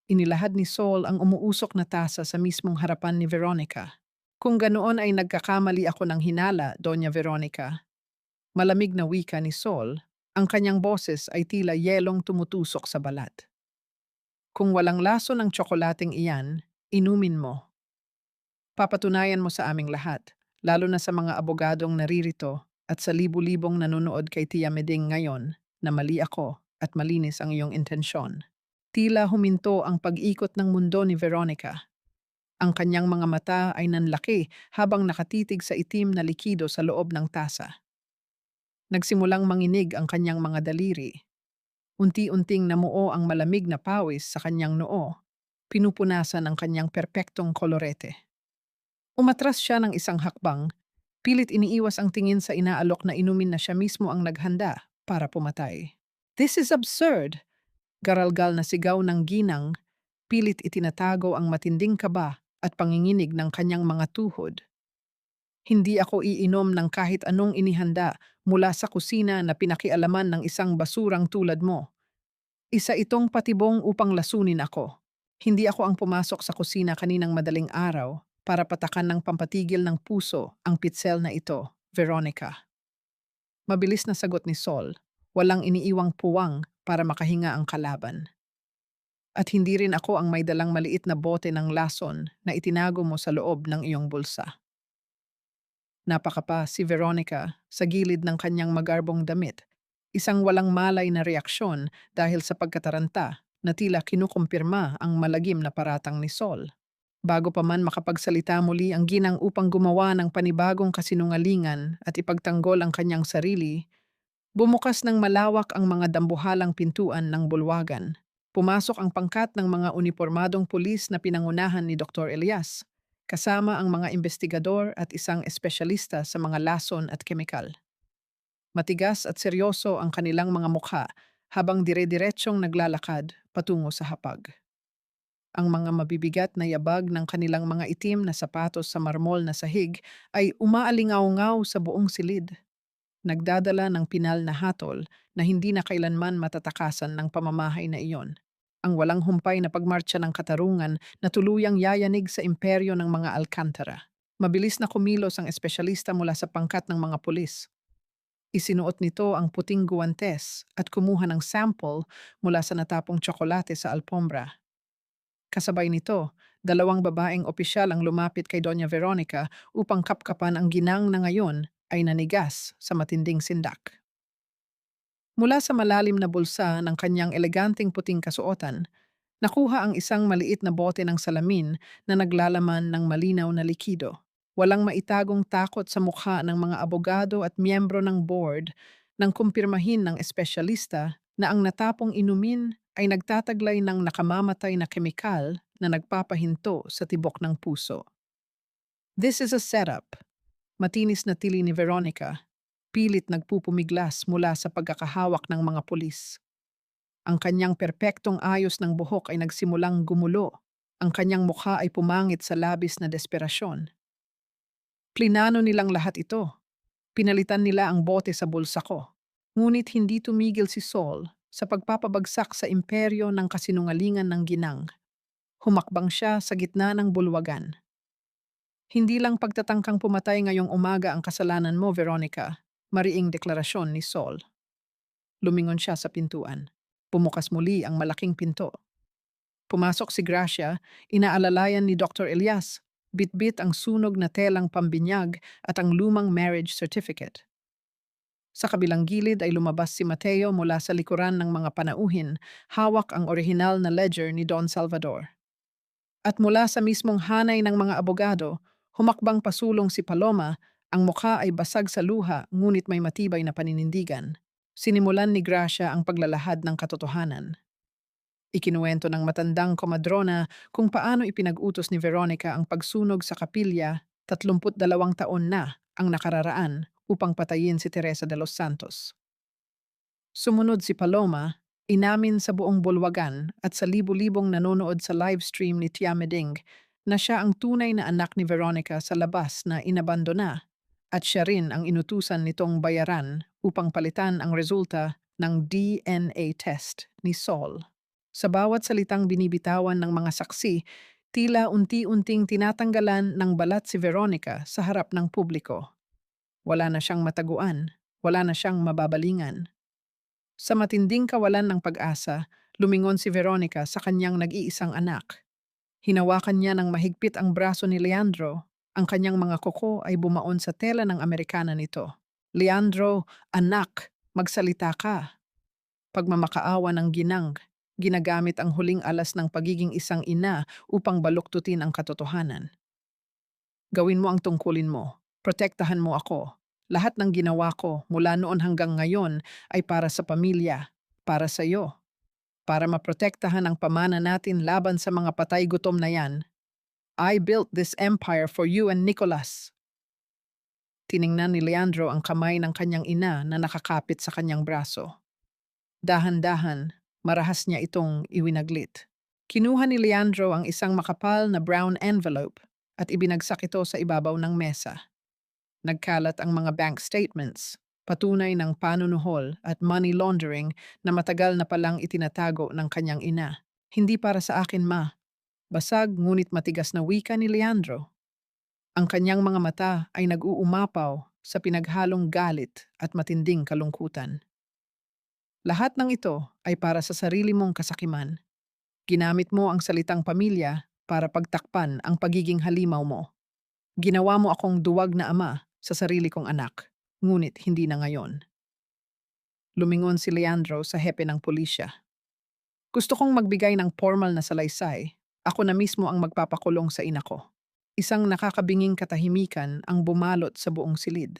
Inilahad ni Saul ang umuusok na tasa sa mismong harapan ni Veronica. "Kung ganoon ay nagkakamali ako ng hinala, Doña Veronica." Malamig na wika ni Saul, ang kanyang boses ay tila yelong tumutusok sa balat. "Kung walang laso ng tsokolating iyan, inumin mo. Papatunayan mo sa aming lahat, lalo na sa mga abogadong naririto at sa libu-libong nanonood kay Tia Meding ngayon na mali ako at malinis ang iyong intensyon." Tila huminto ang pag-ikot ng mundo ni Veronica. Ang kanyang mga mata ay nanlaki habang nakatitig sa itim na likido sa loob ng tasa. Nagsimulang manginig ang kanyang mga daliri. Unti-unting namuo ang malamig na pawis sa kanyang noo, pinupunasan ang kanyang perpektong kolorete. Umatras siya ng isang hakbang, pilit iniiwas ang tingin sa inaalok na inumin na siya mismo ang naghanda para pumatay. "This is absurd!" Garalgal na sigaw ng ginang, pilit itinatago ang matinding kaba at panginginig ng kanyang mga tuhod. "Hindi ako iinom ng kahit anong inihanda mula sa kusina na pinakialaman ng isang basurang tulad mo. Isa itong patibong upang lasunin ako. Hindi ako ang pumasok sa kusina kaninang madaling araw para patakan ng pampatigil ng puso ang pitsel na ito, Veronica." Mabilis na sagot ni Saul, walang iniiwang puwang para makahinga ang kalaban. "At hindi rin ako ang may dalang maliit na bote ng lason na itinago mo sa loob ng iyong bulsa." Napakapa si Veronica sa gilid ng kanyang magarbong damit. Isang walang malay na reaksyon dahil sa pagkataranta na tila kinukumpirma ang malagim na paratang ni Saul. Bago pa man makapagsalita muli ang ginang upang gumawa ng panibagong kasinungalingan at ipagtanggol ang kanyang sarili, bumukas ng malawak ang mga dambuhalang pintuan ng bulwagan. Pumasok ang pangkat ng mga unipormadong pulis na pinangunahan ni Dr. Elias, kasama ang mga investigador at isang espesyalista sa mga lason at kemikal. Matigas at seryoso ang kanilang mga mukha habang dire-diretsyong naglalakad patungo sa hapag. Ang mga mabibigat na yabag ng kanilang mga itim na sapatos sa marmol na sahig ay umaalingaw-ngaw sa buong silid, nagdadala ng pinal na hatol na hindi na kailanman matatakasan ng pamamahay na iyon. Ang walang humpay na pagmartsa ng katarungan na tuluyang yayanig sa imperyo ng mga Alcantara. Mabilis na kumilos ang espesyalista mula sa pangkat ng mga pulis. Isinuot nito ang puting guwantes at kumuha ng sample mula sa natapong tsokolate sa alpombra. Kasabay nito, Dalawang babaeng opisyal ang lumapit kay Doña Veronica upang kapkapan ang ginang na ngayon ay nanigas sa matinding sindak. Mula sa malalim na bulsa ng kanyang eleganteng puting kasuotan, nakuha ang isang maliit na bote ng salamin na naglalaman ng malinaw na likido. Walang maitagong takot sa mukha ng mga abogado at miyembro ng board nang kumpirmahin ng espesyalista na ang natapong inumin ay nagtataglay ng nakamamatay na kemikal na nagpapahinto sa tibok ng puso. This is a setup. Matinis na tili ni Veronica, pilit nagpupumiglas mula sa pagkakahawak ng mga pulis. Ang kanyang perpektong ayos ng buhok ay nagsimulang gumulo. Ang kanyang mukha ay pumangit sa labis na desperasyon. Plinano nilang lahat ito. Pinalitan nila ang bote sa bulsa ko. Ngunit hindi tumigil si Saul sa pagpapabagsak sa imperyo ng kasinungalingan ng ginang. Humakbang siya sa gitna ng bulwagan. Hindi lang pagtatangkang pumatay ngayong umaga ang kasalanan mo, Veronica, mariing deklarasyon ni Saul. Lumingon siya sa pintuan. Bumukas muli ang malaking pinto. Pumasok si Gracia, inaalalayan ni Dr. Elias, bitbit ang sunog na telang pambinyag at ang lumang marriage certificate. Sa kabilang gilid ay lumabas si Mateo mula sa likuran ng mga panauhin, hawak ang orihinal na ledger ni Don Salvador. At mula sa mismong hanay ng mga abogado, humakbang pasulong si Paloma, ang mukha ay basag sa luha ngunit may matibay na paninindigan. Sinimulan ni Gracia ang paglalahad ng katotohanan. Ikinuwento ng matandang komadrona kung paano ipinag-utos ni Veronica ang pagsunog sa kapilya 32 taon na ang nakararaan upang patayin si Teresa de los Santos. Sumunod si Paloma, inamin sa buong bulwagan at sa libu-libong nanonood sa livestream ni Tia Meding na siya ang tunay na anak ni Veronica sa labas na inabandona at siya rin ang inutusan nitong bayaran upang palitan ang resulta ng DNA test ni Saul. Sa bawat salitang binibitawan ng mga saksi, tila unti-unting tinatanggalan ng balat si Veronica sa harap ng publiko. Wala na siyang mataguan, wala na siyang mababalingan. Sa matinding kawalan ng pag-asa, lumingon si Veronica sa kanyang nag-iisang anak. Hinawakan niya ng mahigpit ang braso ni Leandro. Ang kanyang mga kuko ay bumaon sa tela ng Amerikana nito. Leandro, anak, magsalita ka. Pagmamakaawa ng ginang, ginagamit ang huling alas ng pagiging isang ina upang baluktutin ang katotohanan. Gawin mo ang tungkulin mo. Protektahan mo ako. Lahat ng ginawa ko mula noon hanggang ngayon ay para sa pamilya, para sa iyo, para maprotektahan ang pamana natin laban sa mga patay gutom na yan. I built this empire for you and Nicholas. Tiningnan ni Leandro ang kamay ng kanyang ina na nakakapit sa kanyang braso. Dahan-dahan, marahas niya itong iwinaglit. Kinuha ni Leandro ang isang makapal na brown envelope at ibinagsak ito sa ibabaw ng mesa. Nagkalat ang mga bank statements, patunay ng panunuhol at money laundering na matagal na palang itinatago ng kanyang ina. Hindi para sa akin, ma. Basag ngunit matigas na wika ni Leandro. Ang kanyang mga mata ay nag-uumapaw sa pinaghalong galit at matinding kalungkutan. Lahat ng ito ay para sa sarili mong kasakiman. Ginamit mo ang salitang pamilya para pagtakpan ang pagiging halimaw mo. Ginawa mo akong duwag na ama sa sarili kong anak, ngunit hindi na ngayon. Lumingon si Leandro sa hepe ng pulisya. Gusto kong magbigay ng formal na salaysay. Ako na mismo ang magpapakulong sa ina ko. Isang nakakabinging katahimikan ang bumalot sa buong silid.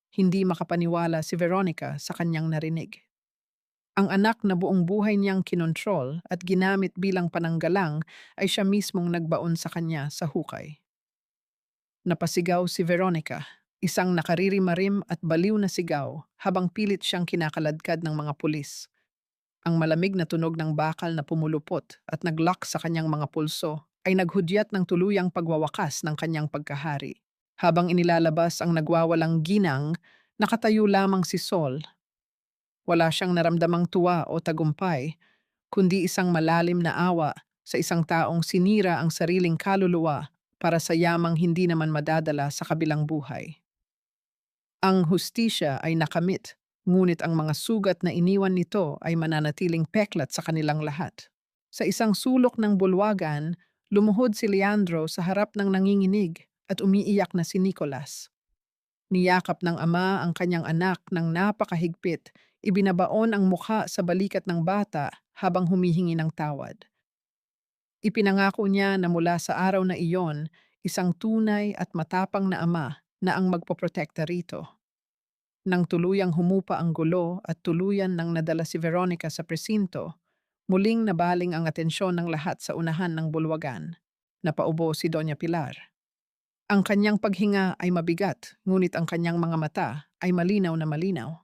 Hindi makapaniwala si Veronica sa kanyang narinig. Ang anak na buong buhay niyang kinontrol at ginamit bilang pananggalang ay siya mismong nagbaon sa kanya sa hukay. Napasigaw si Veronica, isang nakaririmarim at baliw na sigaw habang pilit siyang kinakaladkad ng mga pulis. Ang malamig na tunog ng bakal na pumulupot at naglock sa kanyang mga pulso ay naghudyat ng tuluyang pagwawakas ng kanyang pagkahari. Habang inilalabas ang nagwawalang ginang, nakatayo lamang si Saul. Wala siyang naramdamang tuwa o tagumpay, kundi isang malalim na awa sa isang taong sinira ang sariling kaluluwa para sa yamang hindi naman madadala sa kabilang buhay. Ang hustisya ay nakamit, ngunit ang mga sugat na iniwan nito ay mananatiling peklat sa kanilang lahat. Sa isang sulok ng bulwagan, Lumuhod si Leandro sa harap ng nanginginig at umiiyak na si Nicolas. Niyakap ng ama ang kanyang anak ng napakahigpit, ibinabaon ang mukha sa balikat ng bata habang humihingi ng tawad. Ipinangako niya na mula sa araw na iyon, isang tunay at matapang na ama na ang magpoprotekta rito. Nang tuluyang humupa ang gulo at tuluyan nang nadala si Veronica sa presinto, muling nabaling ang atensyon ng lahat sa unahan ng bulwagan. Napaubo si Doña Pilar. Ang kanyang paghinga ay mabigat, ngunit ang kanyang mga mata ay malinaw na malinaw.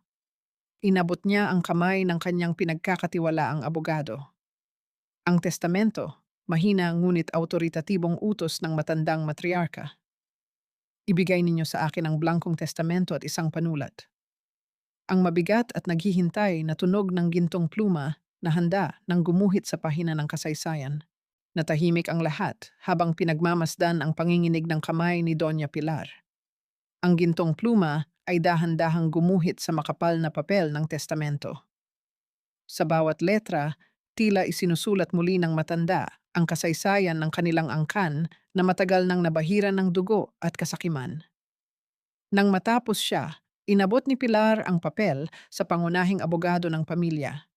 Inabot niya ang kamay ng kanyang pinagkakatiwalaang abogado. Ang testamento, mahina ngunit autoritatibong utos ng matandang matriarka. Ibigay ninyo sa akin ang blankong testamento at isang panulat. Ang mabigat at naghihintay na tunog ng gintong pluma na handa nang gumuhit sa pahina ng kasaysayan. Natahimik ang lahat habang pinagmamasdan ang panginginig ng kamay ni Doña Pilar. Ang gintong pluma ay dahan-dahang gumuhit sa makapal na papel ng testamento. Sa bawat letra, tila isinusulat muli ng matanda ang kasaysayan ng kanilang angkan na matagal nang nabahiran ng dugo at kasakiman. Nang matapos siya, inabot ni Pilar ang papel sa pangunahing abogado ng pamilya.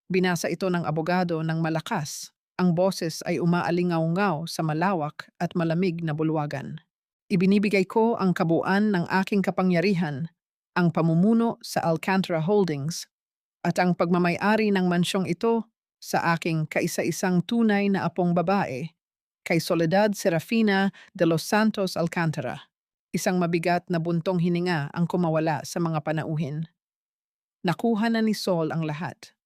Binasa ito ng abogado ng malakas. Ang boses ay umaalingaw-ngaw sa malawak at malamig na bulwagan. Ibinibigay ko ang kabuuan ng aking kapangyarihan, ang pamumuno sa Alcantara Holdings, at ang pagmamay-ari ng mansyong ito sa aking kaisa-isang tunay na apong babae, kay Soledad Serafina de los Santos Alcantara. Isang mabigat na buntong hininga ang kumawala sa mga panauhin. Nakuha na ni Sol ang lahat.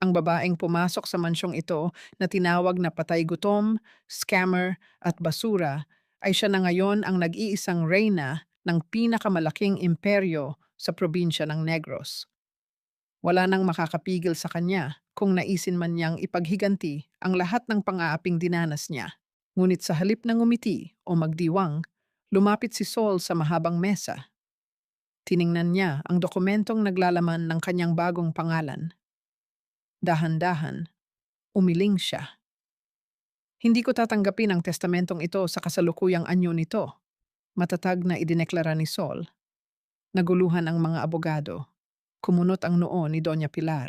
Ang babaeng pumasok sa mansyong ito na tinawag na patay gutom, scammer at basura ay siya na ngayon ang nag-iisang reyna ng pinakamalaking imperyo sa probinsya ng Negros. Wala nang makakapigil sa kanya kung naisin man niyang ipaghiganti ang lahat ng pang-aaping dinanas niya. Ngunit sa halip ng umiti o magdiwang, lumapit si Sol sa mahabang mesa. Tiningnan niya ang dokumentong naglalaman ng kanyang bagong pangalan. Dahan-dahan, umiling siya. Hindi ko tatanggapin ang testamentong ito sa kasalukuyang anyo nito. Matatag na idineklara ni Sol. Naguluhan ang mga abogado. Kumunot ang noo ni Doña Pilar.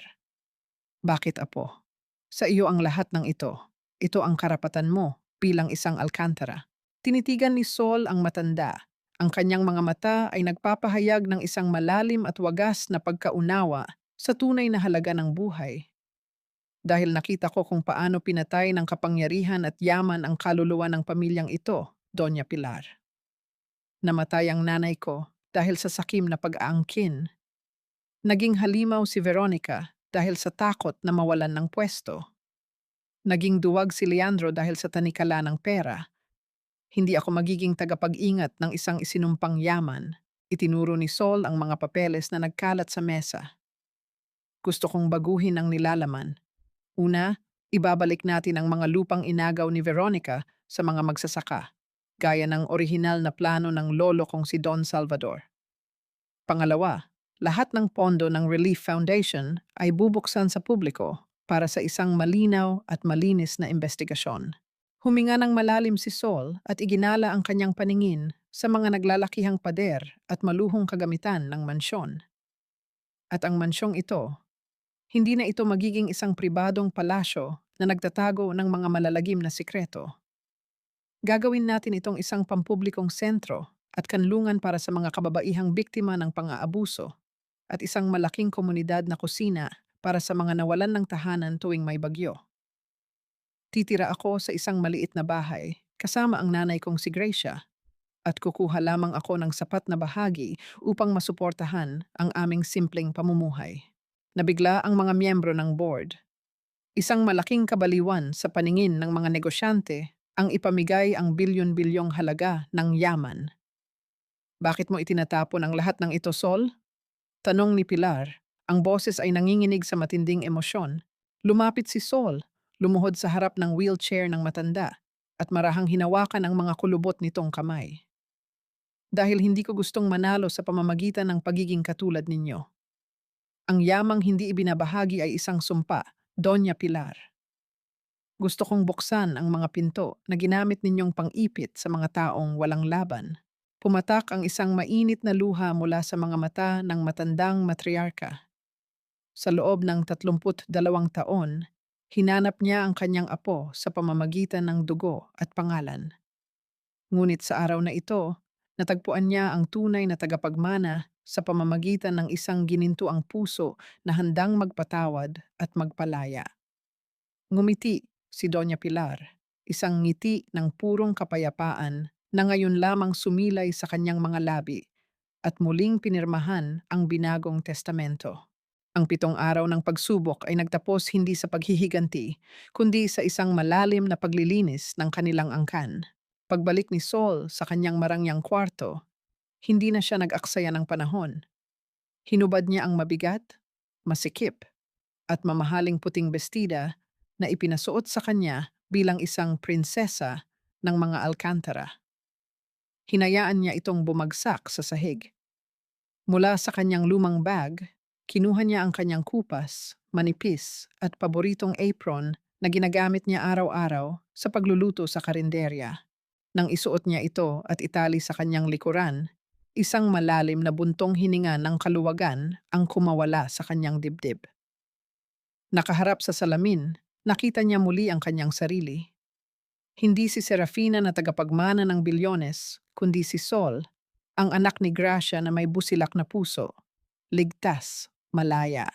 Bakit, apo? Sa iyo ang lahat ng ito. Ito ang karapatan mo bilang isang Alcantara. Tinitigan ni Sol ang matanda. Ang kanyang mga mata ay nagpapahayag ng isang malalim at wagas na pagkaunawa sa tunay na halaga ng buhay. Dahil nakita ko kung paano pinatay ng kapangyarihan at yaman ang kaluluwa ng pamilyang ito, Doña Pilar. Namatay ang nanay ko dahil sa sakim na pag-aangkin. Naging halimaw si Veronica dahil sa takot na mawalan ng pwesto. Naging duwag si Leandro dahil sa tanikala ng pera. Hindi ako magiging tagapag-ingat ng isang isinumpang yaman. Itinuro ni Sol ang mga papeles na nagkalat sa mesa. Gusto kong baguhin ang nilalaman. Una, ibabalik natin ang mga lupang inagaw ni Veronica sa mga magsasaka, gaya ng orihinal na plano ng lolo kong si Don Salvador. Pangalawa, lahat ng pondo ng Relief Foundation ay bubuksan sa publiko para sa isang malinaw at malinis na investigasyon. Huminga ng malalim si Sol at iginala ang kanyang paningin sa mga naglalakihang pader at maluhong kagamitan ng mansyon. At ang mansyong ito, hindi na ito magiging isang pribadong palasyo na nagtatago ng mga malalagim na sikreto. Gagawin natin itong isang pampublikong sentro at kanlungan para sa mga kababaihang biktima ng pang-aabuso at isang malaking komunidad na kusina para sa mga nawalan ng tahanan tuwing may bagyo. Titira ako sa isang maliit na bahay kasama ang nanay kong si Gracia at kukuha lamang ako ng sapat na bahagi upang masuportahan ang aming simpleng pamumuhay. Nabigla ang mga miyembro ng board. Isang malaking kabaliwan sa paningin ng mga negosyante ang ipamigay ang bilyon-bilyong halaga ng yaman. Bakit mo itinatapon ang lahat ng ito, Sol? Tanong ni Pilar. Ang boses ay nanginginig sa matinding emosyon. Lumapit si Sol, lumuhod sa harap ng wheelchair ng matanda, at marahang hinawakan ang mga kulubot nitong kamay. Dahil hindi ko gustong manalo sa pamamagitan ng pagiging katulad ninyo. Ang yamang hindi ibinabahagi ay isang sumpa, Doña Pilar. Gusto kong buksan ang mga pinto na ginamit ninyong pang-ipit sa mga taong walang laban. Pumatak ang isang mainit na luha mula sa mga mata ng matandang matriarka. Sa loob ng 32 taon, hinanap niya ang kanyang apo sa pamamagitan ng dugo at pangalan. Ngunit sa araw na ito, natagpuan niya ang tunay na tagapagmana sa pamamagitan ng isang ginintuang puso na handang magpatawad at magpalaya. Ngumiti si Doña Pilar, isang ngiti ng purong kapayapaan na ngayon lamang sumilay sa kanyang mga labi at muling pinirmahan ang binagong testamento. Ang 7 araw ng pagsubok ay nagtapos hindi sa paghihiganti, kundi sa isang malalim na paglilinis ng kanilang angkan. Pagbalik ni Saul sa kanyang marangyang kwarto, hindi na siya nag-aksaya ng panahon. Hinubad niya ang mabigat, masikip, at mamahaling puting bestida na ipinasuot sa kanya bilang isang prinsesa ng mga Alcantara. Hinayaan niya itong bumagsak sa sahig. Mula sa kanyang lumang bag, kinuha niya ang kanyang kupas, manipis, at paboritong apron na ginagamit niya araw-araw sa pagluluto sa karinderya. Nang isuot niya ito at itali sa kanyang likuran, isang malalim na buntong hininga ng kaluwagan ang kumawala sa kanyang dibdib. Nakaharap sa salamin, nakita niya muli ang kanyang sarili. Hindi si Serafina na tagapagmana ng bilyones, kundi si Sol, ang anak ni Gracia na may busilak na puso, ligtas, malaya.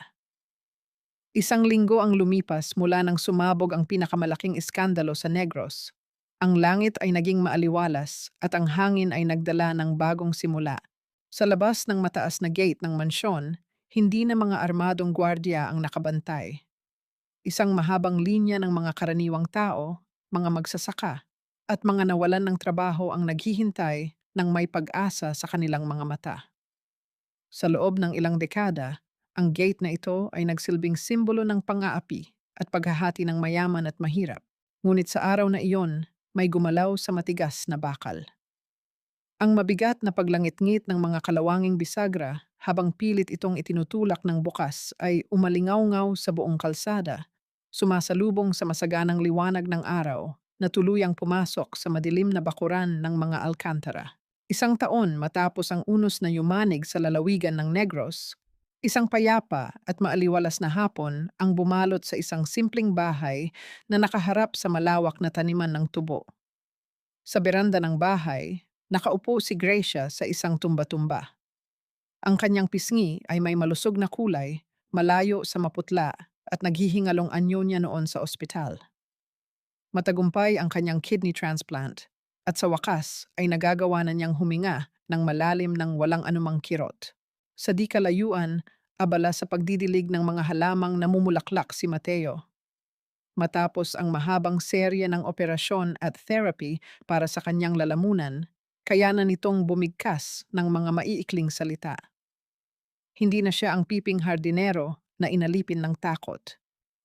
Isang linggo ang lumipas mula nang sumabog ang pinakamalaking iskandalo sa Negros. Ang langit ay naging maaliwalas at ang hangin ay nagdala ng bagong simula. Sa labas ng mataas na gate ng mansyon, hindi na mga armadong gwardya ang nakabantay. Isang mahabang linya ng mga karaniwang tao, mga magsasaka, at mga nawalan ng trabaho ang naghihintay ng may pag-asa sa kanilang mga mata. Sa loob ng ilang dekada, ang gate na ito ay nagsilbing simbolo ng pang-aapi at paghahati ng mayaman at mahirap. Ngunit sa araw na iyon, may gumalaw sa matigas na bakal. Ang mabigat na paglangit-ngit ng mga kalawanging bisagra habang pilit itong itinutulak ng bukas ay umalingaw-ngaw sa buong kalsada, sumasalubong sa masaganang liwanag ng araw na tuluyang pumasok sa madilim na bakuran ng mga Alcantara. Isang taon matapos ang unos na yumanig sa lalawigan ng Negros, isang payapa at maaliwalas na hapon ang bumalot sa isang simpleng bahay na nakaharap sa malawak na taniman ng tubo. Sa beranda ng bahay, nakaupo si Gracia sa isang tumba-tumba. Ang kanyang pisngi ay may malusog na kulay, malayo sa maputla at naghihingalong anyo niya noon sa ospital. Matagumpay ang kanyang kidney transplant at sa wakas ay nagagawa na niyang huminga ng malalim ng walang anumang kirot. Sa di kalayuan, abala sa pagdidilig ng mga halamang namumulaklak si Mateo. Matapos ang mahabang serye ng operasyon at therapy para sa kanyang lalamunan, kaya na nitong bumigkas ng mga maiikling salita. Hindi na siya ang piping hardinero na inalipin ng takot.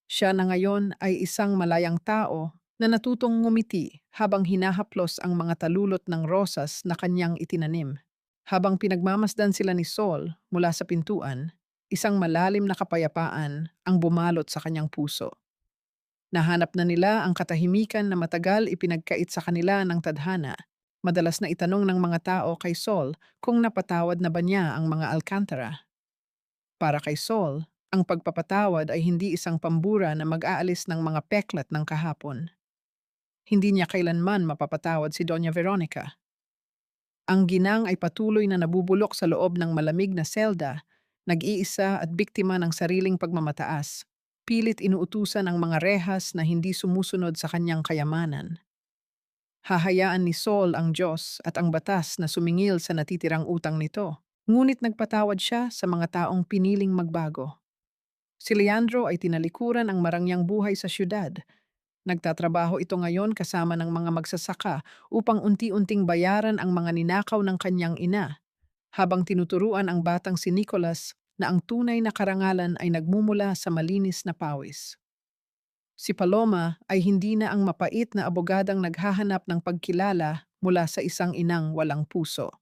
Siya na ngayon ay isang malayang tao na natutong ngumiti habang hinahaplos ang mga talulot ng rosas na kanyang itinanim. Habang pinagmamasdan sila ni Saul mula sa pintuan, isang malalim na kapayapaan ang bumalot sa kanyang puso. Nahanap na nila ang katahimikan na matagal ipinagkait sa kanila ng tadhana. Madalas na itanong ng mga tao kay Saul kung napatawad na ba niya ang mga Alcantara. Para kay Saul, ang pagpapatawad ay hindi isang pambura na mag-aalis ng mga peklat ng kahapon. Hindi niya kailanman mapapatawad si Doña Veronica. Ang ginang ay patuloy na nabubulok sa loob ng malamig na selda, nag-iisa at biktima ng sariling pagmamataas. Pilit inuutusan ang mga rehas na hindi sumusunod sa kanyang kayamanan. Hahayaan ni Saul ang Diyos at ang batas na sumingil sa natitirang utang nito. Ngunit nagpatawad siya sa mga taong piniling magbago. Si Leandro ay tinalikuran ang marangyang buhay sa syudad. Nagtatrabaho ito ngayon kasama ng mga magsasaka upang unti-unting bayaran ang mga ninakaw ng kanyang ina, habang tinuturuan ang batang si Nicholas na ang tunay na karangalan ay nagmumula sa malinis na pawis. Si Paloma ay hindi na ang mapait na abogadang naghahanap ng pagkilala mula sa isang inang walang puso.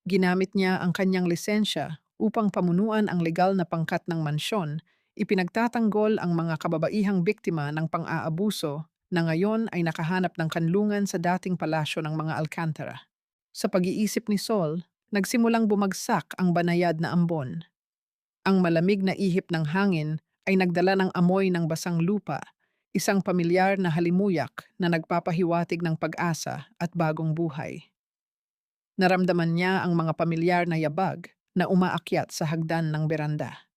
Ginamit niya ang kanyang lisensya upang pamunuan ang legal na pangkat ng mansyon, Ipinagtatanggol ang mga kababaihang biktima ng pang-aabuso na ngayon ay nakahanap ng kanlungan sa dating palasyo ng mga Alcantara. Sa pag-iisip ni Sol, nagsimulang bumagsak ang banayad na ambon. Ang malamig na ihip ng hangin ay nagdala ng amoy ng basang lupa, isang pamilyar na halimuyak na nagpapahiwatig ng pag-asa at bagong buhay. Naramdaman niya ang mga pamilyar na yabag na umaakyat sa hagdan ng beranda.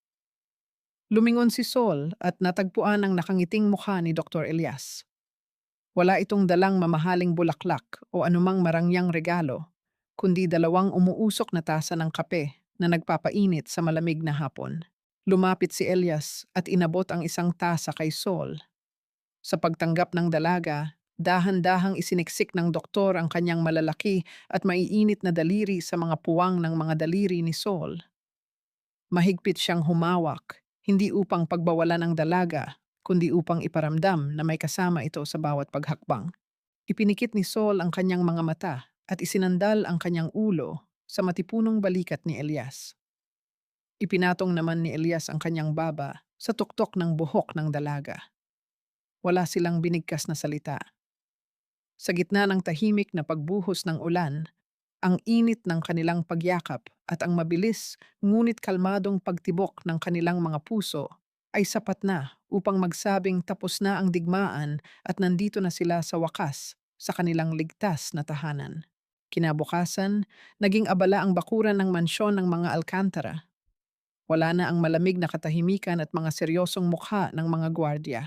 Lumingon si Sol at natagpuan ang nakangiting mukha ni Dr. Elias. Wala itong dalang mamahaling bulaklak o anumang marangyang regalo, kundi dalawang umuusok na tasa ng kape na nagpapainit sa malamig na hapon. Lumapit si Elias at inabot ang isang tasa kay Sol. Sa pagtanggap ng dalaga, dahan-dahang isiniksik ng doktor ang kanyang malalaki at maiinit na daliri sa mga puwang ng mga daliri ni Sol. Mahigpit siyang humawak, hindi upang pagbawalan ng dalaga, kundi upang iparamdam na may kasama ito sa bawat paghakbang. Ipinikit ni Sol ang kanyang mga mata at isinandal ang kanyang ulo sa matipunong balikat ni Elias. Ipinatong naman ni Elias ang kanyang baba sa tuktok ng buhok ng dalaga. Wala silang binigkas na salita. Sa gitna ng tahimik na pagbuhos ng ulan, ang init ng kanilang pagyakap at ang mabilis ngunit kalmadong pagtibok ng kanilang mga puso ay sapat na upang magsabing tapos na ang digmaan at nandito na sila sa wakas sa kanilang ligtas na tahanan. Kinabukasan, naging abala ang bakuran ng mansyon ng mga Alcantara. Wala na ang malamig na katahimikan at mga seryosong mukha ng mga gwardya.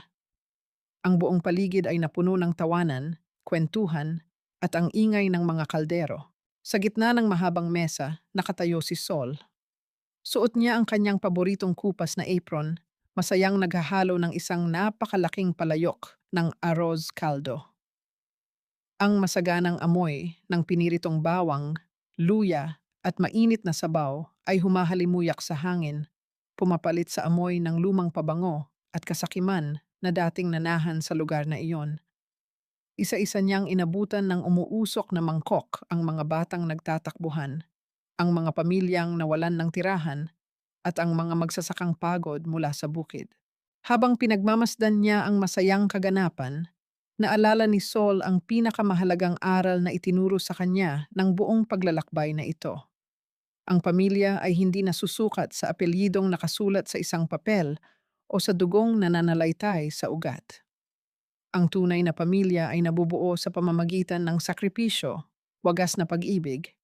Ang buong paligid ay napuno ng tawanan, kwentuhan, at ang ingay ng mga kaldero. Sa gitna ng mahabang mesa, nakatayo si Sol. Suot niya ang kanyang paboritong kupas na apron, masayang naghahalo ng isang napakalaking palayok ng arroz caldo. Ang masaganang amoy ng piniritong bawang, luya, at mainit na sabaw ay humahalimuyak sa hangin, pumapalit sa amoy ng lumang pabango at kasakiman na dating nanahan sa lugar na iyon. Isa-isa niyang inabutan ng umuusok na mangkok ang mga batang nagtatakbuhan, ang mga pamilyang nawalan ng tirahan, at ang mga magsasakang pagod mula sa bukid. Habang pinagmamasdan niya ang masayang kaganapan, naalala ni Sol ang pinakamahalagang aral na itinuro sa kanya ng buong paglalakbay na ito. Ang pamilya ay hindi nasusukat sa apelyidong nakasulat sa isang papel o sa dugong nananalaytay sa ugat. Ang tunay na pamilya ay nabubuo sa pamamagitan ng sakripisyo, wagas na pag-ibig,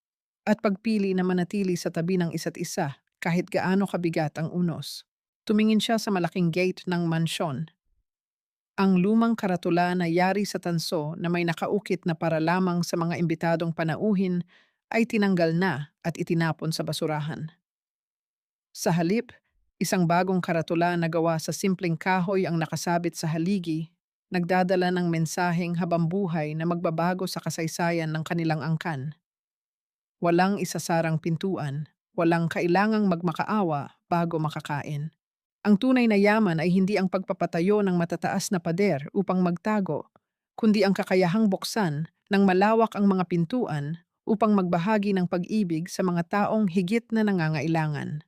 at pagpili na manatili sa tabi ng isa't isa kahit gaano kabigat ang unos. Tumingin siya sa malaking gate ng mansyon. Ang lumang karatula na yari sa tanso na may nakaukit na para lamang sa mga imbitadong panauhin ay tinanggal na at itinapon sa basurahan. Sa halip, isang bagong karatula na gawa sa simpleng kahoy ang nakasabit sa haligi, nagdadala ng mensaheng habambuhay na magbabago sa kasaysayan ng kanilang angkan. Walang isasarang pintuan, walang kailangang magmakaawa bago makakain. Ang tunay na yaman ay hindi ang pagpapatayo ng matataas na pader upang magtago, kundi ang kakayahang buksan ng malawak ang mga pintuan upang magbahagi ng pag-ibig sa mga taong higit na nangangailangan.